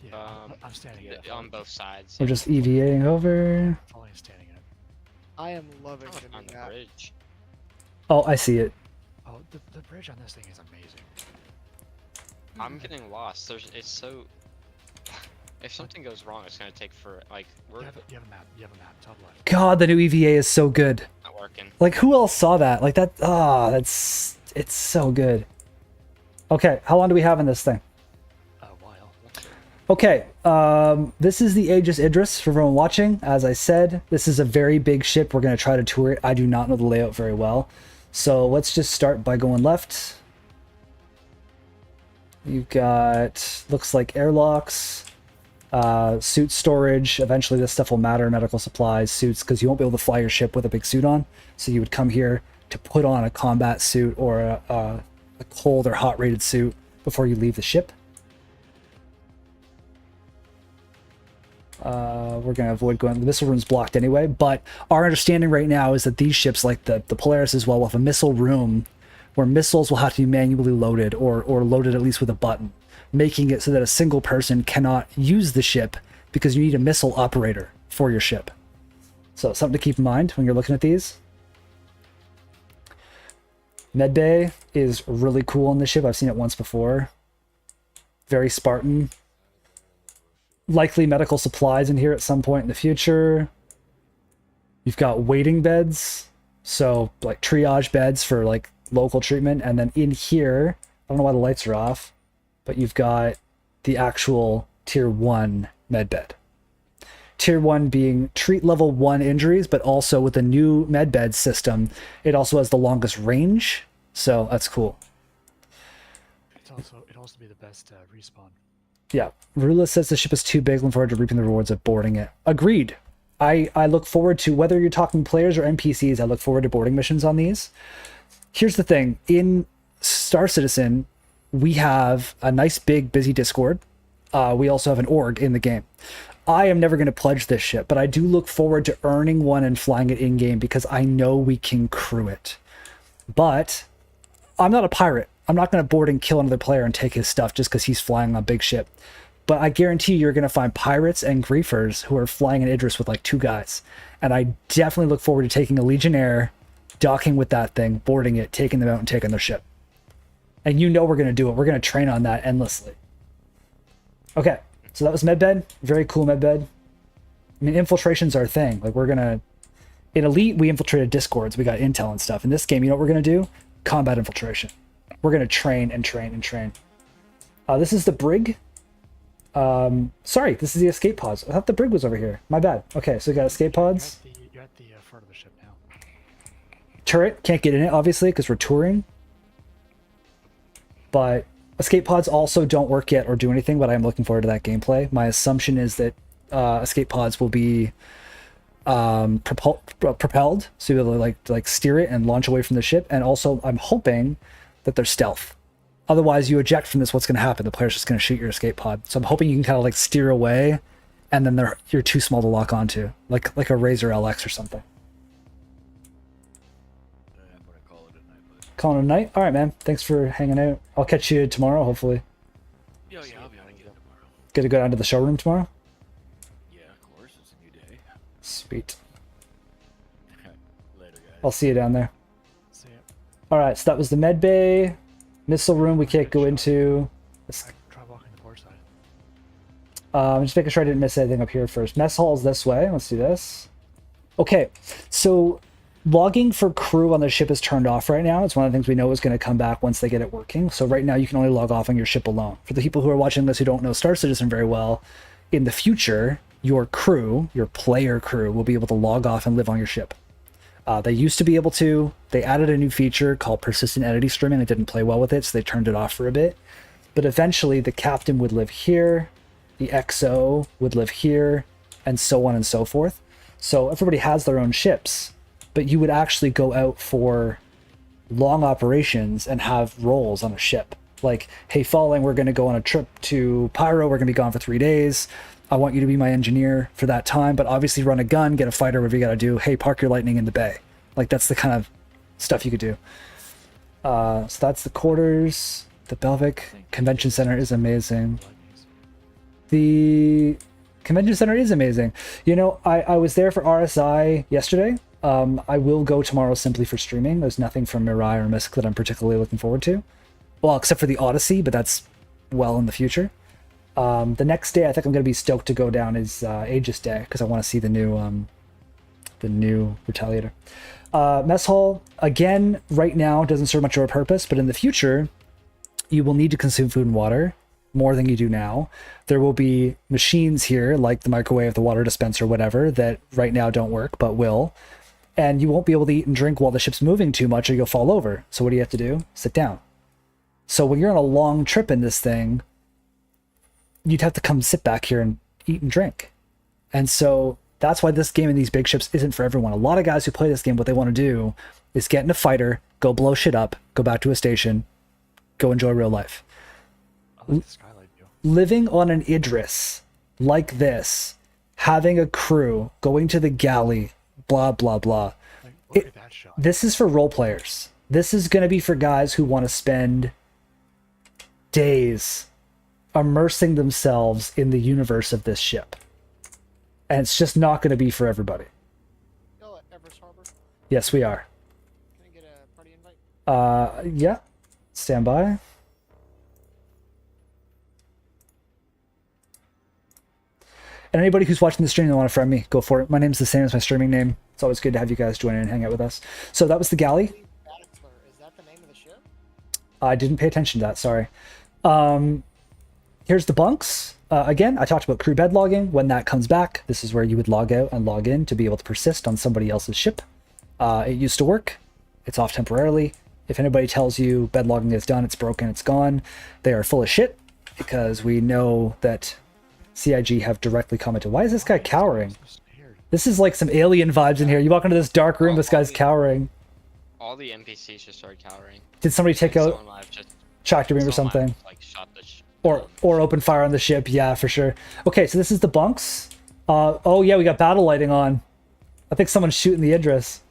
Yeah, I'm standing in it. On both sides. We're just EVAing over. Only standing in it. I am loving Oh, the on new the map. bridge. Oh, I see it. Oh, the bridge on this thing is amazing. I'm getting lost. It's so. If something goes wrong, it's gonna take for like we're You have a map. You have a map. Top left. God, the new EVA is so good. not working. Like, who else saw that? Like that. It's so good. Okay, how long do we have in this thing? A while. Okay, this is the Aegis Idris for everyone watching. As I said, this is a very big ship. We're going to try to tour it. I do not know the layout very well. So let's just start by going left. You've got, looks like airlocks, suit storage. Eventually this stuff will matter, medical supplies, suits, because you won't be able to fly your ship with a big suit on. So you would come here to put on a combat suit or a cold or hot rated suit before you leave the ship. We're going to avoid going, the missile room's blocked anyway, but our understanding right now is that these ships, like the Polaris as well, will have a missile room where missiles will have to be manually loaded or loaded at least with a button, making it so that a single person cannot use the ship because you need a missile operator for your ship. So something to keep in mind when you're looking at these. Medbay is really cool on this ship. I've seen it once before. Very Spartan. Likely medical supplies in here at some point in the future. You've got waiting beds, so like triage beds for like local treatment, and then in here, I don't know why the lights are off, but you've got the actual tier 1 med bed. Tier 1 being treat level 1 injuries, but also with the new med bed system, it also has the longest range, so that's cool. It'd also be the best respawn. Yeah, Rula says the ship is too big. Looking forward to reaping the rewards of boarding it. Agreed. I look forward to, whether you're talking players or NPCs, I look forward to boarding missions on these. Here's the thing. In Star Citizen, we have a nice, big, busy Discord. We also have an org in the game. I am never going to pledge this ship, but I do look forward to earning one and flying it in-game because I know we can crew it. But I'm not a pirate. I'm not going to board and kill another player and take his stuff just because he's flying on a big ship. But I guarantee you're going to find pirates and griefers who are flying an Idris with like 2 guys. And I definitely look forward to taking a Legionnaire, docking with that thing, boarding it, taking them out and taking their ship. And you know we're going to do it. We're going to train on that endlessly. Okay, so that was medbed. Very cool medbed. I mean, infiltration's our thing. Like, we're going to... In Elite, we infiltrated Discords. We got intel and stuff. In this game, you know what we're going to do? Combat infiltration. We're going to train and train and train. This is the brig. Sorry, this is the escape pods. I thought the brig was over here. My bad. Okay, so we got escape pods. You're at the front of the ship now. Turret, can't get in it, obviously, because we're touring. But escape pods also don't work yet or do anything, but I'm looking forward to that gameplay. My assumption is that escape pods will be propelled, so you'll be able to like steer it and launch away from the ship. And also, I'm hoping that they're stealth. Otherwise, you eject from this, what's going to happen? The player's just going to shoot your escape pod. So I'm hoping you can kind of like steer away, and then you're too small to lock onto, like a Razor LX or something. I'm gonna call it a night, but Calling it a night? All right, man. Thanks for hanging out. I'll catch you tomorrow, hopefully. yeah, I'll be on again tomorrow. Get to go down to the showroom tomorrow? Yeah, of course, it's a new day. Sweet. Later, guys. I'll see you down there. See ya. Alright, so that was the med bay. Missile room we can't go into. Try walking the port side. I'm just making sure I didn't miss anything up here first. Mess hall's this way. Let's do this. Okay, so logging for crew on the ship is turned off right now. It's one of the things we know is going to come back once they get it working. So right now you can only log off on your ship alone. For the people who are watching this who don't know Star Citizen very well, in the future, your crew, your player crew, will be able to log off and live on your ship. They used to be able to. They added a new feature called persistent entity streaming. It didn't play well with it, so they turned it off for a bit. But eventually, the captain would live here, the XO would live here, and so on and so forth. So everybody has their own ships, but you would actually go out for long operations and have roles on a ship. Like, hey, Falling, we're going to go on a trip to Pyro. We're going to be gone for 3 days. I want you to be my engineer for that time, but obviously run a gun, get a fighter, whatever you got to do. Hey, park your lightning in the bay. Like, that's the kind of stuff you could do. So that's the quarters. The Belvic Convention Center is amazing. The Convention Center is amazing. You know, I was there for RSI yesterday. I will go tomorrow simply for streaming. There's nothing from Mirai or Misk that I'm particularly looking forward to. Well, except for the Odyssey, but that's well in the future. The next day I think I'm going to be stoked to go down is Aegis Day, because I want to see the new Retaliator. Mess hall, again, right now doesn't serve much of a purpose, but in the future, you will need to consume food and water more than you do now. There will be machines here, like the microwave, the water dispenser, whatever, that right now don't work, but will. And you won't be able to eat and drink while the ship's moving too much or you'll fall over. So what do you have to do? Sit down. So when you're on a long trip in this thing, you'd have to come sit back here and eat and drink. And so that's why this game in these big ships isn't for everyone. A lot of guys who play this game, what they want to do is get in a fighter, go blow shit up, go back to a station, go enjoy real life. I like the skylight view. Living on an Idris like this, having a crew, going to the galley, blah, blah, blah. Like, look at that shot. This is for role players. This is going to be for guys who want to spend days immersing themselves in the universe of this ship. And it's just not going to be for everybody. Y'all at Everest Harbor? Yes, we are. Can I get a party invite? Yeah. Stand by. And anybody who's watching the stream and want to friend me, go for it. My name's the same as my streaming name. It's always good to have you guys join in and hang out with us. So that was the galley. Bachelor, is that the name of the ship? I didn't pay attention to that, sorry. Here's the bunks. Again, I talked about crew bed logging. When that comes back, this is where you would log out and log in to be able to persist on somebody else's ship. It used to work. It's off temporarily. If anybody tells you bed logging is done, it's broken, it's gone, they are full of shit, because we know that CIG have directly commented, why is this guy cowering? This is like some alien vibes in here. You walk into this dark room, this guy's cowering. All the NPCs just started cowering. Did somebody take out Someone might have just tractor beam or someone might something? have, like, shot the Or open fire on the ship, yeah, for sure. Okay, so this is the bunks. Oh yeah, we got battle lighting on. I think someone's shooting the Idris.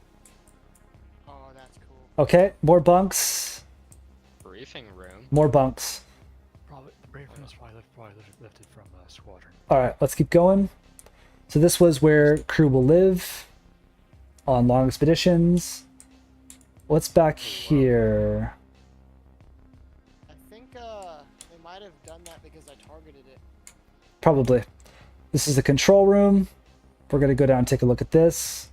Oh, that's cool. Okay, more bunks. briefing room. More bunks. Probably the brave room is probably lifted from squadron. Alright, let's keep going. So this was where crew will live on long expeditions. What's back here? I think they might have done that because I targeted it. Probably. This is the control room. We're going to go down and take a look at this.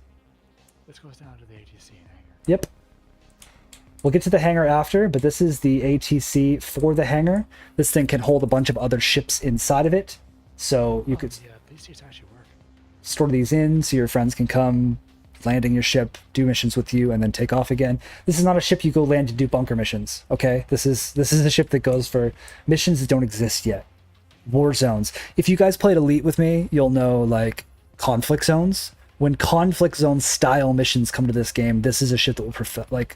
This goes down to the ATC hangar. Yep. We'll get to the hangar after, but this is the ATC for the hangar. This thing can hold a bunch of other ships inside of it. So you could Yeah, these seats actually work. store these in so your friends can come, land in your ship, do missions with you, and then take off again. This is not a ship you go land to do bunker missions, okay? This is a ship that goes for missions that don't exist yet. War zones. If you guys played Elite with me, you'll know, like, conflict zones. When conflict zone style missions come to this game, this is a ship that will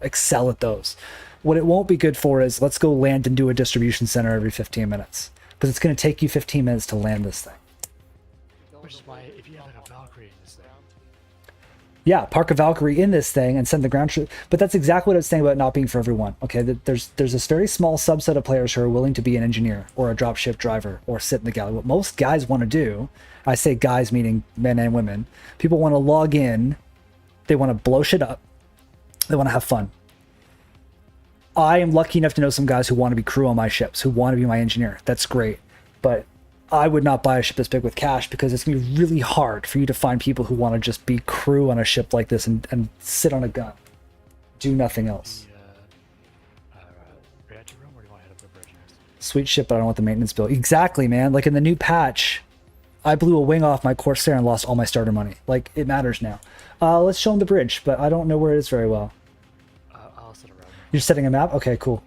excel at those. What it won't be good for is, let's go land and do a distribution center every 15 minutes. Because it's going to take you 15 minutes to land this thing. Which is why if you have like a Valkyrie in this thing, Yeah, park a Valkyrie in this thing and send the ground troop. But that's exactly what I was saying about not being for everyone. Okay, there's this very small subset of players who are willing to be an engineer or a dropship driver or sit in the galley. What most guys want to do, I say guys meaning men and women, people want to log in, they want to blow shit up, they want to have fun. I am lucky enough to know some guys who want to be crew on my ships, who want to be my engineer. That's great. But I would not buy a ship this big with cash because it's going to be really hard for you to find people who want to just be crew on a ship like this and sit on a gun. Do nothing else. Reactor room, or do you want to head up the bridge next? Sweet ship, but I don't want the maintenance bill. Exactly, man. Like in the new patch, I blew a wing off my Corsair and lost all my starter money. Like, it matters now. Let's show them the bridge, but I don't know where it is very well. I'll set a route. You're setting a map? Okay, cool.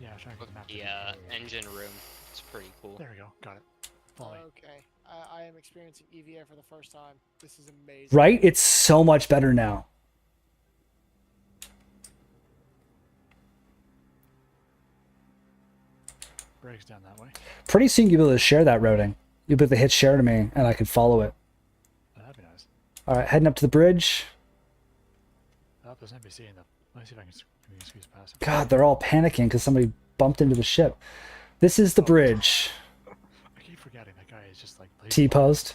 Yeah, I'm trying to get the map. The engine room. It's pretty cool. There we go. Got it. Follow me. Okay. I am experiencing EVA for the first time. This is amazing. Right? It's so much better now. Breaks down that way. Pretty soon you'll be able to share that routing. You'll be able to hit share to me, and I can follow it. That'd be nice. All right, heading up to the bridge. Oh, there's an NPC in the. Let me see if I can squeeze past him. God, they're all panicking because somebody bumped into the ship. This is the bridge. I keep forgetting that guy is just like T-posed.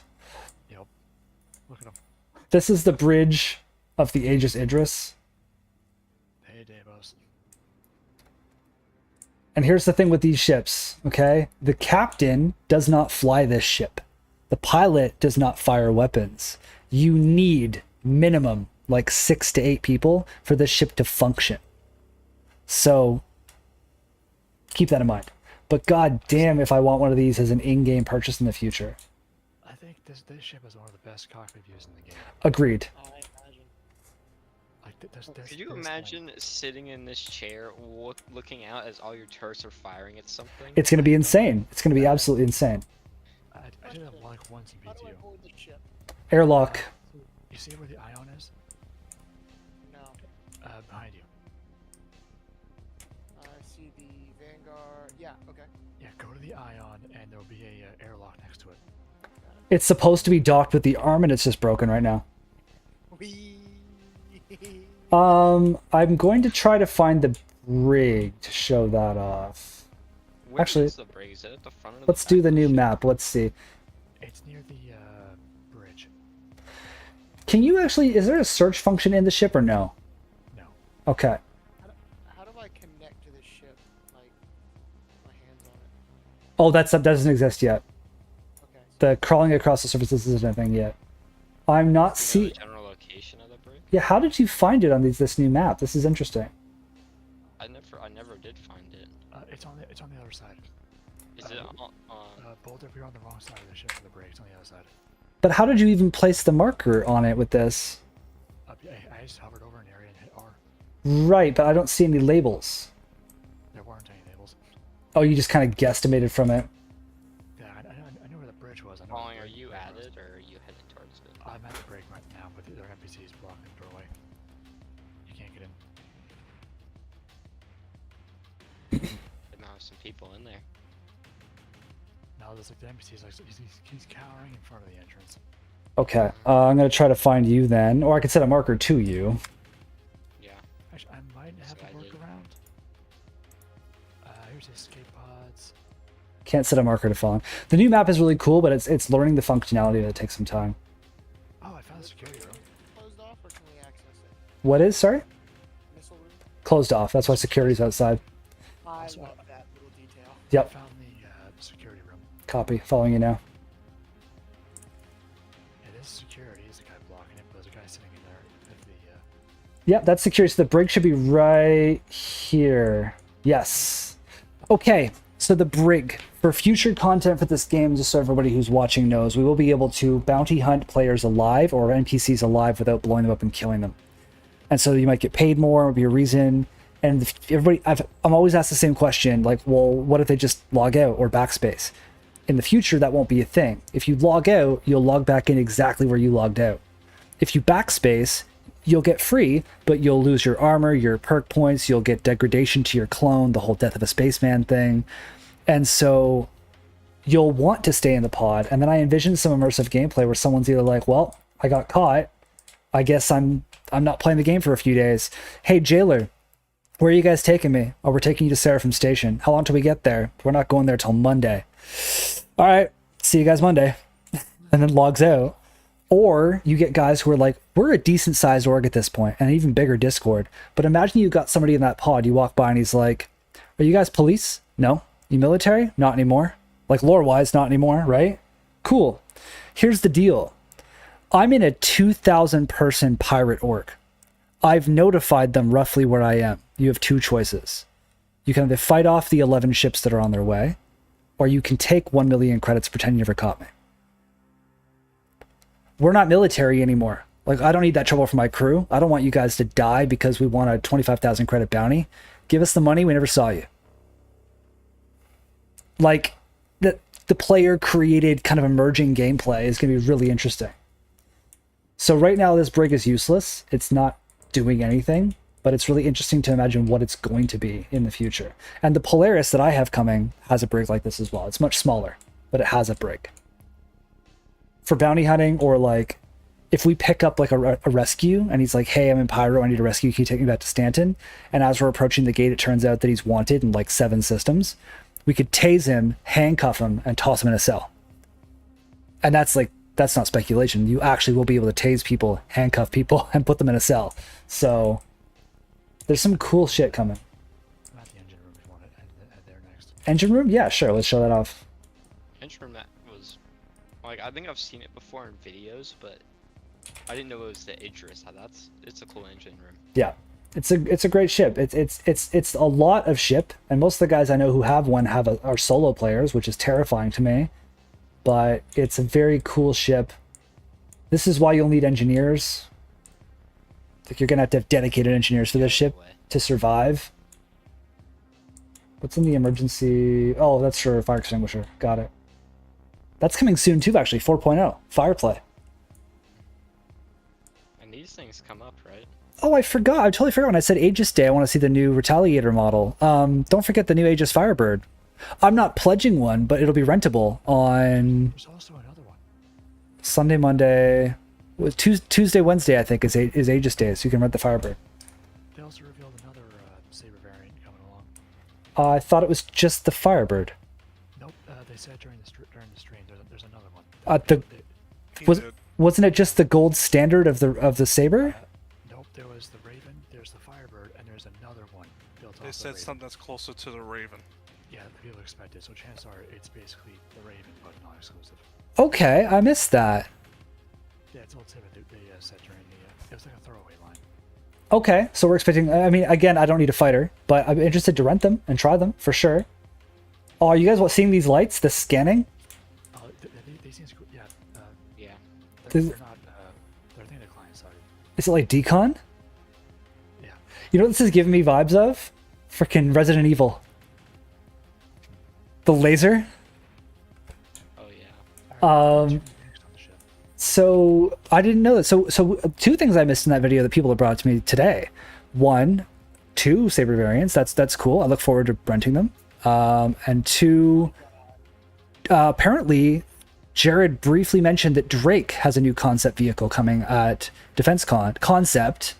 Yep. Look at him. This is the bridge of the Aegis Idris. Hey, Davos. And here's the thing with these ships, okay? The captain does not fly this ship. The pilot does not fire weapons. You need minimum like 6 to 8 people for this ship to function. So keep that in mind. But god damn if I want one of these as an in-game purchase in the future. I think this ship is one of the best cockpit views in the game. Agreed. I imagine. Like, Could you imagine sitting in this chair, looking out as all your turrets are firing at something? It's going to be insane. It's going to be absolutely insane. I did that like once in How do I BTU. board the ship? Airlock. You see where the ion is? No. Behind you. I see the Vanguard. Yeah, okay. Yeah, go to the ion, and there'll be a airlock next to it. It's supposed to be docked with the arm and it's just broken right now. Whee! I'm going to try to find the brig to show that off. Where Actually, is the brig? Is it at the front or Let's back do of the new ship? map. Let's see. It's near the bridge. Can you actually, is there a search function in the ship or no? No. Okay. How do I connect to this ship? Like, my hands on it. Oh, that doesn't exist yet. Okay. The crawling across the surface isn't a thing yet. I'm not Do you know see. the general location of the brig? Yeah, how did you find it on this new map? This is interesting. I never did find it. It's on the other side. Is it on? Boulder, if you're on the wrong side of the ship for the brig, it's on the other side. But how did you even place the marker on it with this? I just hovered over an area and hit R. Right, but I don't see any labels. There weren't any labels. Oh, you just kind of guesstimated from it. Yeah, I knew where the bridge was. I know Calling, where are the you brig at was. it or are you headed towards it? I'm at the brig right now, but there are NPCs blocking the doorway. You can't get in. There might have some people in there. No, there's like the NPCs like he's cowering in front of the entrance. Okay, I'm going to try to find you then. Or I could set a marker to you. Yeah. Actually, I might have what a I did. workaround. Here's escape pods. Can't set a marker to follow. The new map is really cool, but it's learning the functionality that takes some time. Oh, I found the security room. Closed off, or can we access it? What is, sorry? Missile room? Closed off. That's why security's outside. I Also, love that little detail. I Yep, found the security room. copy. Following you now. It is security. Is the guy blocking it? But there's a guy sitting in there at the. Yep, that's security. So the brig should be right here. Yes. Okay, so the brig. For future content for this game, just so everybody who's watching knows, we will be able to bounty hunt players alive or NPCs alive without blowing them up and killing them. And so you might get paid more, would be a reason. And everybody, I'm always asked the same question, like, well, what if they just log out or backspace? In the future, that won't be a thing. If you log out, you'll log back in exactly where you logged out. If you backspace, you'll get free, but you'll lose your armor, your perk points, you'll get degradation to your clone, the whole death of a spaceman thing. And so you'll want to stay in the pod. And then I envision some immersive gameplay where someone's either like, well, I got caught, I guess I'm not playing the game for a few days. Hey, jailer, where are you guys taking me? Oh, we're taking you to Seraphim Station. How long till we get there? We're not going there till Monday. All right, see you guys Monday. And then logs out. Or you get guys who are like, we're a decent sized org at this point, and an even bigger Discord. But imagine you got somebody in that pod, you walk by and he's like, are you guys police? No. You military? Not anymore. Like lore-wise, not anymore, right? Cool. Here's the deal. I'm in a 2,000 person pirate org. I've notified them roughly where I am. You have two choices. You can either fight off the 11 ships that are on their way, or you can take 1 million credits, pretend you never caught me. We're not military anymore. Like, I don't need that trouble for my crew. I don't want you guys to die because we want a 25,000 credit bounty. Give us the money. We never saw you. Like, the player created kind of emerging gameplay is going to be really interesting. So right now this brig is useless. It's not doing anything, but it's really interesting to imagine what it's going to be in the future. And the Polaris that I have coming has a brig like this as well. It's much smaller, but it has a brig. For bounty hunting, or like if we pick up like a rescue and he's like, hey, I'm in Pyro, I need a rescue, can you take me back to Stanton? And as we're approaching the gate, it turns out that he's wanted in like 7 systems. We could tase him, handcuff him, and toss him in a cell. And that's not speculation. You actually will be able to tase people, handcuff people, and put them in a cell. So there's some cool shit coming. I'm at the engine room if you want to head there next. Engine room? Yeah, sure. Let's show that off. Engine room that was like, I think I've seen it before in videos, but I didn't know it was the Idris. It's a cool engine room. Yeah. It's a great ship. It's a lot of ship, and most of the guys I know who have one are solo players, which is terrifying to me. But it's a very cool ship. This is why you'll need engineers. Like, you're gonna have to have dedicated engineers for this ship to survive. What's in the emergency? Oh, that's for fire extinguisher. Got it. That's coming soon too, actually. 4.0 Fireplay. And these things come up, right? Oh, I forgot. I totally forgot when I said Aegis Day. I want to see the new Retaliator model. Don't forget the new Aegis Firebird. I'm not pledging one, but it'll be rentable on There's also another one. Sunday, Monday, Tuesday, Wednesday. I think is Aegis Day, so you can rent the Firebird. They also revealed another Saber variant coming along. I thought it was just the Firebird. Nope, they said during the stream there's another one. Wasn't it just the gold standard of the Saber? Nope, there was the Raven, there's the Firebird, and there's another one built off They the said Raven. something that's closer to the Raven. Yeah, the people expected. So chances are it's basically the Raven, but not exclusive. Okay, I missed that. Yeah, it's old Saber. They said during the it was like a throwaway line. Okay, so we're expecting. I mean, again, I don't need a fighter, but I'm interested to rent them and try them for sure. Oh, are you guys seeing these lights? The scanning? Oh, they seem cool. Yeah. Yeah. They're Does- not. They're thinking the client side. Is it like decon? Yeah. You know what this is giving me vibes of? Freaking Resident Evil. The laser. Oh yeah. Alright, next on the ship. So I didn't know that. So two things I missed in that video that people have brought to me today. 1, 2 Saber variants. That's cool. I look forward to renting them. And 2, apparently Jared briefly mentioned that Drake has a new concept vehicle coming at DefenseCon. Concept.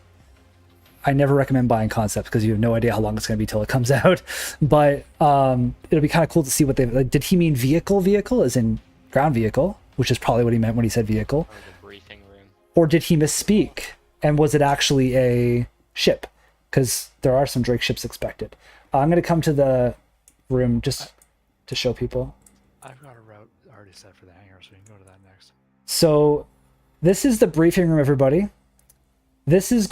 I never recommend buying concept because you have no idea how long it's going to be till it comes out. But it'll be kind of cool to see what they like. Did he mean vehicle as in ground vehicle, which is probably what he meant when he said vehicle, Or the briefing room. or did he misspeak? And was it actually a ship? Because there are some Drake ships expected. I'm going to come to the room just to show people. I've got a route already set for the hangar, so we can go to that next. So this is the briefing room, everybody. This is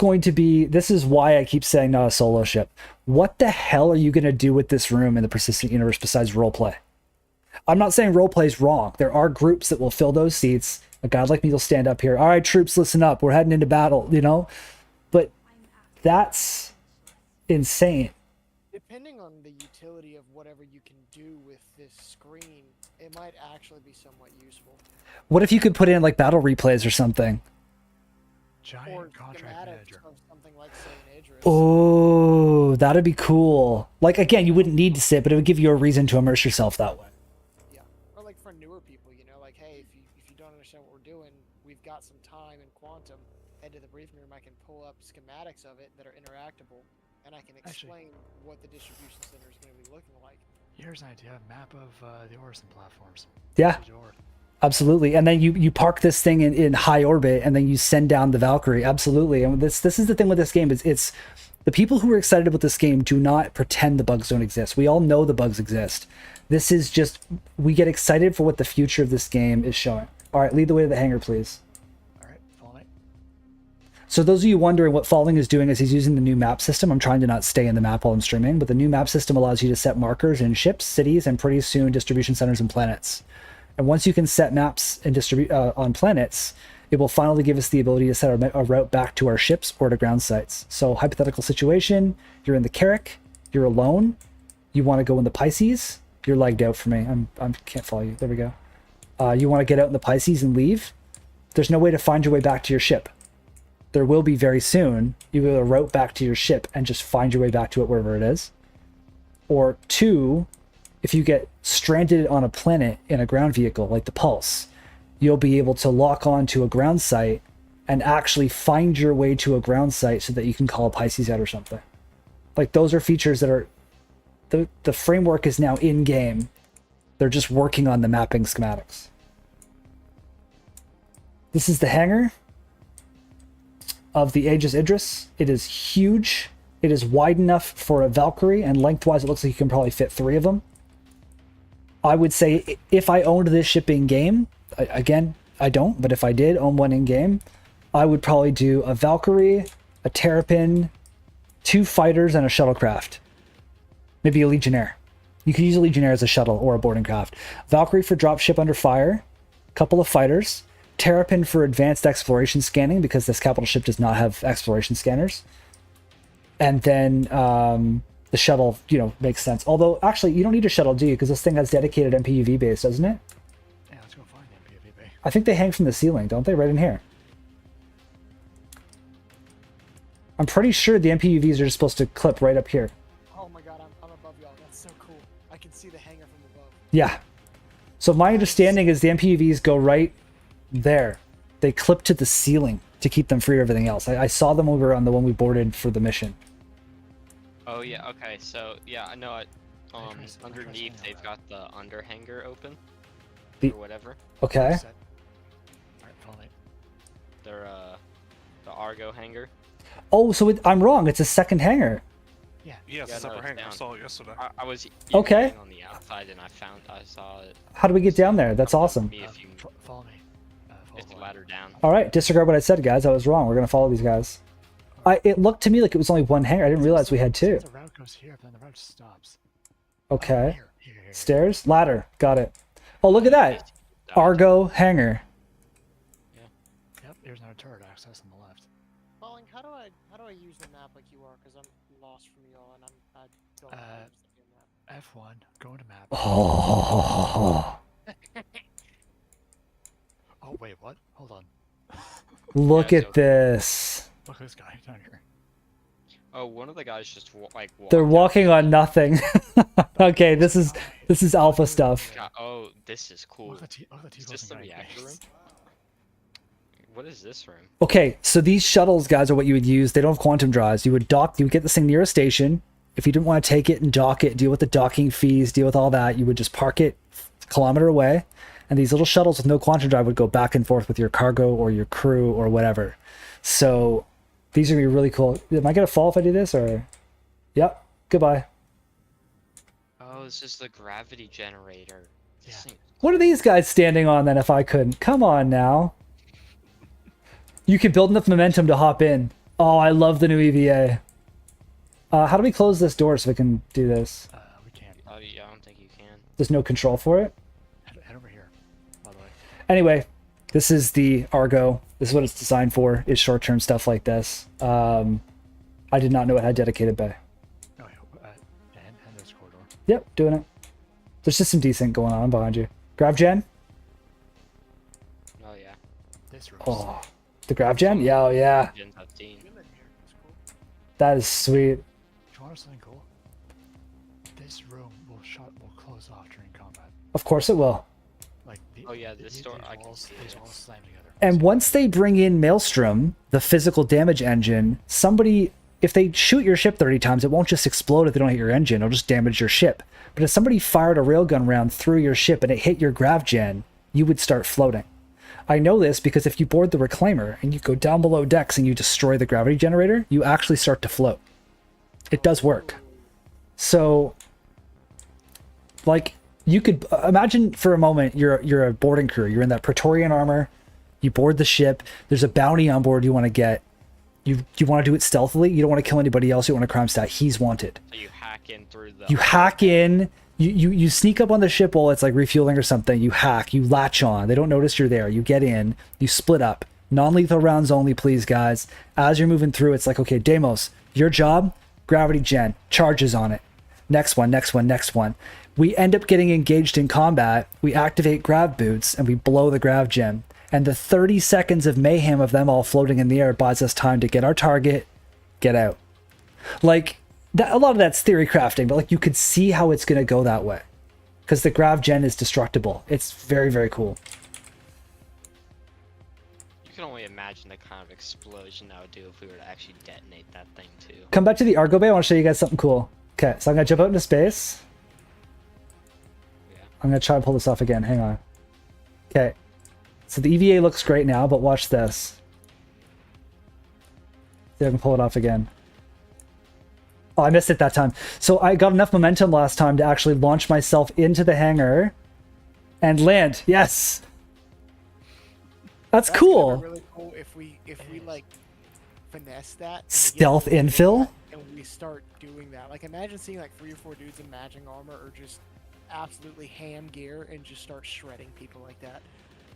why I keep saying not a solo ship. What the hell are you going to do with this room in the persistent universe besides roleplay? I'm not saying roleplay is wrong. There are groups that will fill those seats. A guy like me will stand up here. All right, troops, listen up. We're heading into battle, you know? But that's insane. Depending on the utility of whatever you can do with this screen, it might actually be somewhat useful. What if you could put in like battle replays or something? Or Giant contract schematics manager. of something like, say, an Idris. Oh, that'd be cool. Like, again, you wouldn't need to sit, but it would give you a reason to immerse yourself that way. Yeah. Or like for newer people, like, hey, if you don't understand what we're doing, we've got some time in quantum. head to the briefing room, I can pull up schematics of it that are interactable, and I can explain what the distribution center is going to be looking like. Here's an idea: a map of the Orison platforms. Yeah. Each door. Absolutely. And then you park this thing in high orbit, and then you send down the Valkyrie. Absolutely. And this is the thing with this game, is it's the people who are excited about this game do not pretend the bugs don't exist. We all know the bugs exist. This is just, we get excited for what the future of this game is showing. All right, lead the way to the hangar, please. All right, follow me. So those of you wondering what Falling is doing is he's using the new map system. I'm trying to not stay in the map while I'm streaming, but the new map system allows you to set markers in ships, cities, and pretty soon distribution centers and planets. And once you can set maps and distribute on planets, it will finally give us the ability to set a route back to our ships or to ground sites. So hypothetical situation, you're in the Carrick, you're alone, you want to go in the Pisces, you're lagged out for me. I can't follow you. There we go. You want to get out in the Pisces and leave. There's no way to find your way back to your ship. There will be very soon. You will route back to your ship and just find your way back to it wherever it is. Or two, if you get stranded on a planet in a ground vehicle like the Pulse, you'll be able to lock on to a ground site and actually find your way to a ground site so that you can call Pisces out or something. Like, those are features that are... The framework is now in-game. They're just working on the mapping schematics. This is the hangar of the Aegis Idris. It is huge. It is wide enough for a Valkyrie, and lengthwise it looks like you can probably fit 3 of them. I would say if I owned this ship in-game, again, I don't, but if I did own one in-game, I would probably do a Valkyrie, a Terrapin, 2 fighters, and a shuttlecraft. Maybe a Legionnaire. You could use a Legionnaire as a shuttle or a boarding craft. Valkyrie for dropship under fire, couple of fighters, Terrapin for advanced exploration scanning because this capital ship does not have exploration scanners. And then the shuttle, makes sense. Although, actually, you don't need a shuttle, do you? Because this thing has dedicated MPUV base, doesn't it? Yeah, let's go find the MPUV bay. I think they hang from the ceiling, don't they? Right in here. I'm pretty sure the MPUVs are just supposed to clip right up here. Oh my god, I'm above y'all. That's so cool. I can see the hangar from above. Yeah. So my understanding is the MPUVs go right there. They clip to the ceiling to keep them free of everything else. I saw them over on the one we boarded for the mission. Oh yeah, okay, so yeah, I know it. Interesting, Underneath interesting. they've got the under hangar open. The- Or whatever. Okay. Set. All right, follow me. They're the Argo hangar. Oh, so I'm wrong. It's a second hangar. Yeah. Yeah, it's Yeah, a separate no, it's hangar. I down. saw it yesterday. I was Okay. eating on the outside and I saw it. How do we get down there? That's awesome. Me if you Follow me. Follow it's the ladder down. All right, disregard what I said, guys. I was wrong. We're going to follow these guys. It looked to me like it was only one hangar. I didn't realize we had 2. The route goes here, but then the route stops. Okay. Here. Stairs? Ladder. Got it. Oh, look at that. Argo hangar. Yep, here's another turret access on the left. Falling, how do I use the map like you are? Because I'm lost from y'all and I don't understand the map. F1, go into map. Oh, Oh, wait, what? Hold on. look Yeah, at so- this. Look at this guy down here. Oh, one of the guys just They're walked walking on nothing. Okay, this is alpha stuff. out. Oh, this is cool. Look at the Is T-Pose this the and reactor room? What is this room? Okay, so these shuttles, guys, are what you would use. They don't have quantum drives. You would get this thing near a station. If you didn't want to take it and dock it, deal with the docking fees, deal with all that, you would just park it a kilometer away. And these little shuttles with no quantum drive would go back and forth with your cargo or your crew or whatever. So these are going to be really cool. Am I going to fall if I do this? Or, yep, goodbye. Oh, this is the gravity generator. This Yeah. thing- What are these guys standing on then if I couldn't? Come on now. You can build enough momentum to hop in. Oh, I love the new EVA. How do we close this door so we can do this? we can't. Oh, yeah, I don't think you can. There's no control for it. Head over here, by the way. Anyway, this is the Argo. This is what it's designed for, is short-term stuff like this. I did not know it had dedicated bay. Oh, yeah, hand this corridor. Yep, doing it. There's just some decent going on behind you. Grav gen? Oh, yeah. This room. Oh, the grav gen? Yeah, oh yeah. Gen 15. Feel in here. That's cool. That is sweet. Do you want something cool? This room will close off during combat. Of course it will. Like the Oh yeah, this these door I can walls, see. these it. walls slam together. And once they bring in Maelstrom, the physical damage engine, somebody, if they shoot your ship 30 times, it won't just explode if they don't hit your engine. It'll just damage your ship. But if somebody fired a railgun round through your ship and it hit your grav gen, you would start floating. I know this because if you board the reclaimer and you go down below decks and you destroy the gravity generator, you actually start to float. It does work. So, like, you could imagine for a moment you're a boarding crew. You're in that Praetorian armor. You board the ship. There's a bounty on board you want to get. You want to do it stealthily. You don't want to kill anybody else. You want a crime stat. He's wanted. So you hack in through the. You hack in. You sneak up on the ship while it's like refueling or something. You hack. You latch on. They don't notice you're there. You get in. You split up. Non-lethal rounds only, please, guys. As you're moving through, it's like, okay, Deimos, your job, gravity gen, charges on it. Next one, next one, next one. We end up getting engaged in combat. We activate grav boots and we blow the grav gen. And the 30 seconds of mayhem of them all floating in the air buys us time to get our target, get out. Like, that, a lot of that's theory crafting, but like you could see how it's going to go that way. Because the grav gen is destructible. It's very, very cool. You can only imagine the kind of explosion that would do if we were to actually detonate that thing too. Come back to the Argo Bay. I want to show you guys something cool. Okay, so I'm going to jump out into space. Yeah. I'm going to try and pull this off again. Hang on. Okay. So the EVA looks great now, but watch this. See if I can pull it off again. Oh, I missed it that time. So I got enough momentum last time to actually launch myself into the hangar and land. Yes! That's gonna cool. be really cool if we like finesse that. And we get Stealth really good at infill? that, and we start doing that. Like imagine seeing like 3 or 4 dudes in matching armor or just absolutely ham gear and just start shredding people like that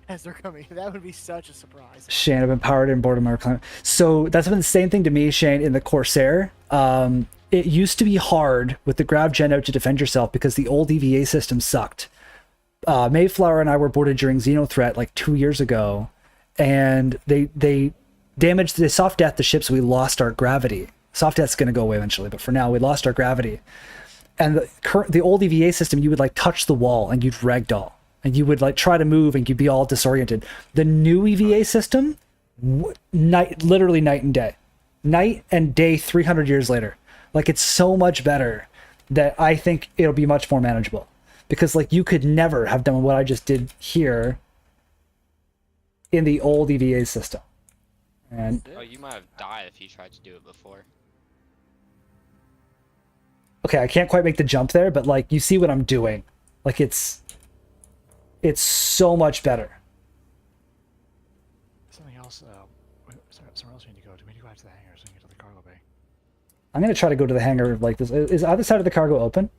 as they're coming. That would be such a surprise. Shane, I've been powered and boarded my reclaimer. So that's been the same thing to me, Shane, in the Corsair. It used to be hard with the grav gen out to defend yourself because the old EVA system sucked. Mayflower and I were boarded during Xenothreat like 2 years ago, and they damaged, they soft death the ship, so we lost our gravity. Soft death's going to go away eventually, but for now we lost our gravity. And the old EVA system, you would like touch the wall and you'd ragdoll, and you would like try to move and you'd be all disoriented. The new EVA system, literally night and day. Night and day 300 years later. Like, it's so much better that I think it'll be much more manageable. Because, like, you could never have done what I just did here in the old EVA system. And Oh, you might have died if you tried to do it before. okay, I can't quite make the jump there, but, like, you see what I'm doing. Like, it's so much better. Something else. Somewhere else we need to go. Do we need to go out to the hangar so we can get to the cargo bay? I'm going to try to go to the hangar like this. Is either side of the cargo open?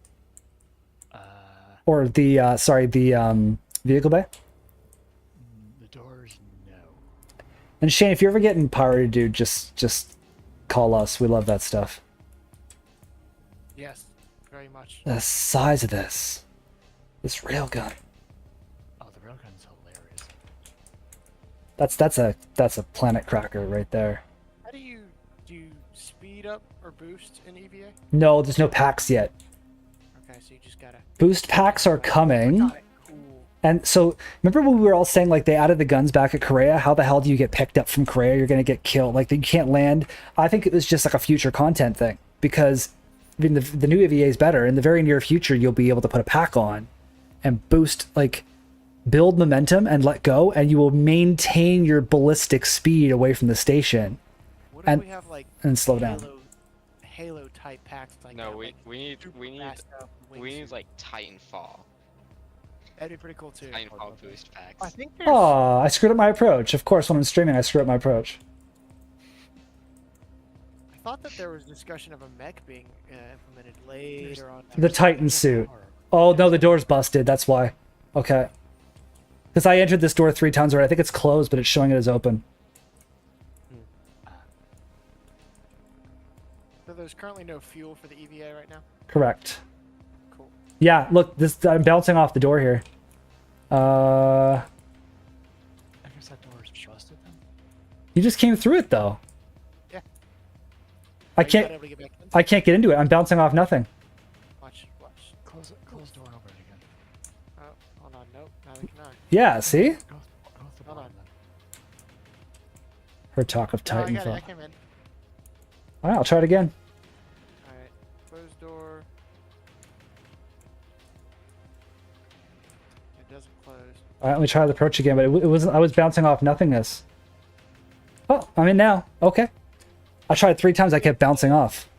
Or the, the vehicle bay? The doors, no. And Shane, if you're ever getting pirated, dude, just call us. We love that stuff. Yes, very much. The size of this railgun. Oh, the railgun's hilarious. That's a planet cracker right there. How do you speed up or boost in EVA? No, there's no packs yet. Okay, so you just gotta. Boost packs are coming. Got it. Cool. And so, remember when we were all saying, like, they added the guns back at Korea? How the hell do you get picked up from Korea? You're going to get killed. Like, you can't land. I think it was just like a future content thing. Because I mean, the new EVA is better. In the very near future, you'll be able to put a pack on and boost, like, build momentum and let go. And you will maintain your ballistic speed away from the station. What if we have like and slow down. Halo type packs like No, that? we like, need super we need fast up we need wingsuit? like Titanfall. That'd be pretty cool too. Titanfall boost packs. I think there's. Oh, I screwed up my approach. Of course, when I'm streaming, I screw up my approach. I thought that there was discussion of a mech being implemented later on. The Titan suit. Oh, no, the door's busted. That's why. Okay. Because I entered this door 3 times already. I think it's closed, but it's showing it as open. So there's currently no fuel for the EVA right now. Correct. Cool. Yeah, look, I'm bouncing off the door here. I guess that door is busted then. You just came through it, though. Yeah. I Are you not can't able to get back in? I can't get into it. I'm bouncing off nothing. Watch. Close the door and open it again. Oh, hold on. Nope. Neither can I. Yeah, see? Go with the Hold bottom on. then. Heard talk of No, I got it. Titanfall. I came in. Alright, I'll try it again. Alright. Closed door. It doesn't close. Alright, let me try the approach again, but it wasn't. I was bouncing off nothingness. Oh, I'm in now. Okay. I tried 3 times. I kept bouncing off.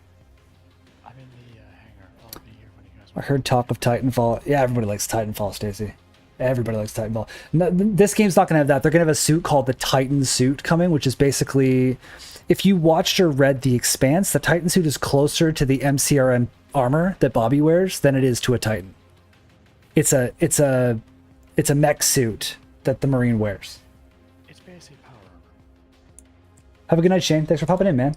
I'm in the hangar. I'll be here when you guys I heard talk of Titanfall. Yeah, everybody likes Titanfall, Stacy. Everybody likes Titanfall. No, this game's not going to have that. They're going to have a suit called the Titan suit coming, which is basically, if you watched or read The Expanse, the Titan suit is closer to the MCRN armor that Bobby wears than it is to a Titan. It's a mech suit that the Marine wears. It's basically power armor. Have a good night, Shane. Thanks for popping in, man.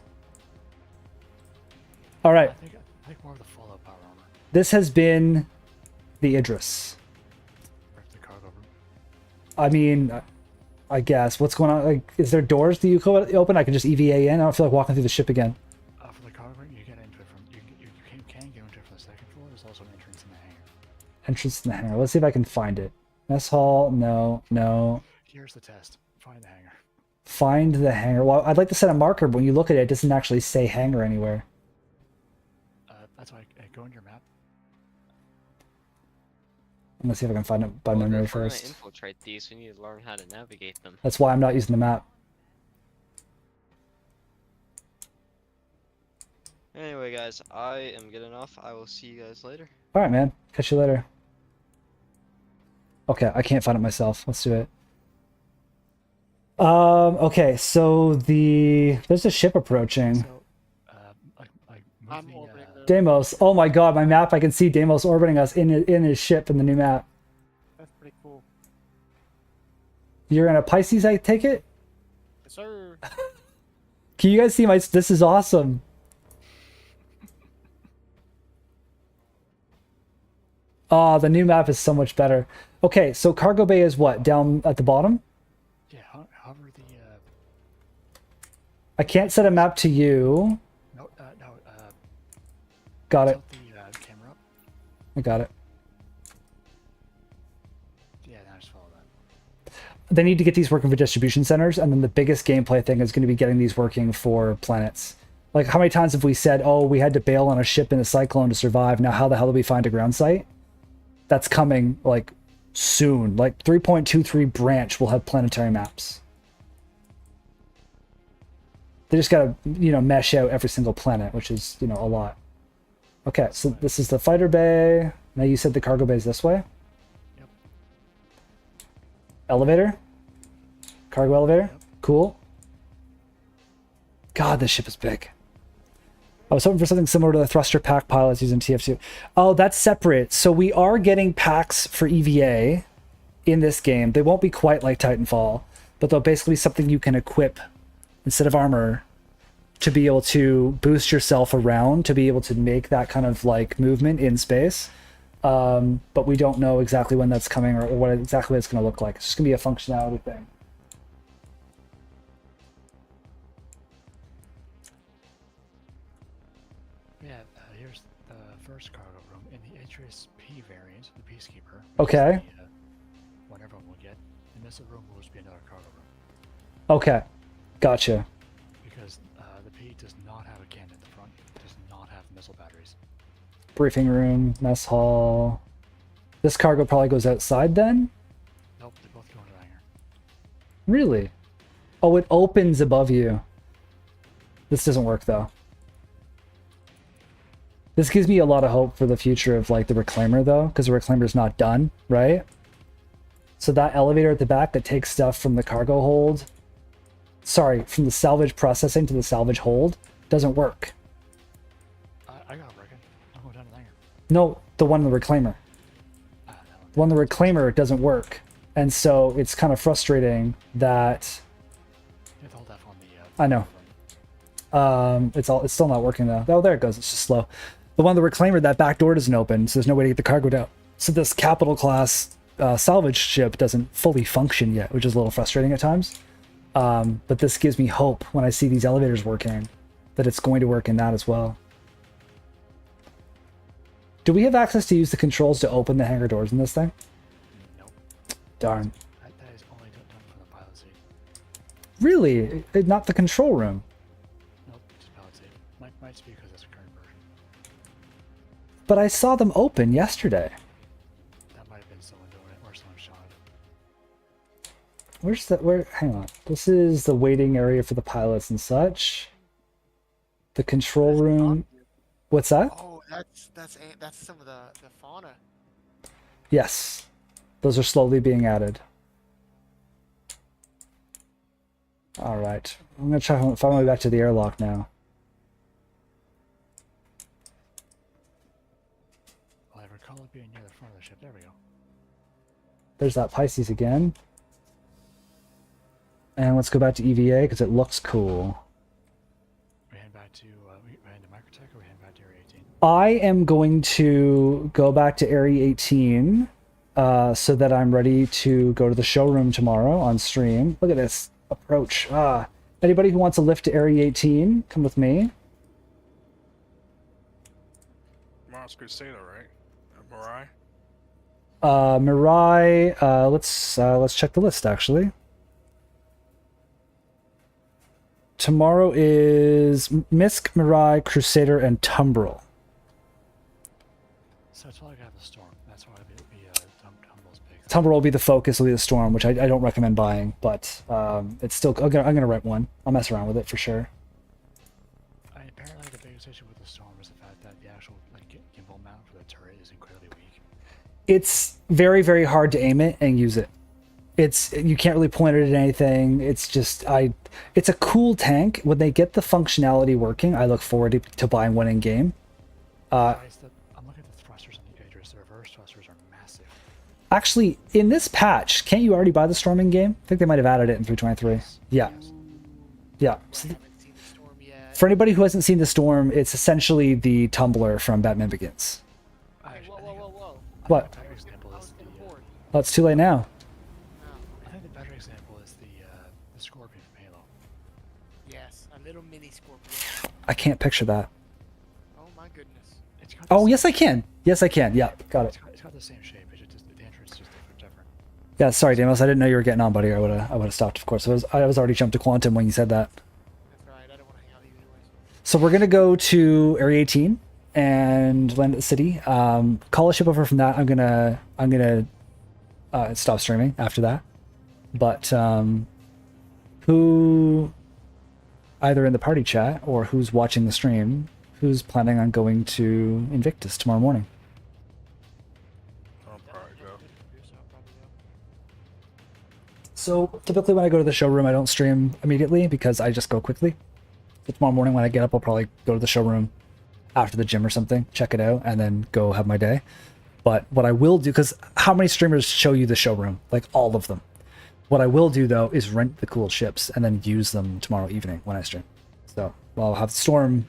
All right. I think more of the Fallout power armor. This has been the Idris. Break the cargo room. I mean, I guess. What's going on? Like, is there doors that you could open? I can just EVA in. I don't feel like walking through the ship again. For the cargo room, you get into it from you can get into it from the second floor. There's also an entrance in the hangar. Entrance in the hangar. Let's see if I can find it. Mess hall. No, no. Here's the test. Find the hangar. Find the hangar. Well, I'd like to set a marker, but when you look at it, it doesn't actually say hangar anywhere. That's why go into your map. I'm gonna see if I can find it by Well, memory if we're gonna first. infiltrate these, we need to learn how to navigate them. That's why I'm not using the map. Anyway, guys, I am getting off. I will see you guys later. All right, man. Catch you later. Okay, I can't find it myself. Let's do it. Okay, so there's a ship approaching. So, like move I'm the, orbiting the. Deimos. Oh my god, my map. I can see Deimos orbiting us in his ship in the new map. That's pretty cool. You're in a Pisces, I take it? Yes, sir. Can you guys see my... This is awesome. Oh, the new map is so much better. Okay, so cargo bay is what? Down at the bottom? yeah, hover the I can't set a map to you. no Got it. tilt the camera up. I got it. Yeah, now just follow that. They need to get these working for distribution centers, and then the biggest gameplay thing is going to be getting these working for planets. Like, how many times have we said, oh, we had to bail on a ship in a cyclone to survive, now how the hell do we find a ground site? That's coming, like, soon. Like, 3.23 branch will have planetary maps. They just gotta, mesh out every single planet, which is, a lot. Okay, so this is the fighter bay. Now you said the cargo bay is this way? Yep. Elevator? Cargo elevator? Yep. Cool. God, this ship is big. I was hoping for something similar to the thruster pack pilots using TF2. Oh, that's separate. So we are getting packs for EVA in this game. They won't be quite like Titanfall, but they'll basically be something you can equip instead of armor to be able to boost yourself around, to be able to make that kind of like movement in space. But we don't know exactly when that's coming or what exactly it's going to look like. It's just going to be a functionality thing. Yeah, here's the first cargo room in the Idris P variant, the Peacekeeper. Okay. What everyone will get, and this room will just be another cargo room Okay. Gotcha. because the P does not have a cannon at the front. It does not have missile batteries. Briefing room, mess hall. This cargo probably goes outside then? Nope, they both go into the hangar. Really? Oh, it opens above you. This doesn't work though. This gives me a lot of hope for the future of like the Reclaimer though, because the Reclaimer's not done, right? So that elevator at the back that takes stuff from the cargo hold, sorry, from the salvage processing to the salvage hold, doesn't work. I got it working. I'm going down to the hangar. No, the one in the Reclaimer. That one. The one in the Reclaimer doesn't work. And so it's kind of frustrating that You have to hold F on the. I know. It's still not working though. Oh, there it goes. It's just slow. The one, the Reclaimer, that back door doesn't open, so there's no way to get the cargo down. So this capital class salvage ship doesn't fully function yet, which is a little frustrating at times. But this gives me hope when I see these elevators working, that it's going to work in that as well. Do we have access to use the controls to open the hangar doors in this thing? Nope. Darn. seat. Really? Not the control room. Nope, just pallet seat. Might just be because it's a current version. But I saw them open yesterday. That might have been someone doing it or someone shot it. Where's the hang on. This is the waiting area for the pilots and such. The control room. What's that? Oh, that's some of the fauna. Yes. Those are slowly being added. Alright. I'm gonna try to find my way back to the airlock now. Well, I recall it being near the front of the ship. There we go. There's that Pisces again. And let's go back to EVA because it looks cool. We head back to Microtech, or we head back to Area 18? I am going to go back to Area 18 so that I'm ready to go to the showroom tomorrow on stream. Look at this approach. Anybody who wants a lift to Area 18, come with me. Mars Crusader, right? Mirai? Mirai, let's check the list actually. Tomorrow is Misk, Mirai, Crusader, and Tumbril. So it's probably got the storm. That's why it'd be Tumblr's big. Tumbril will be the focus, will be the storm, which I don't recommend buying, but it's still I'm gonna rent one. I'll mess around with it for sure. Apparently, the biggest issue with the storm is the fact that the actual gimbal mount for the turret is incredibly weak. It's very, very hard to aim it and use it. You can't really point it at anything. It's just it's a cool tank. When they get the functionality working, I look forward to buying one in game. I'm looking at the thrusters on the Aegis. The reverse thrusters are massive. Actually, in this patch, can't you already buy the storm in game? I think they might have added it in 3.23. Yeah. Yeah. So I haven't seen the storm yet. for anybody who hasn't seen the storm, it's essentially the tumbler from Batman Begins. Whoa. What? A better example I is was on the. board. Oh, it's too late now. I think the better example is the Scorpion from Halo. Yes, a little mini scorpion. I can't picture that. Oh my goodness. It's got Oh, the yes, I can. Yes, I can. Yeah, got it. It's got the same shape. It's just the entrance is just different. Yeah, sorry, Damos. I didn't know you were getting on, buddy. I would have stopped, of course. I was already jumped to Quantum when you said that. That's right. I don't want to hang out with you anyways. So we're gonna go to Area 18 and land at the city. Call a ship over from that. I'm gonna stop streaming after that. But who, either in the party chat or who's watching the stream, who's planning on going to Invictus tomorrow morning? I'll probably go. So typically when I go to the showroom, I don't stream immediately because I just go quickly. So tomorrow morning when I get up, I'll probably go to the showroom after the gym or something, check it out, and then go have my day. But what I will do, because how many streamers show you the showroom? Like all of them. What I will do though is rent the cool ships and then use them tomorrow evening when I stream. So I'll have Storm,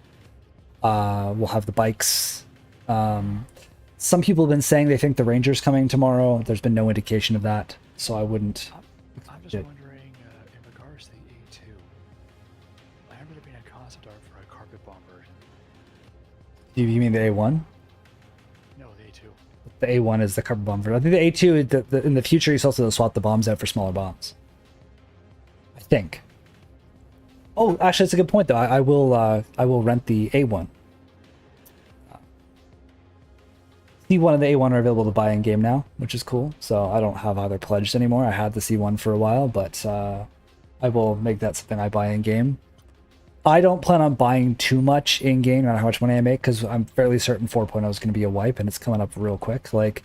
we'll have the bikes. Some people have been saying they think the Ranger's coming tomorrow. There's been no indication of that, so I wouldn't. I'm just Yeah. wondering, in regards to the A2, I remember there being a concept art for a carpet bomb version. Do you mean the A1? No, the A2. The A1 is the carbon bomb version. I think the A2, in the future, he's also going to swap the bombs out for smaller bombs. I think. Oh, actually, that's a good point, though. I will rent the A1. C1 and the A1 are available to buy in game now, which is cool. So I don't have either pledged anymore. I had the C1 for a while, but I will make that something I buy in game. I don't plan on buying too much in game, no matter how much money I make, because I'm fairly certain 4.0 is going to be a wipe, and it's coming up real quick. Like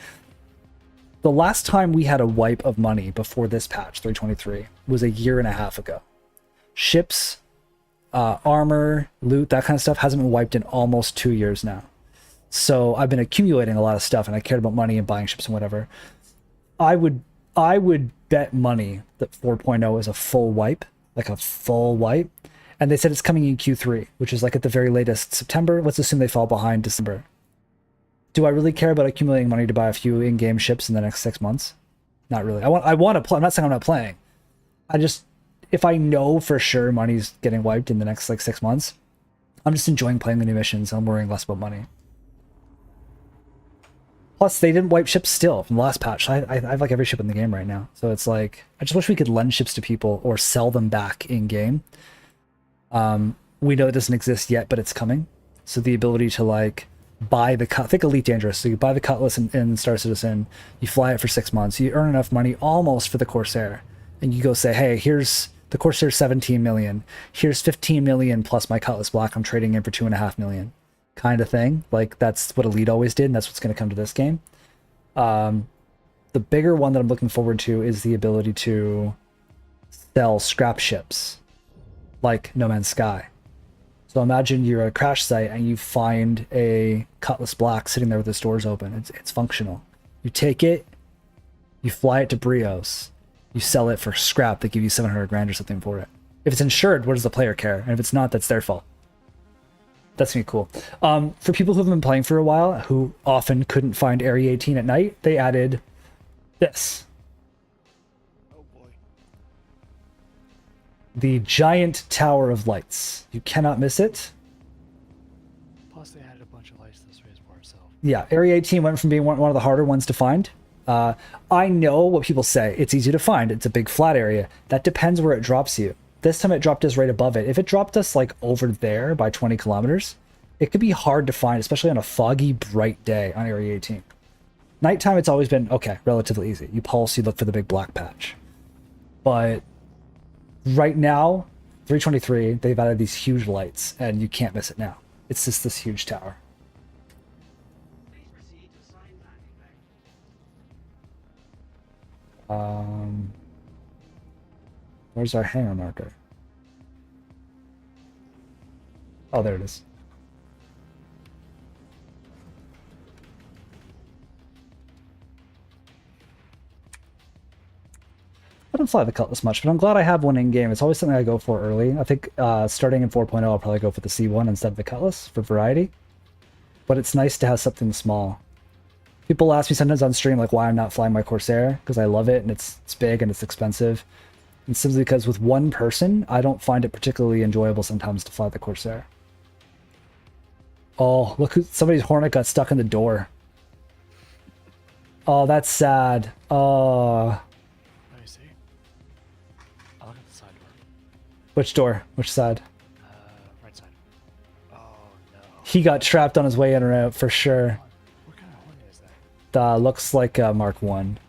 the last time we had a wipe of money before this patch, 3.23, was a year and a half ago. Ships, armor, loot, that kind of stuff hasn't been wiped in almost 2 years now. So I've been accumulating a lot of stuff, and I cared about money and buying ships and whatever. I would bet money that 4.0 is a full wipe, like a full wipe. And they said it's coming in Q3, which is like at the very latest September. Let's assume they fall behind December. Do I really care about accumulating money to buy a few in-game ships in the next 6 months? Not really. I want to play. I'm not saying I'm not playing. I just, if I know for sure money's getting wiped in the next like 6 months, I'm just enjoying playing the new missions. I'm worrying less about money. Plus, they didn't wipe ships still from the last patch. I have like every ship in the game right now. So it's like, I just wish we could lend ships to people or sell them back in game. We know it doesn't exist yet, but it's coming. So the ability to like buy the think Elite Dangerous. So you buy the Cutlass in Star Citizen, you fly it for 6 months, you earn enough money almost for the Corsair, and you go say, hey, here's the Corsair 17 million. Here's 15 million plus my Cutlass Black I'm trading in for 2.5 million. Kind of thing. Like that's what Elite always did, and that's what's going to come to this game. The bigger one that I'm looking forward to is the ability to sell scrap ships like No Man's Sky. So imagine you're at a crash site and you find a Cutlass Black sitting there with its doors open. It's functional. You take it, you fly it to Brios, you sell it for scrap. They give you 700 grand or something for it. If it's insured, what does the player care? And if it's not, that's their fault. That's gonna be cool. For people who have been playing for a while, who often couldn't find Area 18 at night, they added this. Oh boy. The giant tower of lights. You cannot miss it. Plus, they added a bunch of lights to the spaceport itself. Yeah, Area 18 went from being one of the harder ones to find. I know what people say. It's easy to find. It's a big flat area. That depends where it drops you. This time it dropped us right above it. If it dropped us like over there by 20 kilometers, it could be hard to find, especially on a foggy, bright day on Area 18. Nighttime, it's always been, okay, relatively easy. You pulse, you look for the big black patch. But right now, 323, they've added these huge lights, and you can't miss it now. It's just this huge tower. Where's our hangar marker? Oh, there it is. I don't fly the Cutlass much, but I'm glad I have one in game. It's always something I go for early. I think starting in 4.0, I'll probably go for the C1 instead of the Cutlass for variety. But it's nice to have something small. People ask me sometimes on stream like why I'm not flying my Corsair, because I love it and it's big and it's expensive. And simply because with one person, I don't find it particularly enjoyable sometimes to fly the Corsair. Oh, look, somebody's Hornet got stuck in the door. Oh, that's sad. Oh. Let me see. I'll look at the side door. Which door? Which side? Right side. Oh no. He got trapped on his way in or out for sure. What kind of Hornet is that? Looks like Mark 1.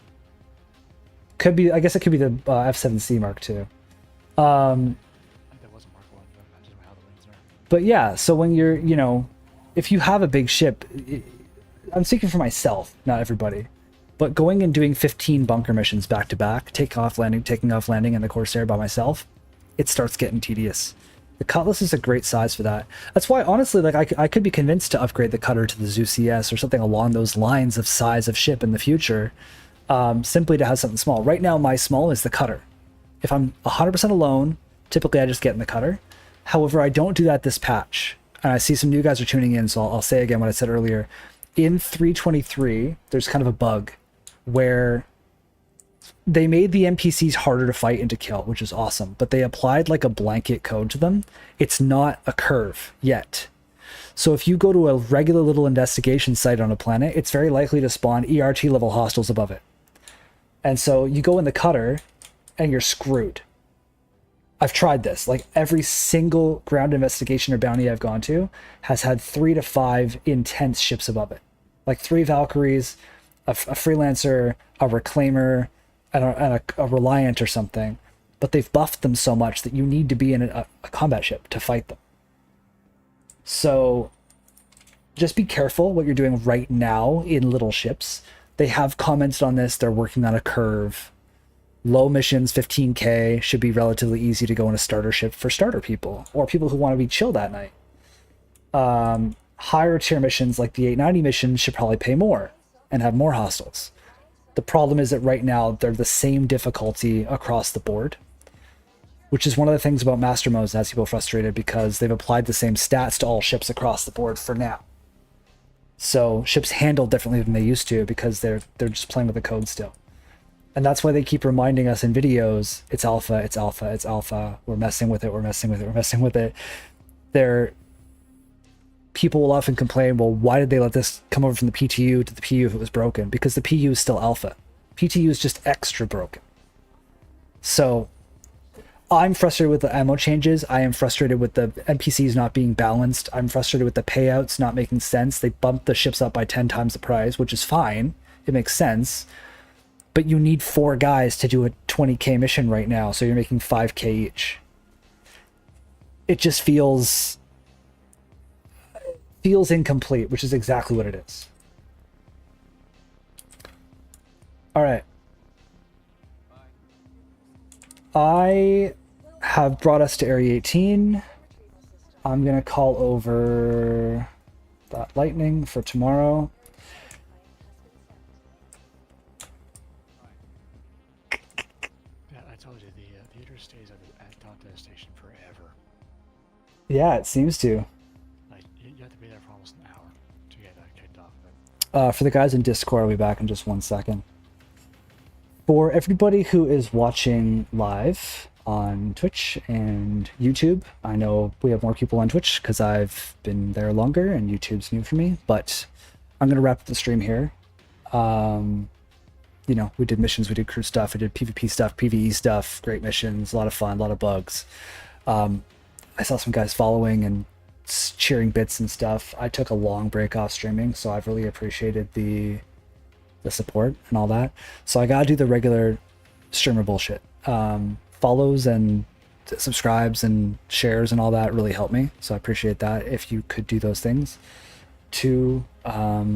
Could be, I guess it could be the F7C Mark II. I think that wasn't Mark 1, but I didn't know how the wings are. But yeah, so when you're, you know, if you have a big ship, I'm speaking for myself, not everybody, but going and doing 15 bunker missions back to back, taking off, landing, in the Corsair by myself, it starts getting tedious. The Cutlass is a great size for that. That's why, honestly, like I could be convinced to upgrade the Cutter to the Zeus ES or something along those lines of size of ship in the future, simply to have something small. Right now, my small is the Cutter. If I'm 100% alone, typically I just get in the Cutter. However, I don't do that this patch. And I see some new guys are tuning in, so I'll say again what I said earlier. In 323, there's kind of a bug where they made the NPCs harder to fight and to kill, which is awesome, but they applied like a blanket code to them. It's not a curve yet. So if you go to a regular little investigation site on a planet, it's very likely to spawn ERT level hostiles above it. And so you go in the Cutter and you're screwed. I've tried this. Like every single ground investigation or bounty I've gone to has had 3 to 5 intense ships above it. Like 3 Valkyries, a Freelancer, a Reclaimer, and a Reliant or something. But they've buffed them so much that you need to be in a combat ship to fight them. So just be careful what you're doing right now in little ships. They have commented on this. They're working on a curve. Low missions, 15k, should be relatively easy to go in a starter ship for starter people or people who want to be chill that night. Higher tier missions like the 890 mission should probably pay more and have more hostiles. The problem is that right now they're the same difficulty across the board, which is one of the things about master modes that has people frustrated because they've applied the same stats to all ships across the board for now. So ships handle differently than they used to because they're just playing with the code still. And that's why they keep reminding us in videos, it's alpha, it's alpha, it's alpha. We're messing with it, we're messing with it, we're messing with it. people will often complain, well, why did they let this come over from the PTU to the PU if it was broken? Because the PU is still alpha. PTU is just extra broken. So I'm frustrated with the ammo changes. I am frustrated with the NPCs not being balanced. I'm frustrated with the payouts not making sense. They bumped the ships up by 10 times the price, which is fine. It makes sense. But you need 4 guys to do a 20k mission right now, so you're making 5k each. It just feels incomplete, which is exactly what it is. All right. I have brought us to Area 18. I'm going to call over that lightning for tomorrow. Yeah, I told you, the Idris stays at Dante Station forever. Yeah, it seems to. Like, you have to be there for almost an hour to get kicked off of it. For the guys in Discord, I'll be back in just 1 second. For everybody who is watching live on Twitch and YouTube, I know we have more people on Twitch because I've been there longer and YouTube's new for me, but I'm going to wrap up the stream here. You know, we did missions, we did crew stuff, we did PvP stuff, PvE stuff, great missions, a lot of fun, a lot of bugs. I saw some guys following and cheering bits and stuff. I took a long break off streaming, so I've really appreciated the support and all that. So I gotta do the regular streamer bullshit. Follows and subscribes and shares and all that really help me, so I appreciate that if you could do those things. 2, I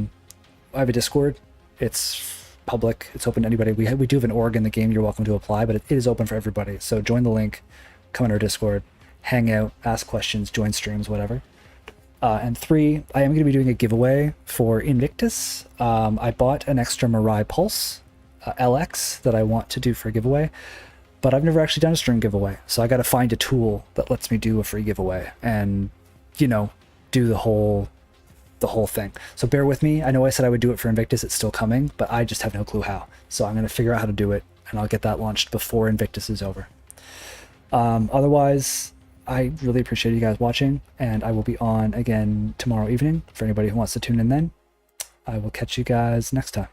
have a Discord. It's public, it's open to anybody. We do have an org in the game, you're welcome to apply, but it is open for everybody. So join the link, come in our Discord, hang out, ask questions, join streams, whatever. And 3, I am going to be doing a giveaway for Invictus. I bought an extra Mirai Pulse LX that I want to do for a giveaway, but I've never actually done a stream giveaway. So I got to find a tool that lets me do a free giveaway and, you know, do the whole thing. So bear with me. I know I said I would do it for Invictus. It's still coming, but I just have no clue how. So I'm going to figure out how to do it, and I'll get that launched before Invictus is over. Otherwise, I really appreciate you guys watching, and I will be on again tomorrow evening for anybody who wants to tune in then. I will catch you guys next time.